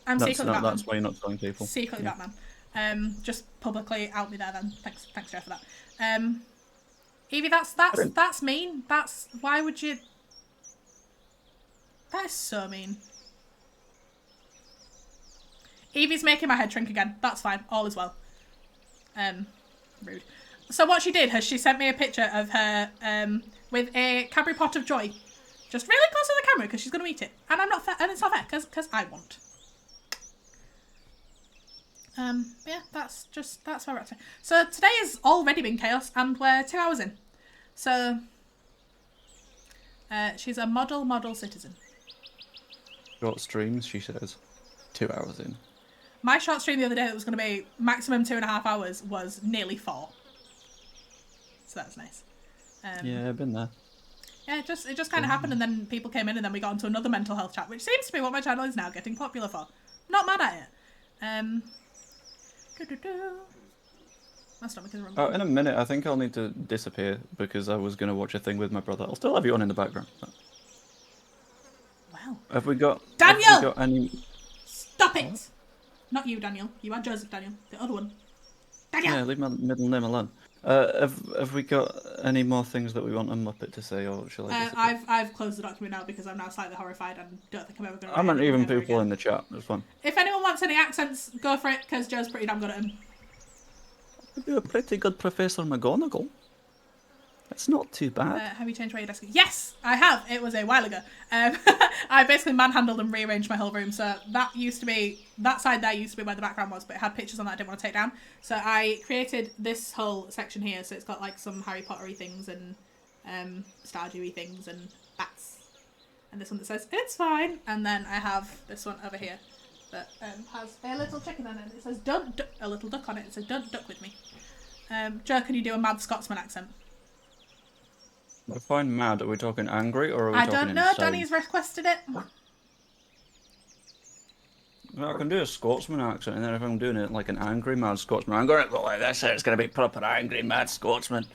I'm secretly Batman. That's why you're not telling people. Secretly Batman. Just publicly out me there then. Thanks, Joe, for that. Evie, that's mean. Why would you? That is so mean. Evie's making my head shrink again. That's fine. All is well. Rude. So what she did is she sent me a picture of her with a Cadbury pot of joy, just really close to the camera because she's going to eat it, and I'm not fair, and it's not fair because I want. Yeah, that's where we're at. So today has already been chaos, and we're 2 hours in. So she's a model citizen. Short streams, she says. 2 hours in. My short stream the other day that was going to be maximum 2.5 hours was nearly 4. So that was nice. Yeah, I've been there. Yeah, it just kind of happened, and then people came in, and then we got into another mental health chat, which seems to be what my channel is now getting popular for. Not mad at it. My stomach is rumbling. Oh, in a minute, I think I'll need to disappear because I was going to watch a thing with my brother. I'll still have you on in the background. Well. Have we got... Daniel! Have we got any... Stop it! What? Not you, Daniel. You are Joseph, Daniel. The other one. Daniel! Yeah, leave my middle name alone. Have we got any more things that we want a Muppet to say, or shall I disappear? I've closed the document now because I'm now slightly horrified and don't think I'm ever going to... I meant even people in the chat. It's fun. If anyone wants any accents, go for it, because Joe's pretty damn good at them. You're a pretty good Professor McGonagall. It's not too bad. Have you changed where your desk is? Yes, I have. It was a while ago. I basically manhandled and rearranged my whole room. So that side there used to be where the background was, but it had pictures on that I didn't want to take down. So I created this whole section here. So it's got like some Harry Potter-y things and Stardew-y things and bats. And this one that says, it's fine. And then I have this one over here that has a little chicken on it. It says, don't a little duck on it. It says, don't duck with me. Joe, can you do a mad Scotsman accent? Define mad. Are we talking angry or are we I talking don't know. insane? Danny's requested it. Well, I can do a Scotsman accent, and then if I'm doing it like an angry mad Scotsman, I'm going to go like this, and it's going to be proper angry mad Scotsman.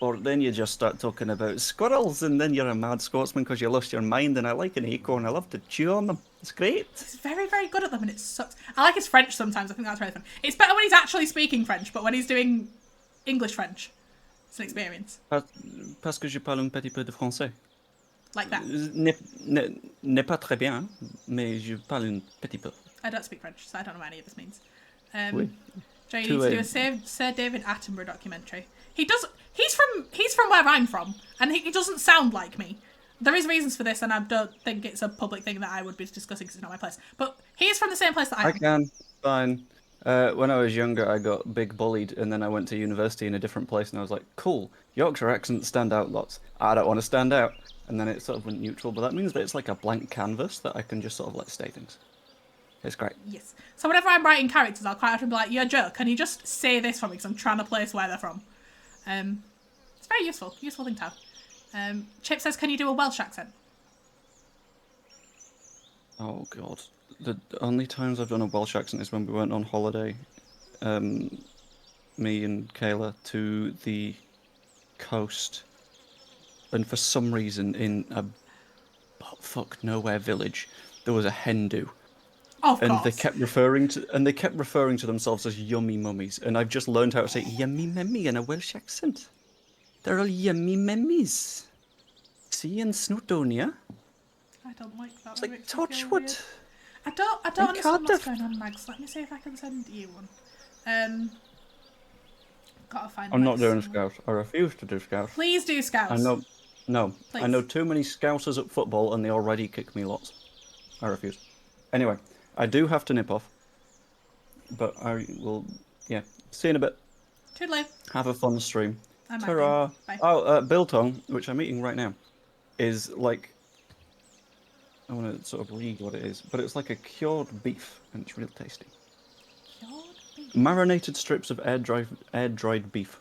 Or then you just start talking about squirrels, and then you're a mad Scotsman because you lost your mind, and I like an acorn. I love to chew on them. It's great. He's very, very good at them, and it sucks. I like his French sometimes. I think that's really fun. It's better when he's actually speaking French, but when he's doing English French, it's an experience. Parce que je parle un petit peu de français. Like that. N'est pas très bien, mais je parle un petit peu. I don't speak French, so I don't know what any of this means. Oui. Joe, you need to do a Sir David Attenborough documentary. He's from where I'm from, and he doesn't sound like me. There is reasons for this, and I don't think it's a public thing that I would be discussing because it's not my place. But he is from the same place that I am. I can. Fine. When I was younger, I got big bullied, and then I went to university in a different place, and I was like, cool, Yorkshire accents stand out lots. I don't want to stand out. And then it sort of went neutral, but that means that it's like a blank canvas that I can just sort of let stay things. It's great. Yes. So whenever I'm writing characters, I'll quite often be like, yo, Joe, can you just say this for me? Because I'm trying to place where they're from. It's very useful. Useful thing to have. Chip says, can you do a Welsh accent? Oh, God. The only times I've done a Welsh accent is when we went on holiday, me and Kayla, to the coast. And for some reason, in a nowhere village, there was a hen do. Of course. And they kept referring to themselves as yummy mummies. And I've just learned how to say yummy mummy in a Welsh accent. They're all yummy mummies. See, in Snowdonia. I don't like that. It's like Torchwood. I don't understand what's going on, Mags. Let me see if I can send you one. Gotta find. I'm not doing Scouts. I refuse to do Scouts. Please do Scouts. No. Please. I know too many Scousers at football, and they already kick me lots. I refuse. Anyway, I do have to nip off. But I will, yeah. See you in a bit. Toodaloo. Have a fun stream. Ta-ra. Bye. Oh, biltong, which I'm eating right now, is like... I want to sort of read what it is, but it's like a cured beef, and it's real tasty. Cured beef? Marinated strips of air-dried beef.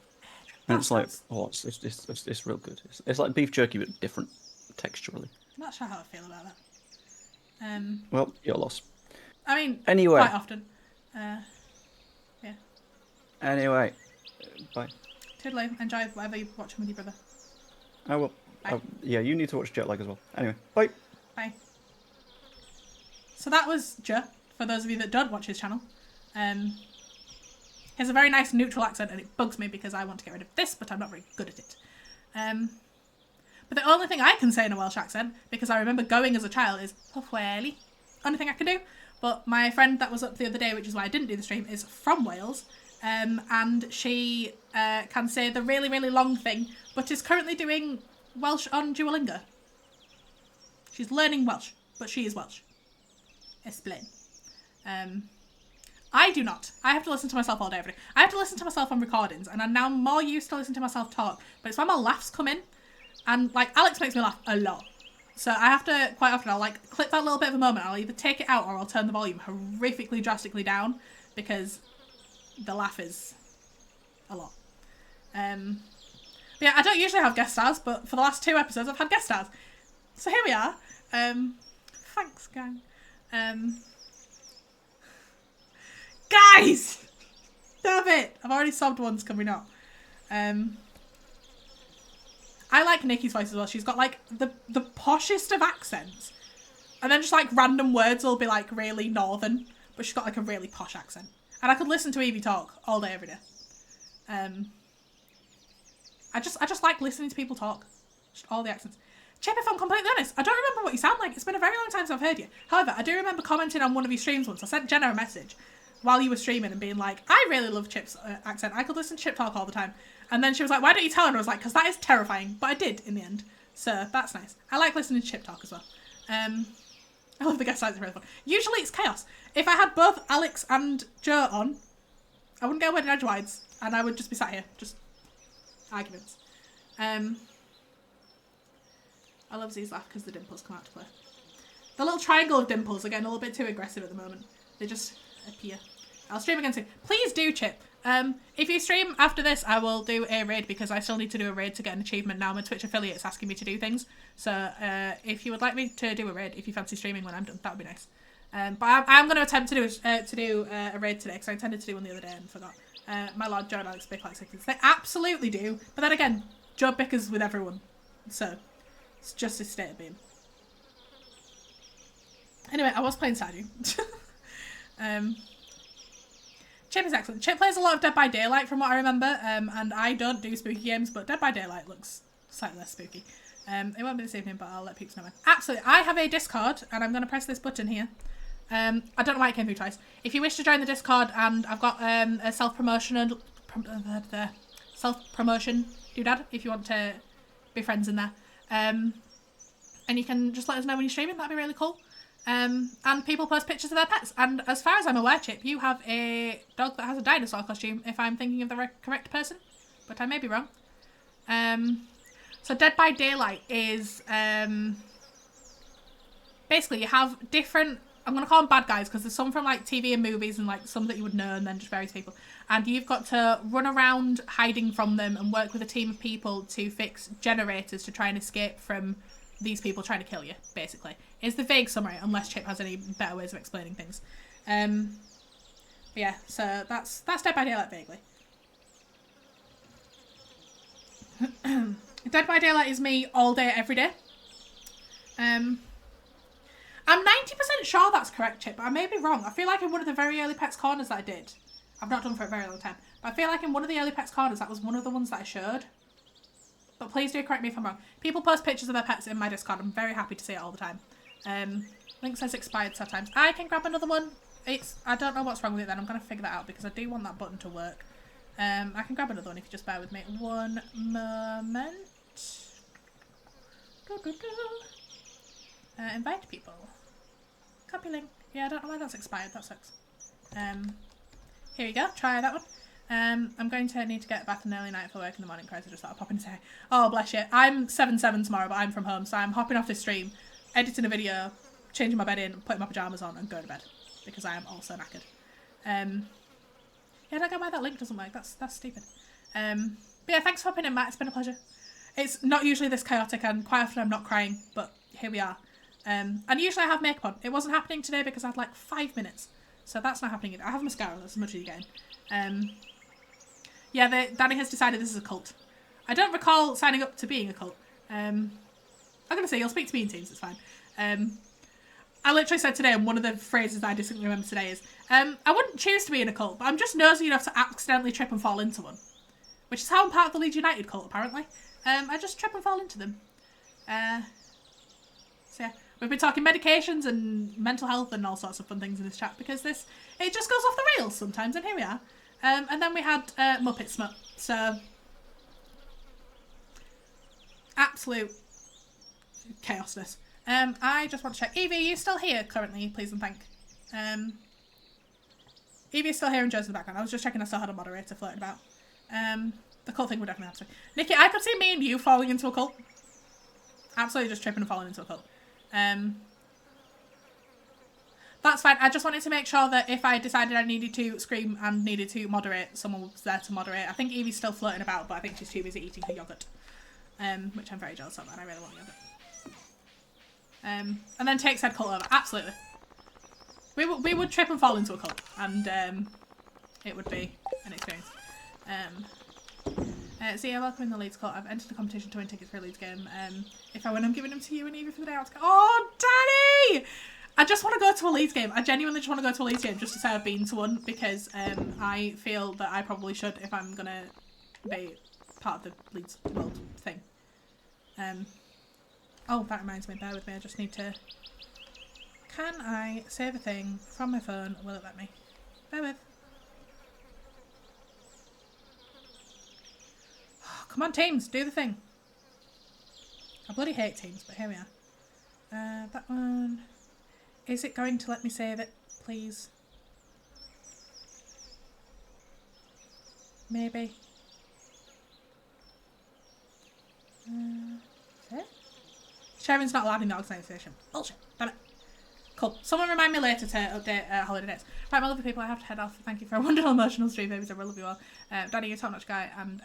And it's like, sounds... oh, it's real good. It's like beef jerky, but different texturally. I'm not sure how I feel about that. Well, your loss. I mean, anyway. quite often. Yeah. Anyway, bye. Toodaloo. Enjoy whatever you're watching with your brother. I will. Yeah, you need to watch Jet Lag as well. Anyway, bye. Bye. So that was Joe, for those of you that don't watch his channel. He has a very nice neutral accent, and it bugs me because I want to get rid of this, but I'm not very good at it. But the only thing I can say in a Welsh accent, because I remember going as a child, is Pweli. Only thing I can do. But my friend that was up the other day, which is why I didn't do the stream, is from Wales. And she can say the really, really long thing, but is currently doing Welsh on Duolingo. She's learning Welsh, but she is Welsh. Explain. I do not. I have to listen to myself all day, every day. I have to listen to myself on recordings, and I'm now more used to listening to myself talk, but it's when my laughs come in. And, like, Alex makes me laugh a lot. So I have to, quite often, I'll, like, clip that little bit of a moment. I'll either take it out or I'll turn the volume horrifically, drastically down because the laugh is a lot. But yeah, I don't usually have guest stars, but for the last 2 episodes, I've had guest stars. So here we are. Thanks, gang. Guys! Damn it! I've already sobbed once, can we not? I like Nikki's voice as well. She's got, like, the poshest of accents. And then just, like, random words will be, like, really northern. But she's got, like, a really posh accent. And I could listen to Evie talk all day, every day. I just like listening to people talk. Just all the accents. Chip, if I'm completely honest, I don't remember what you sound like. It's been a very long time since I've heard you. However, I do remember commenting on one of your streams once. I sent Jenna a message while you were streaming and being like, I really love Chip's accent. I could listen to Chip talk all the time. And then she was like, why don't you tell her? And I was like, because that is terrifying. But I did in the end. So that's nice. I like listening to Chip talk as well. I love the guest stars. It's really fun. Usually it's chaos. If I had both Alex and Joe on, I wouldn't get Wedding Edgewides. And I would just be sat here. Just arguments. I love Z's laugh because the dimples come out to play. The little triangle of dimples are getting a little bit too aggressive at the moment. They just appear. I'll stream again soon. Please do, Chip. If you stream after this, I will do a raid because I still need to do a raid to get an achievement now. My Twitch affiliate's asking me to do things. So if you would like me to do a raid, if you fancy streaming when I'm done, that would be nice. But I'm going to attempt to do a raid today because I intended to do one the other day and forgot. My lord Joe and Alex bicker like sickos. They absolutely do. But then again, Joe bickers with everyone. So it's just his state of being. Anyway, I was playing Stardew. Chip is excellent. Chip plays a lot of Dead by Daylight from what I remember, and I don't do spooky games, but Dead by Daylight looks slightly less spooky. It won't be this evening, but I'll let peeps know when. Absolutely. I have a Discord, and I'm going to press this button here. I don't know why it came through twice. If you wish to join the Discord, and I've got a self-promotion doodad, if you want to be friends in there. And you can just let us know when you're streaming, that'd be really cool. And people post pictures of their pets. And as far as I'm aware, Chip, you have a dog that has a dinosaur costume, if I'm thinking of the correct person. But I may be wrong. So Dead by Daylight is... basically, you have different... I'm going to call them bad guys, because there's some from like TV and movies and like some that you would know, and then just various people. And you've got to run around hiding from them and work with a team of people to fix generators to try and escape from these people trying to kill you, basically. Is the vague summary, unless Chip has any better ways of explaining things. But yeah, so that's Dead by Daylight vaguely. Dead by Daylight is me all day, every day. I'm 90% sure that's correct, Chip, but I may be wrong. I feel like in one of the very early Pets Corners that I did, I've not done for a very long time, but I feel like in one of the early Pets Corners that was one of the ones that I showed. But please do correct me if I'm wrong. People post pictures of their pets in my Discord. I'm very happy to see it all the time. Link says expired sometimes. I can grab another one. I don't know what's wrong with it then. I'm going to figure that out because I do want that button to work. I can grab another one if you just bear with me. One moment. Invite people. Copy link. Yeah, I don't know why that's expired. That sucks. Here you go. Try that one. I'm going to need to get a bath an early night for work in the morning. Cries, I just thought I'd pop in and say, oh, bless you. I'm 7/7 tomorrow, but I'm from home, so I'm hopping off this stream, editing a video, changing my bed in, putting my pyjamas on, and going to bed because I am also knackered. Yeah, don't get why that link doesn't work. That's stupid. But yeah, thanks for hopping in, Matt. It's been a pleasure. It's not usually this chaotic, and quite often I'm not crying, but here we are. And usually I have makeup on. It wasn't happening today because I had like 5 minutes, so that's not happening either. I have mascara. That's as much as you're getting. Yeah, Danny has decided this is a cult. I don't recall signing up to being a cult. I'm going to say you'll speak to me in Teams, it's fine. I literally said today, and one of the phrases that I distinctly remember today is, I wouldn't choose to be in a cult, but I'm just nosy enough to accidentally trip and fall into one. Which is how I'm part of the Leeds United cult, apparently. I just trip and fall into them. So yeah, we've been talking medications and mental health and all sorts of fun things in this chat because it just goes off the rails sometimes, and here we are. And then we had Muppet Smut, so absolute chaosness. I just want to check. Evie, are you still here currently, please and thank? Evie is still here and Joe's in the background. I was just checking I still had a moderator floating about. The cult thing would definitely have to. Nikki, I could see me and you falling into a cult. Absolutely just tripping and falling into a cult. That's fine. I just wanted to make sure that if I decided I needed to scream and needed to moderate, someone was there to moderate. I think Evie's still floating about, but I think she's too busy eating her yogurt. Which I'm very jealous of, and I really want yogurt. And then take said cult over. Absolutely. We would trip and fall into a cult, and it would be an experience. Zia, welcome in the Leeds cult. I've entered a competition to win tickets for a Leeds game. If I win, I'm giving them to you and Evie for the day out. Oh, Danny! I just want to go to a Leeds game. I genuinely just want to go to a Leeds game just to say I've been to one because I feel that I probably should if I'm going to be part of the Leeds world thing. Oh, that reminds me. Bear with me. I just need to... Can I save a thing from my phone? Will it let me? Bear with. Oh, come on, Teams. Do the thing. I bloody hate Teams, but here we are. That one... Is it going to let me save it, please? Maybe. Is it? Sharon's not allowed in the organisation. Bullshit. Damn it. Cool. Someone remind me later to update holiday dates. Right, my lovely people, I have to head off. Thank you for a wonderful emotional stream, babies. I love you all. Danny, you're a top-notch guy, and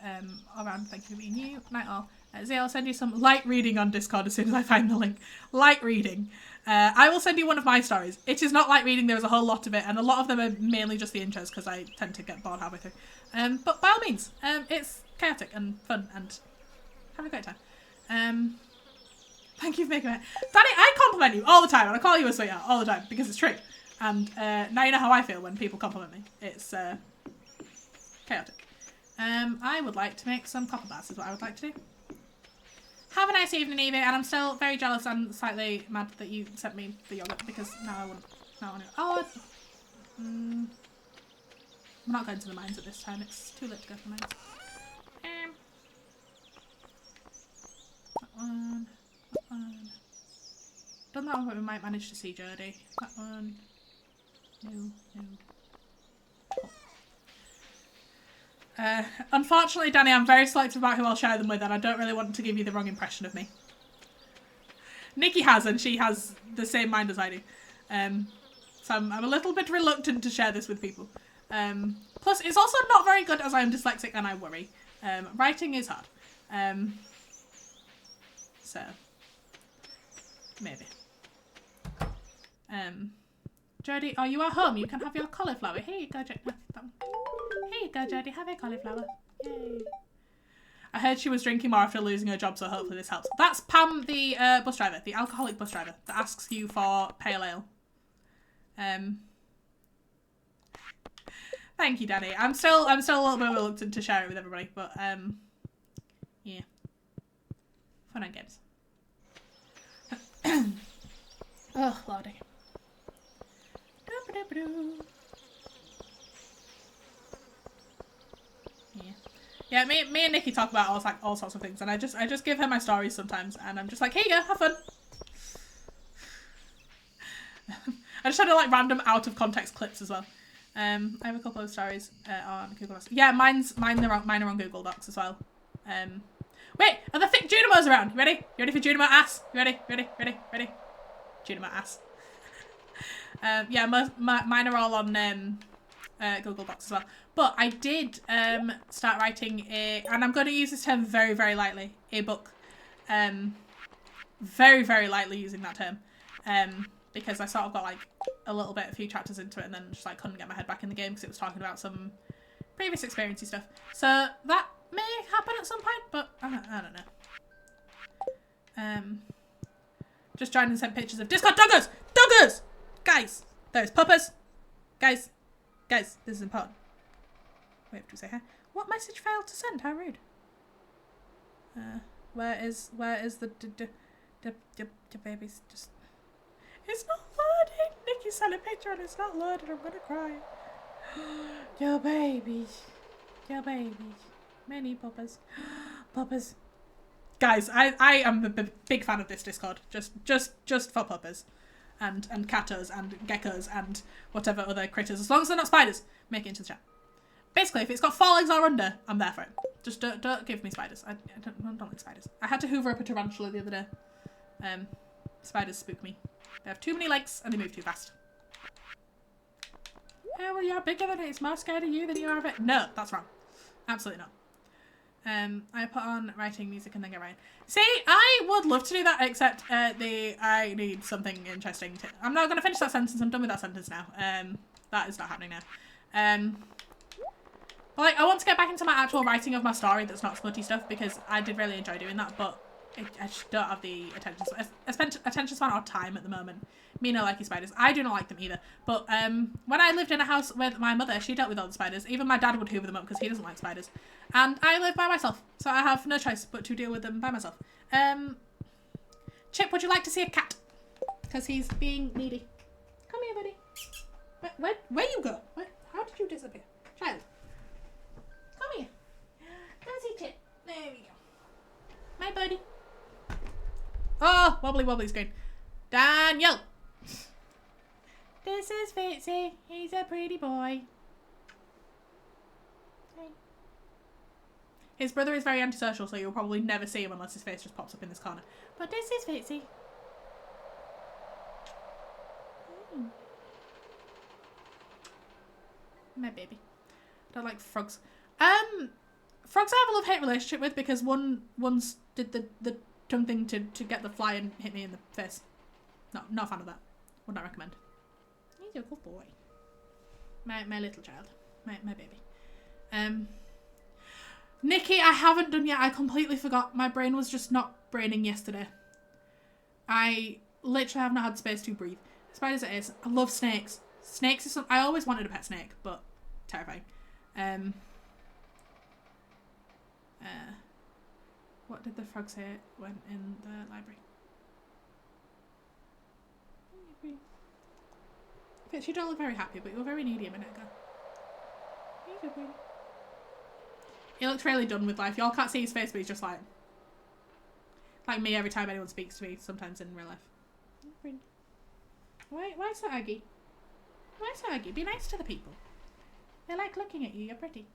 all around, thank you for being you. Night all. Zia, I'll send you some light reading on Discord as soon as I find the link. Light reading. I will send you one of my stories. It is not light reading, there's a whole lot of it, and a lot of them are mainly just the intros because I tend to get bored halfway through. But by all means, it's chaotic and fun and have a great time. Thank you for making it. Danny, I compliment you all the time, and I call you a sweetheart all the time because it's true. And now you know how I feel when people compliment me. It's chaotic. I would like to make some copper bars is what I would like to do. Have a nice evening, Evie, and I'm still very jealous and slightly mad that you sent me the yogurt because now I wouldn't. Now I want to. Oh, I'm not going to the mines at this time. It's too late to go to the mines. That one. That one. Done that one, but we might manage to see Jodie. That one. No. Unfortunately, Danny, I'm very selective about who I'll share them with, and I don't really want to give you the wrong impression of me. Nikki has, and she has the same mind as I do. So I'm a little bit reluctant to share this with people. Plus, it's also not very good as I am dyslexic and I worry. Writing is hard. So, maybe. Jodie, oh, you are home. You can have your cauliflower. Here you go, Jodie. Here you go, Jodie. Have a cauliflower. Yay. I heard she was drinking more after losing her job, so hopefully this helps. That's Pam, the bus driver, the alcoholic bus driver that asks you for pale ale. Thank you, Danny. I'm still a little bit reluctant to share it with everybody, but yeah. Fun and games. Oh, lordy. Yeah, me and Nikki talk about all sorts of things, and I just give her my stories sometimes, and I'm just like, here you go, have fun. I just had like random out of context clips as well. I have a couple of stories on Google Docs. Yeah, mine are on Google Docs as well. Wait, are the thick Junimos around? You ready? You ready for Junimo ass? You ready? Ready? Junimo ass. Yeah, mine are all on Google Docs as well. But I did start writing and I'm going to use this term very, very lightly, a book. Very, very lightly using that term. Because I sort of got like a few chapters into it and then just like couldn't get my head back in the game because it was talking about some previous experiencey stuff. So that may happen at some point, but I don't know. Just joined and sent pictures of Discord doggers! puppers! Guys, there's puppers. Guys, this is important. Wait, do we say hi? What message failed to send? How rude. Where is the baby's just... It's not loading! Nikki sent a picture and it's not loaded. I'm gonna cry. Your babies. Your babies. Many puppers. Puppers. Guys, I am a big fan of this Discord. Just for puppers. And catters and geckos and whatever other critters. As long as they're not spiders, make it into the chat. Basically, if it's got 4 legs or under, I'm there for it. Just don't give me spiders. I don't like spiders. I had to hoover up a tarantula the other day. Spiders spook me. They have too many legs and they move too fast. Oh, well, you're bigger than it. It's more scared of you than you are of it. No, that's wrong. Absolutely not. I put on writing music and then get writing. See, I would love to do that, except I need something interesting to... I'm not going to finish that sentence. I'm done with that sentence now. That is not happening now. But, like, I want to get back into my actual writing of my story that's not smutty stuff, because I did really enjoy doing that, but I just don't have the attention span or time at the moment. Me no likey spiders. I do not like them either. But when I lived in a house with my mother, she dealt with all the spiders. Even my dad would hoover them up because he doesn't like spiders. And I live by myself, so I have no choice but to deal with them by myself. Chip, would you like to see a cat? Because he's being needy. Come here, buddy. Where you go? How did you disappear? Child. Come here. Go see Chip. There we go. My buddy. Oh, wobbly screen. Daniel. This is Fitzy. He's a pretty boy. Hey. His brother is very antisocial, so you'll probably never see him unless his face just pops up in this corner. But this is Fitzy. My baby. Don't like frogs. Frogs I have a love-hate relationship with because once did the tongue thing to get the fly and hit me in the face. Not a fan of that. Would not recommend. He's a good boy. My little child. My baby. Nikki, I haven't done yet. I completely forgot. My brain was just not braining yesterday. I literally have not had space to breathe. Spiders it is. I love snakes. Snakes is something... I always wanted a pet snake, but terrifying. What did the frog say when in the library? Fitz, you don't look very happy, but you were very needy a minute ago. He looks really done with life. Y'all can't see his face, but he's just like me every time anyone speaks to me, sometimes in real life. Why so aggy? Why so aggy? Be nice to the people. They like looking at you. You're pretty.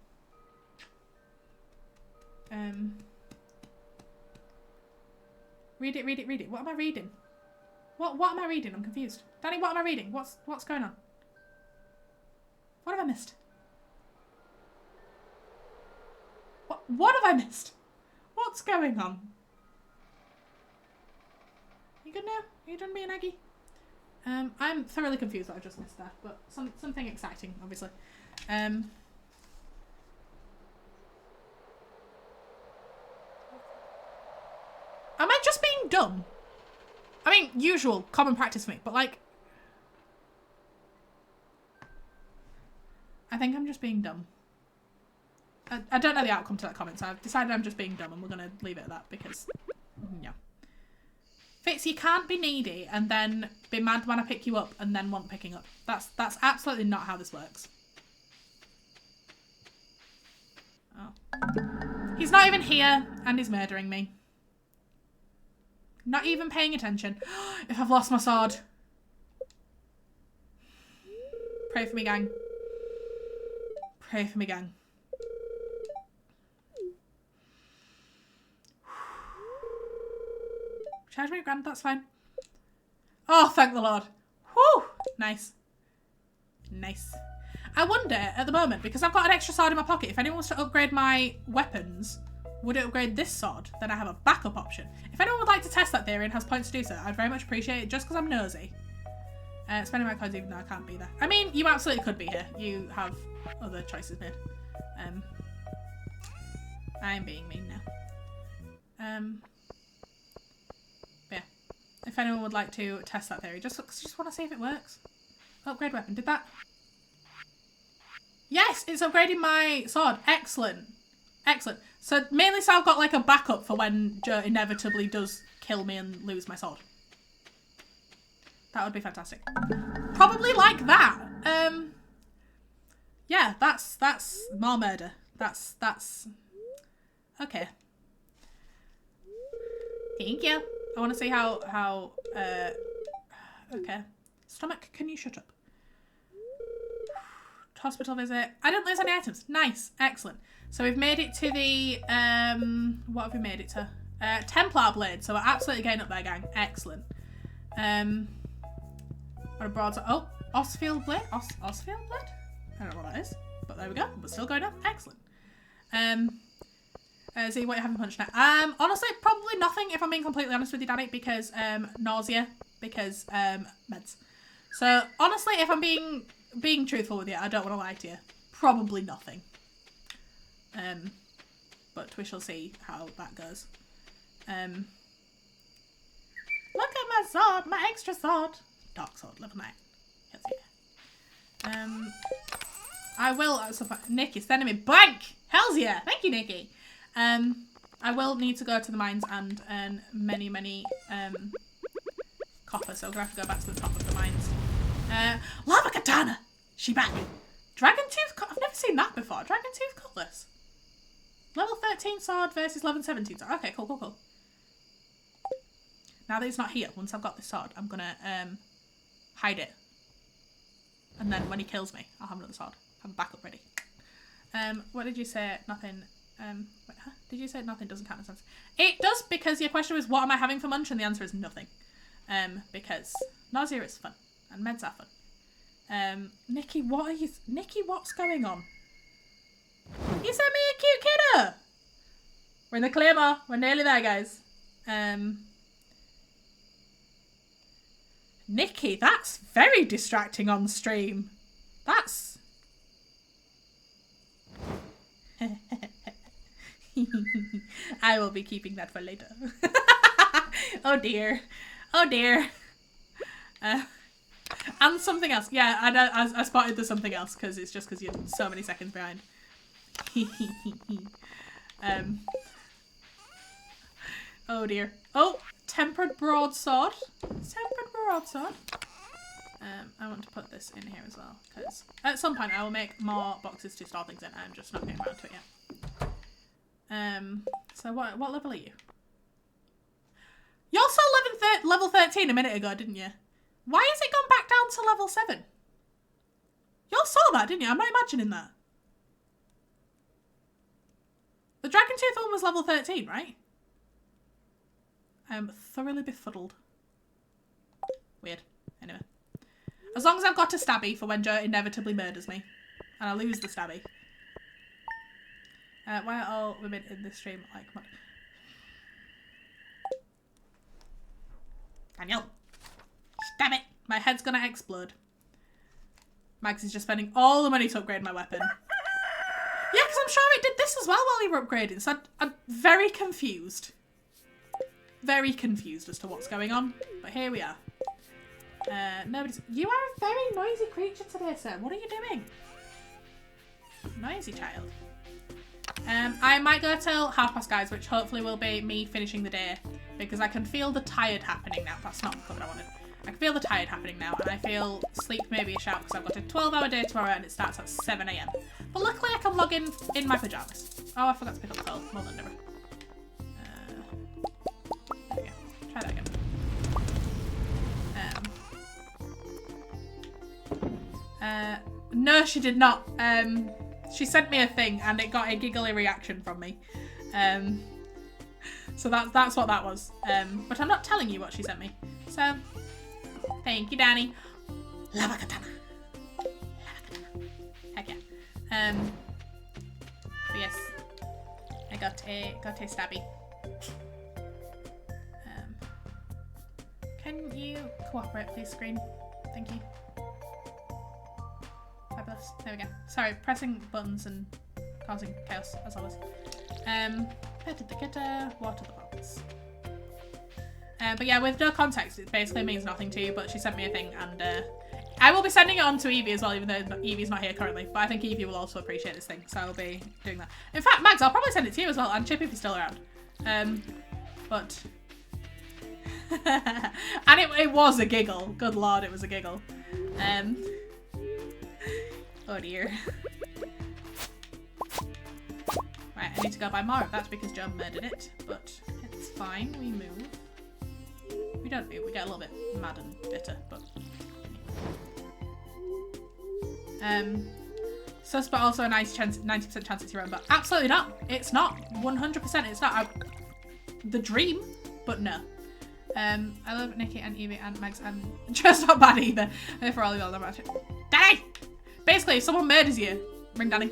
Read it. What am I reading? What am I reading? I'm confused. Danny, what am I reading? What's going on? What have I missed? What have I missed? What's going on? You good now? Are you done being Aggie? I'm thoroughly confused that I just missed that, but something exciting, obviously. Am I just being dumb? I mean, usual, common practice for me, but like... I think I'm just being dumb. I don't know the outcome to that comment, so I've decided I'm just being dumb and we're going to leave it at that because, yeah. Fitz, you can't be needy and then be mad when I pick you up and then want picking up. That's absolutely not how this works. Oh. He's not even here and he's murdering me. Not even paying attention. If I've lost my sword. Pray for me, gang. Pray for me, gang. Charge me grand, that's fine. Oh, thank the Lord. Whew! Nice. Nice. I wonder, at the moment, because I've got an extra sword in my pocket, if anyone wants to upgrade my weapons, would it upgrade this sword? Then I have a backup option. If anyone would like to test that theory and has points to do so, I'd very much appreciate it, just because I'm nosy. Spending my coins even though I can't be there. I mean, you absolutely could be here. You have other choices made. I'm being mean now. Yeah. if anyone would like to test that theory. Just want to see if it works. Upgrade weapon. Did that? Yes, it's upgrading my sword. Excellent. Excellent. So mainly so I've got like a backup for when Joe inevitably does kill me and lose my sword. That would be fantastic. Probably like that. Yeah, that's more murder. That's okay. Thank you. I want to see how okay. Stomach, can you shut up? Hospital visit. I didn't lose any items. Nice. Excellent. So we've made it to the what have we made it to? Templar blade. So we're absolutely getting up there, gang. Excellent. What a broadsword. Oh, Osfield blade. Osfield blade? I don't know what that is, but there we go. We're still going up. Excellent. See what you haven't punched now. Honestly, probably nothing if I'm being completely honest with you, Danny, because nausea, because meds. So honestly, if I'm being truthful with you, I don't want to lie to you. Probably nothing. But we shall see how that goes. Look at my sword, my extra sword. Dark sword, level 9. Yes, yeah. I will. Nick is sending me blank. Hells yeah! Thank you, Nikki. I will need to go to the mines and earn many copper, so we're gonna have to go back to the top of the mines. Lava katana. She back. Dragon tooth. I've never seen that before. Dragon tooth cutlass. Level 13 sword versus level 17 sword. Okay, cool. Now that it's not here, once I've got this sword, I'm gonna hide it. And then when he kills me, I'll have another sword. Have a backup ready. What did you say? Nothing. Wait, huh? Did you say nothing doesn't count as sense? It does, because your question was what am I having for lunch, and the answer is nothing. Because nausea is fun and meds are fun. Nikki, what's going on? You sent me a cute kiddo. We're in the Claymore. We're nearly there, guys. Nikki, that's very distracting on stream. That's... I will be keeping that for later. Oh dear. Oh dear. And something else. Yeah, I spotted the something else because it's just because you're so many seconds behind. Oh dear. Oh, tempered broadsword. Tempered broadsword. I want to put this in here as well because at some point I will make more boxes to store things in. I'm just not getting around to it yet. So what level are you? You also level 13 a minute ago, didn't you? Why has it gone back down to level 7? Y'all saw that, didn't you? I'm not imagining that. The Dragon Tooth one was level 13, right? I'm thoroughly befuddled. Weird. Anyway. As long as I've got a stabby for when Joe inevitably murders me. And I lose the stabby. Why are all women in this stream like... Daniel! Damn it! My head's gonna explode. Max is just spending all the money to upgrade my weapon. Yeah, because I'm sure it did this as well while you were upgrading, so I'm very confused. Very confused as to what's going on, but here we are. Nobody's... You are a very noisy creature today, sir. What are you doing? Noisy child. I might go till past, guys, which hopefully will be me finishing the day, because I can feel the tired happening now. That's not the colour I wanted. I can feel the tired happening now, and I feel sleep maybe a shout because I've got a 12-hour day tomorrow and it starts at 7 AM. But luckily I can log in my pyjamas. Oh, I forgot to pick up the coal. Well done, never. There we go. Try that again. No, she did not. She sent me a thing and it got a giggly reaction from me. So that's what that was. But I'm not telling you what she sent me. So, thank you, Danny. Lava katana. Lava katana. Heck yeah. But yes, I got a stabby. Can you cooperate, please, screen? Thank you. Fabulous. There we go. Sorry, pressing buttons and causing chaos as always. Water the box. But yeah, with no context, it basically means nothing to you, but she sent me a thing, and I will be sending it on to Evie as well, even though Evie's not here currently. But I think Evie will also appreciate this thing, so I'll be doing that. In fact, Mags, I'll probably send it to you as well, and Chip if he's still around. But... and it was a giggle. Good lord, it was a giggle. Oh dear. Right, I need to go buy more. That's because Joe murdered it, but it's fine. We move. We don't move. We get a little bit mad and bitter, but... sus, but also a nice chance, 90% chance it's your own, but absolutely not. It's not. 100% it's not. The dream, but no. I love Nikki and Evie and Megs and just not bad either. For all of y'all, about it. Danny! Basically, if someone murders you, ring Danny.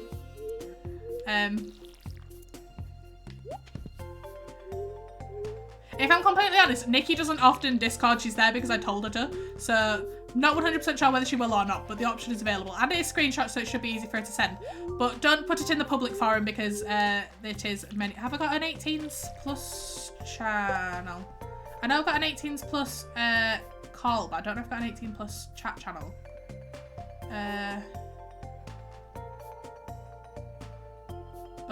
If I'm completely honest, Nikki doesn't often Discord. She's there because I told her to. So, not 100% sure whether she will or not, but the option is available. And it is screenshot, so it should be easy for her to send. But don't put it in the public forum because it is many. Have I got an 18s plus channel? I know I've got an 18s plus call, but I don't know if I've got an 18 plus chat channel.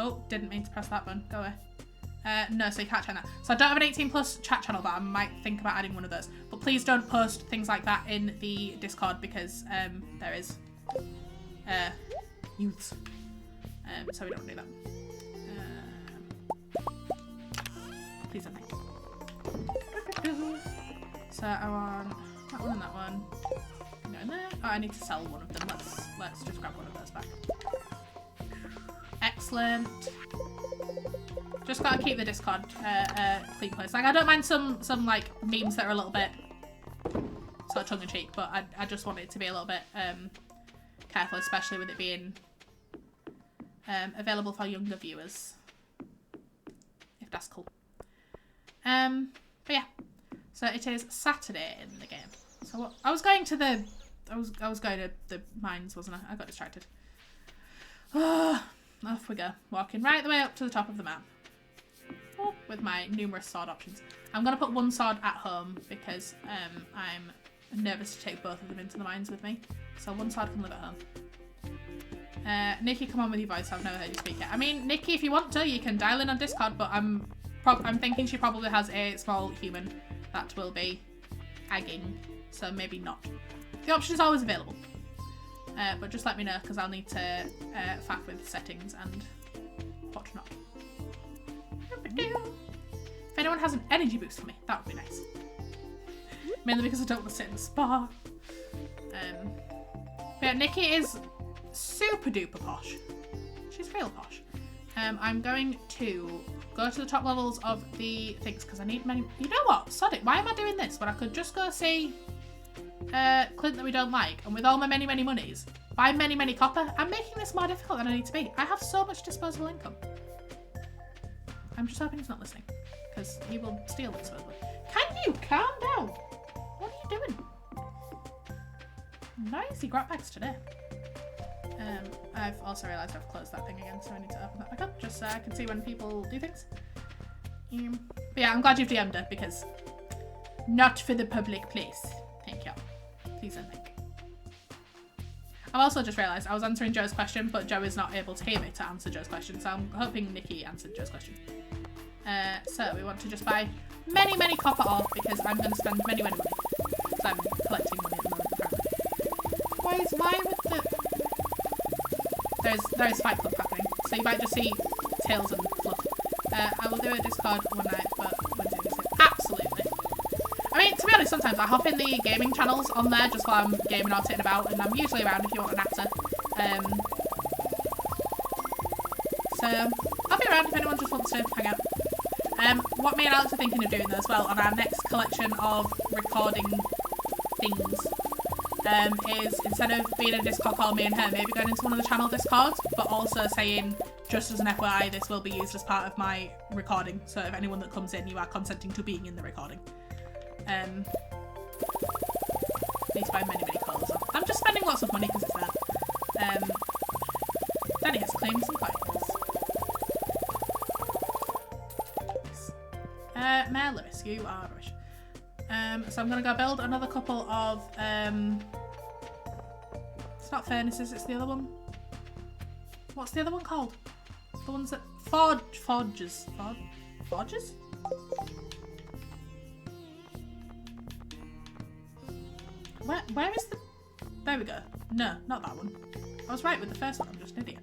Oh, didn't mean to press that button. Go away. No, so you can't check that. So I don't have an 18 plus chat channel, but I might think about adding one of those. But please don't post things like that in the Discord because there is youths. So we don't do that. Please don't think. So I want that one and that one. Go in there. Oh, I need to sell one of them. Let's just grab one of those back. Excellent. Just gotta keep the Discord clean place. Like I don't mind some like memes that are a little bit sort of tongue in cheek, but I just want it to be a little bit careful, especially with it being available for younger viewers. If that's cool. But yeah. So it is Saturday in the game. So what, I was going to the mines, wasn't I? I got distracted. Oh, off we go. Walking right the way up to the top of the map. Oh, with my numerous sword options. I'm going to put one sword at home because I'm nervous to take both of them into the mines with me. So one sword can live at home. Nikki, come on with your voice. I've never heard you speak yet. I mean, Nikki, if you want to, you can dial in on Discord, but I'm thinking she probably has a small human that will be agging, so maybe not. The option is always available. But just let me know because I'll need to fact with settings and whatnot. If anyone has an energy boost for me, that would be nice. Mainly because I don't want to sit in the spa. But yeah, Nikki is super duper posh. She's real posh. I'm going to go to the top levels of the things because I need many. You know what? Sod it. Why am I doing this when I could just go see Clint that we don't like, and with all my many monies, buy many copper? I'm making this more difficult than I need to be. I have so much disposable income. I'm just hoping he's not listening because he will steal it supposedly. Can you calm down? What are you doing? Noisy grab bags today. I've also realised I've closed that thing again, so I need to open that back up just so I can see when people do things. But yeah, I'm glad you've DM'd her because not for the public place. Thank you. Please and thank you. I've also just realised I was answering Joe's question, but Joe is not able to hear me to answer Joe's question, so I'm hoping Nikki answered Joe's question. So we want to just buy many copper ore because I'm going to spend many money. Because I'm collecting money at the moment, apparently. Why with the... There is Fight Club happening, so you might just see tails and fluff. I will do a Discord one night, but Wednesday, absolutely. I mean, to be honest, sometimes I hop in the gaming channels on there just while I'm gaming or sitting about, and I'm usually around if you want an actor. So I'll be around if anyone just wants to hang out. What me and Alex are thinking of doing though as well on our next collection of recording things is instead of being in a Discord call, me and her, maybe going into one of the channel Discords, but also saying, just as an FYI, this will be used as part of my recording. So if anyone that comes in, you are consenting to being in the recording. Need to buy many colours. I'm just spending lots of money because it's there. Danny has claimed some coins. Mayor Lewis, you are rubbish. So I'm gonna go build another couple of it's not furnaces, it's the other one. What's the other one called? The ones that forges. Forges? Where is the... There we go. No, not that one. I was right with the first one, I'm just an idiot.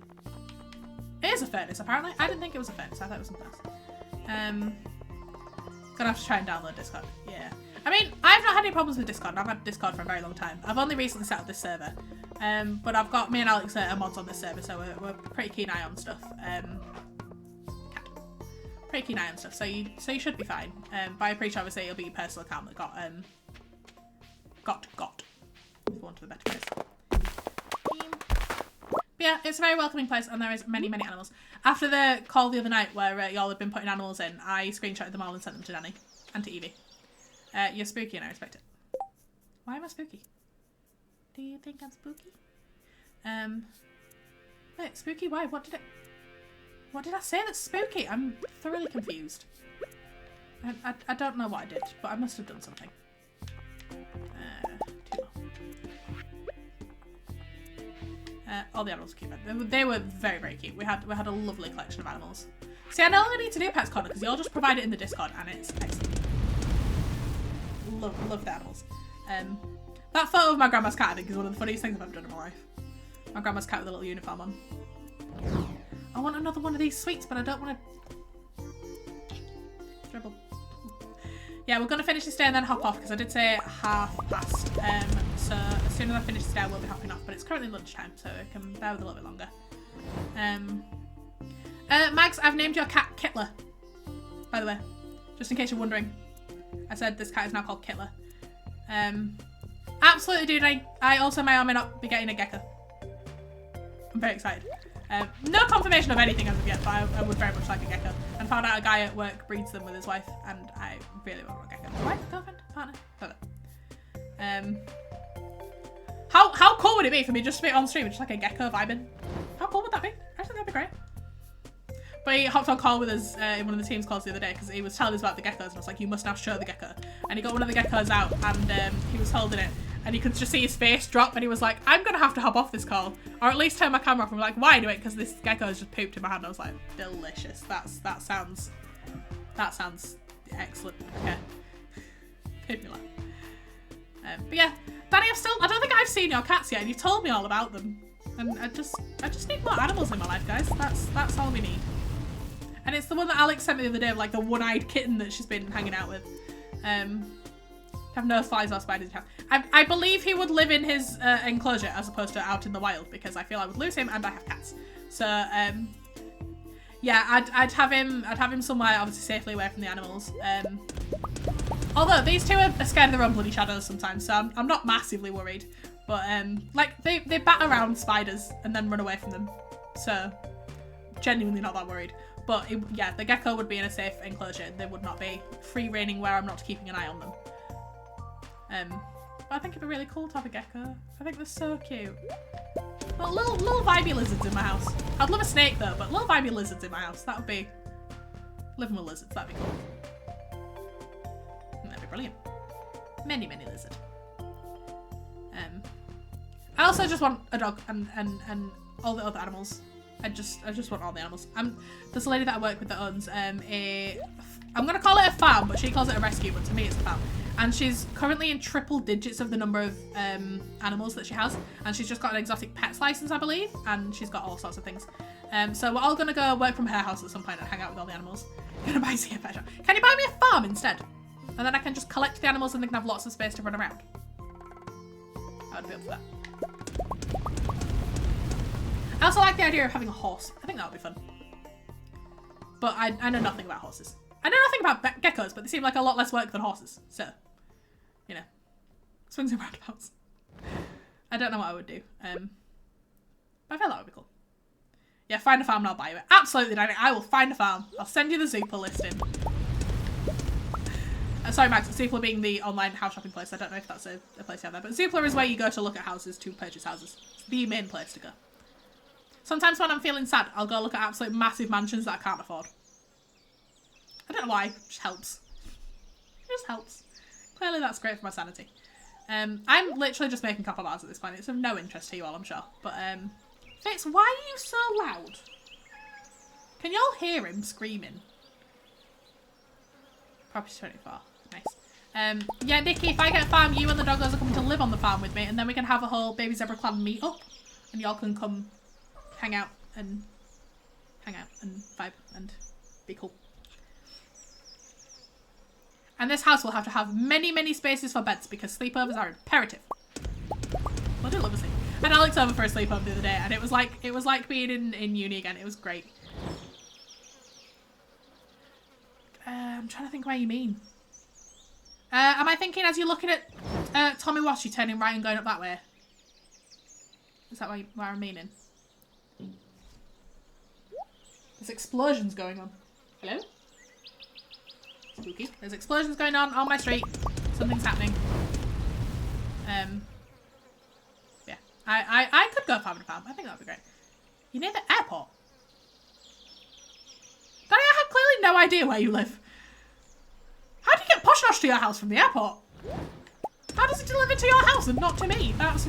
It is a furnace, apparently. I didn't think it was a furnace, I thought it was something else. Gonna have to try and download Discord. Yeah. I mean, I've not had any problems with Discord. I've had Discord for a very long time. I've only recently set up this server. But I've got me and Alex are mods on this server, so we're pretty keen eye on stuff. Pretty keen eye on stuff, so you should be fine. But I'm pretty sure obviously it'll be your personal account that got for want of a better phrase. But yeah, it's a very welcoming place, and there is many animals. After the call the other night where y'all had been putting animals in, I screenshotted them all and sent them to Danny and to Evie. You're spooky and I respect it. Why am I spooky? Do you think I'm spooky? Wait, spooky? Why? What did I say that's spooky? I'm thoroughly confused. I don't know what I did, but I must have done something. All the animals were cute. They were very cute. We had a lovely collection of animals. See, I no longer need to do Pets Corner because you'll just provide it in the Discord and it's excellent. Love the animals. That photo of my grandma's cat I think is one of the funniest things I've ever done in my life. My grandma's cat with a little uniform on. I want another one of these sweets, but I don't want to dribble. Yeah, we're going to finish this day and then hop off because I did say past. So as soon as I finish this day, I will be hopping off. But it's currently lunchtime, so I can bear with a little bit longer. Mags, I've named your cat Kittler. By the way, just in case you're wondering, I said this cat is now called Kittler. Absolutely, dude. I also may or may not be getting a gecko. I'm very excited. No confirmation of anything as of yet, but I would very much like a gecko. And found out a guy at work breeds them with his wife, and I really want a gecko. Wife, girlfriend, partner, whatever. How cool would it be for me just to be on stream, just like a gecko vibing? How cool would that be? I think that'd be great. But he hopped on call with us in one of the team's calls the other day because he was telling us about the geckos, and I was like, you must now show the gecko. And he got one of the geckos out, and he was holding it. And you could just see his face drop, and he was like, I'm gonna have to hop off this call, or at least turn my camera off. And we're like, why do it? Because this gecko has just pooped in my hand. And I was like, delicious. That sounds excellent. Okay. Made me laugh. But yeah, Danny, I don't think I've seen your cats yet, and you've told me all about them. And I just need more animals in my life, guys. That's all we need. And it's the one that Alex sent me the other day, of like the one-eyed kitten that she's been hanging out with. Have no flies or spiders. I believe he would live in his enclosure as opposed to out in the wild because I feel I would lose him and I have cats. So yeah, I'd have him somewhere obviously safely away from the animals. Although these two are scared of their own bloody shadows sometimes, so I'm not massively worried. But like they bat around spiders and then run away from them, so genuinely not that worried. But yeah, the gecko would be in a safe enclosure. They would not be free reigning where I'm not keeping an eye on them. But I think it'd be really cool to have a gecko. I think they're so cute. Well, little vibey lizards in my house. I'd love a snake though, but little vibey lizards in my house. That would be... Living with lizards, that'd be cool. That'd be brilliant. Many lizard. I also just want a dog and all the other animals. I just want all the animals. There's a lady that I work with that owns I'm gonna call it a farm, but she calls it a rescue, but to me it's a farm. And she's currently in triple digits of the number of animals that she has. And she's just got an exotic pets license, I believe. And she's got all sorts of things. So we're all gonna go work from her house at some point and hang out with all the animals. Gonna buy a pet shop. Can you buy me a farm instead? And then I can just collect the animals and they can have lots of space to run around. I would be up for that. I also like the idea of having a horse. I think that would be fun. But I know nothing about horses. I know nothing about geckos, but they seem like a lot less work than horses. So, you know, swings and roundabouts. I don't know what I would do. But I feel that would be cool. Yeah, find a farm and I'll buy you it. Absolutely, Danny. I will find a farm. I'll send you the Zoopla listing. Sorry, Max. Zoopla being the online house shopping place. I don't know if that's a place you have there. But Zoopla is where you go to look at houses, to purchase houses. It's the main place to go. Sometimes when I'm feeling sad, I'll go look at absolute massive mansions that I can't afford. I don't know why. It just helps. It just helps. Clearly that's great for my sanity. I'm literally just making copper bars at this point. It's of no interest to you all, I'm sure. But, Fitz, why are you so loud? Can y'all hear him screaming? Property 24. Nice. Yeah, Nikki, if I get a farm, you and the doggos are coming to live on the farm with me, and then we can have a whole Baby Zebra clan meet up, and y'all can come hang out and vibe and be cool. And this house will have to have many, many spaces for beds because sleepovers are imperative. I do love a sleep. And Alex over for a sleepover the other day, and it was like being in uni again. It was great. I'm trying to think where you mean. Am I thinking as you're looking at Tommy Wash, you're turning right and going up that way? Is that where I'm meaning? There's explosions going on. Hello? Spooky. There's explosions going on my street. Something's happening. Yeah. I could go farm to farm. I think that would be great. You're near the airport. Danny, I have clearly no idea where you live. How do you get Posh Nosh to your house from the airport? How does it deliver to your house and not to me? That's...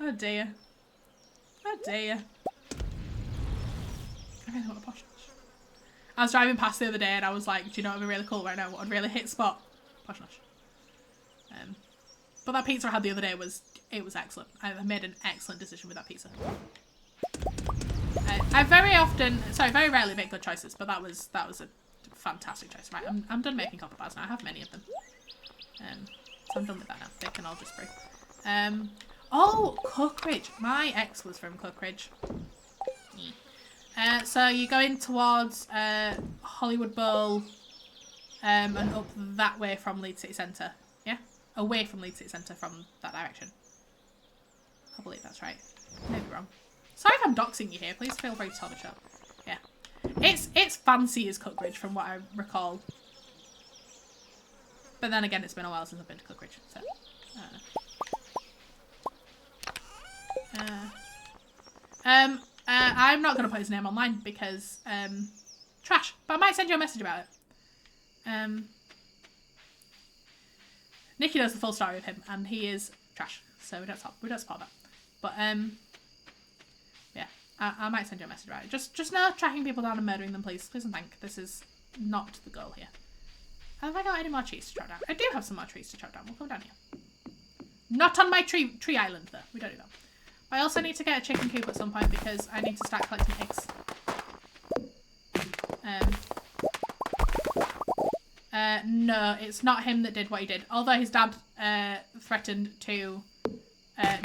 Oh dear. Oh dear. I really want a Posh Nosh. I was driving past the other day and I was like, do you know what would be really cool right now? What would really hit spot? Posh Nosh. But that pizza I had the other day was excellent. I made an excellent decision with that pizza. I very rarely make good choices, but that was a fantastic choice. Right, I'm done making copper bars now. I have many of them. So I'm done with that now. They can all just brew. Oh, Cookridge. My ex was from Cookridge. So you're going towards Hollywood Bowl and up that way from Leeds City Centre. Yeah? Away from Leeds City Centre from that direction. I believe that's right. Maybe wrong. Sorry if I'm doxing you here. Please feel free to tell the show. Yeah. It's fancy as Cookridge from what I recall. But then again, it's been a while since I've been to Cookridge, so I don't know. I'm not going to put his name online because, trash. But I might send you a message about it. Nikki knows the full story of him, and he is trash, so we don't support that. But, yeah, I might send you a message about it. Just no tracking people down and murdering them, please. Please and thank. This is not the goal here. Have I got any more trees to chop down? I do have some more trees to chop down. We'll come down here. Not on my tree island, though. We don't do that. I also need to get a chicken coop at some point because I need to start collecting eggs. No, it's not him that did what he did. Although his dad threatened to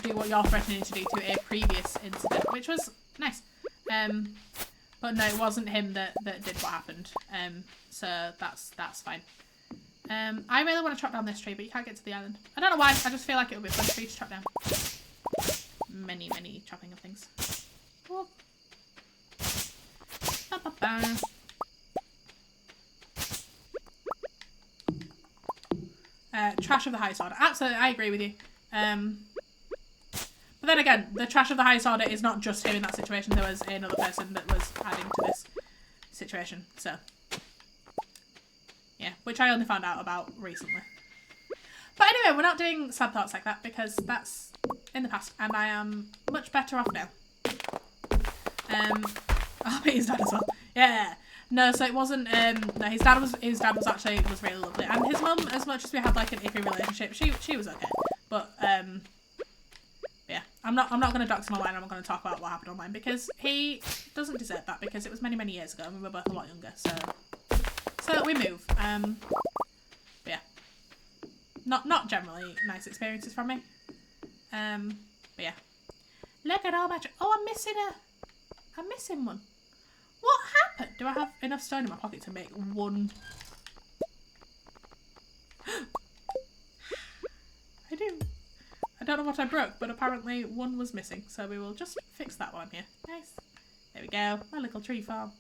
do what you're threatening to do to a previous incident, which was nice. But no, it wasn't him that did what happened. So that's fine. I really want to chop down this tree, but you can't get to the island. I don't know why. I just feel like it would be a fun tree to chop down. Many chopping of things. Whoop. Ba, ba, ba. Trash of the highest order. Absolutely, I agree with you. But then again, the trash of the highest order is not just him in that situation. There was another person that was adding to this situation. So, yeah, which I only found out about recently. But anyway, we're not doing sad thoughts like that because that's in the past, and I am much better off now. I'll be his dad as well. Yeah. No, so it wasn't. No, his dad was actually really lovely, and his mum, as much as we had like an iffy relationship, she was okay. But yeah, I'm not going to dox him online. I'm not going to talk about what happened online because he doesn't deserve that because it was many years ago, and we were both a lot younger. So we move. But yeah, not generally nice experiences from me. But yeah, look at all my. Oh, I'm missing one. What happened? Do I have enough stone in my pocket to make one? I do. I don't know what I broke, but apparently one was missing. So we will just fix that one here. Nice. There we go. My little tree farm.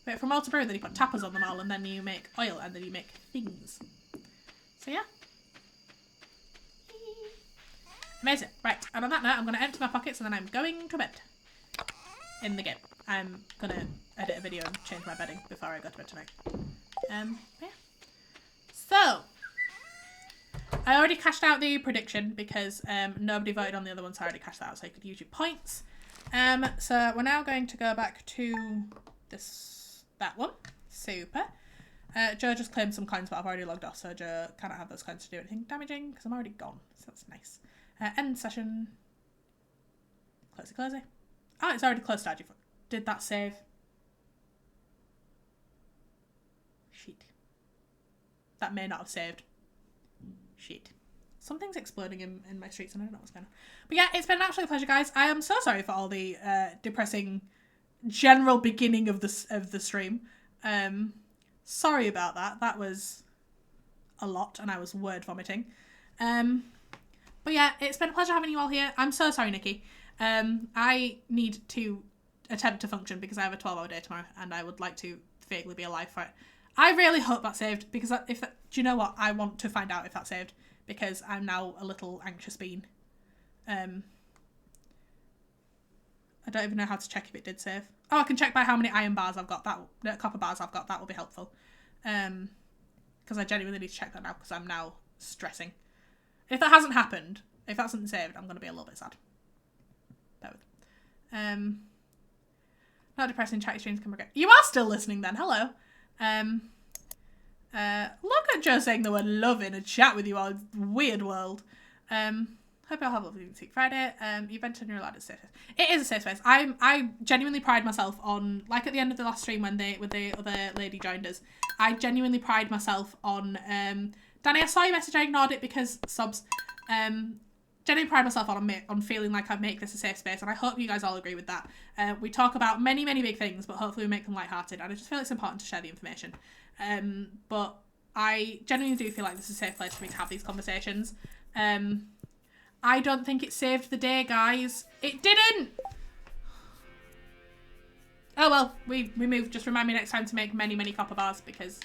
Wait for them all to brew, then you put tappers on them all, and then you make oil, and then you make things. So yeah. Amazing. Right, and on that note, I'm going to empty my pockets, and then I'm going to bed. In the game. I'm going to edit a video and change my bedding before I go to bed tonight. Yeah. So, I already cashed out the prediction because nobody voted on the other one, so I already cashed that out so you could use your points. So we're now going to go back to that one. Super. Joe just claimed some coins, but I've already logged off, so Joe cannot have those coins to do anything damaging because I'm already gone. So that's nice. End session. Closey. Oh, it's already closed. Did that save? Shit. That may not have saved. Shit. Something's exploding in my streets and I don't know what's going on. But yeah, it's been an absolute pleasure, guys. I am so sorry for all the depressing general beginning of the stream. Sorry about that. That was a lot and I was word vomiting. But yeah, it's been a pleasure having you all here. I'm so sorry, Nikki. I need to attempt to function because I have a 12-hour day tomorrow and I would like to vaguely be alive for it. I really hope that saved because do you know what? I want to find out if that saved because I'm now a little anxious bean. I don't even know how to check if it did save. Oh, I can check by how many iron bars I've got. Copper bars I've got. That will be helpful. Because I genuinely need to check that now because I'm now stressing. If that hasn't happened, if that hasn't saved, I'm going to be a little bit sad. Bear with. Not depressing. Chatty streams can regret. You are still listening then. Hello. Look at Joe saying the word love in a chat with you all. Weird world. Hope you'll have a lovely week Friday. You've entered your allowed a safe space. It is a safe space. I genuinely pride myself on, like at the end of the last stream when the other lady joined us, I genuinely pride myself on, Danny, I saw your message, I ignored it because subs. Genuinely pride myself on feeling like I make this a safe space, and I hope you guys all agree with that. We talk about many, many big things, but hopefully we make them lighthearted, and I just feel it's important to share the information. But I genuinely do feel like this is a safe place for me to have these conversations. I don't think it saved the day, guys. It didn't! Oh well, we moved. Just remind me next time to make many, many copper bars because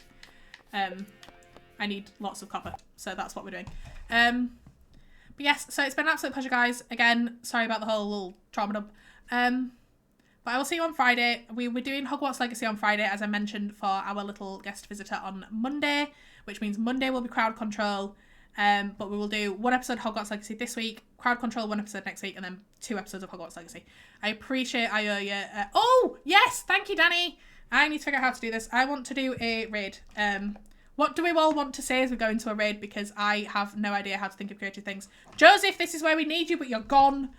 I need lots of copper. So that's what we're doing. But yes, so it's been an absolute pleasure, guys. Again, sorry about the whole little trauma dump. But I will see you on Friday. We were doing Hogwarts Legacy on Friday, as I mentioned, for our little guest visitor on Monday, which means Monday will be CrowdControl. But we will do one episode of Hogwarts Legacy this week, CrowdControl one episode next week, and then 2 episodes of Hogwarts Legacy. I appreciate I owe you. Oh, yes! Thank you, Danny! I need to figure out how to do this. I want to do a raid. What do we all want to say as we go into a raid? Because I have no idea how to think of creative things. Joseph, this is where we need you, but you're gone.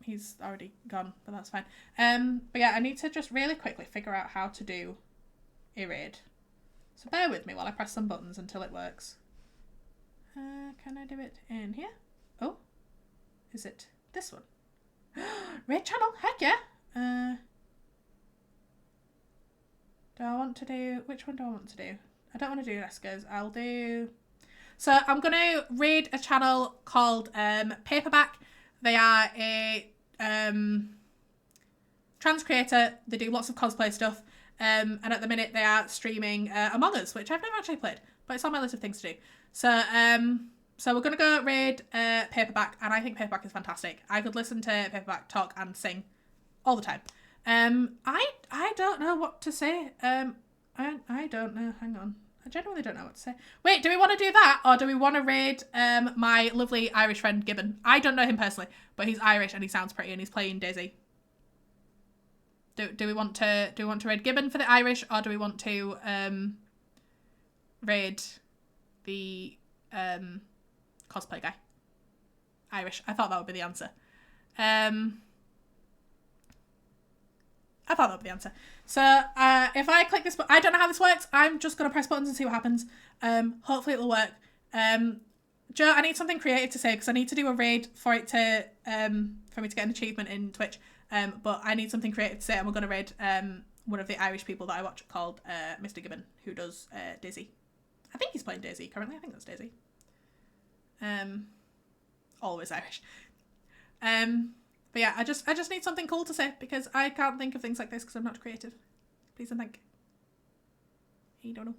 He's already gone, but that's fine. But yeah, I need to just really quickly figure out how to do a raid. So bear with me while I press some buttons until it works. Can I do it in here? Oh, is it this one? Raid channel, heck yeah. Do I want to do, which one do I want to do? I don't want to do Esca's, I'll do, so I'm going to raid a channel called Paperback. They are a trans creator, they do lots of cosplay stuff. And at the minute they are streaming Among Us, which I've never actually played, but it's on my list of things to do. So so we're going to go raid Paperback, and I think Paperback is fantastic. I could listen to Paperback talk and sing all the time. I don't know what to say. I don't know. Hang on. I genuinely don't know what to say. Wait, do we want to do that, or do we want to raid my lovely Irish friend Gibbon? I don't know him personally, but he's Irish and he sounds pretty, and he's playing Daisy. Do we want to raid Gibbon for the Irish, or do we want to raid the cosplay guy? Irish. I thought that would be the answer. I thought that would be the answer. So if I click this button, I don't know how this works. I'm just going to press buttons and see what happens. Hopefully it'll work. Joe, I need something creative to say because I need to do a raid for it to for me to get an achievement in Twitch. But I need something creative to say, and we're going to raid one of the Irish people that I watch called Mr. Gibbon, who does Daisy. I think he's playing Daisy currently. I think that's Daisy. Always Irish. But yeah, I just need something cool to say because I can't think of things like this because I'm not creative. Please and thank. I don't know.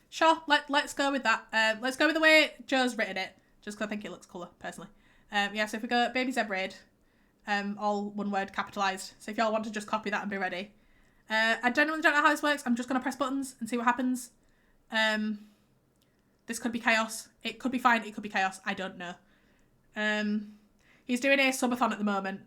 Sure, let's go with that. Let's go with the way Joe's written it, just because I think it looks cooler, personally. Yeah, so if we go BabyZebraGames, all one word, capitalised. So if y'all want to just copy that and be ready. I genuinely don't know how this works. I'm just going to press buttons and see what happens. This could be chaos. It could be fine. It could be chaos. I don't know. He's doing a subathon at the moment.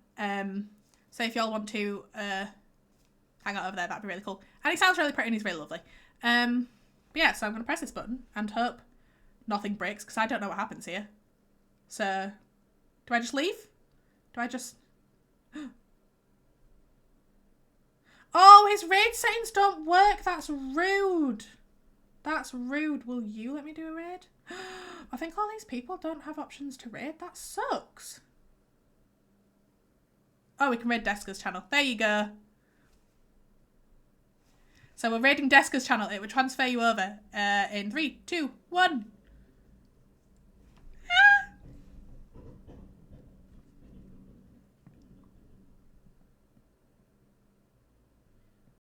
So if y'all want to hang out over there, that'd be really cool. And he sounds really pretty and he's really lovely. But yeah, so I'm going to press this button and hope nothing breaks because I don't know what happens here. So, do I just leave? Do I just... Oh, his raid settings don't work. That's rude. That's rude. Will you let me do a raid? I think all these people don't have options to raid. That sucks. Oh, we can raid Deska's channel. There you go. So we're raiding Deska's channel. It would transfer you over in 3, 2, 1.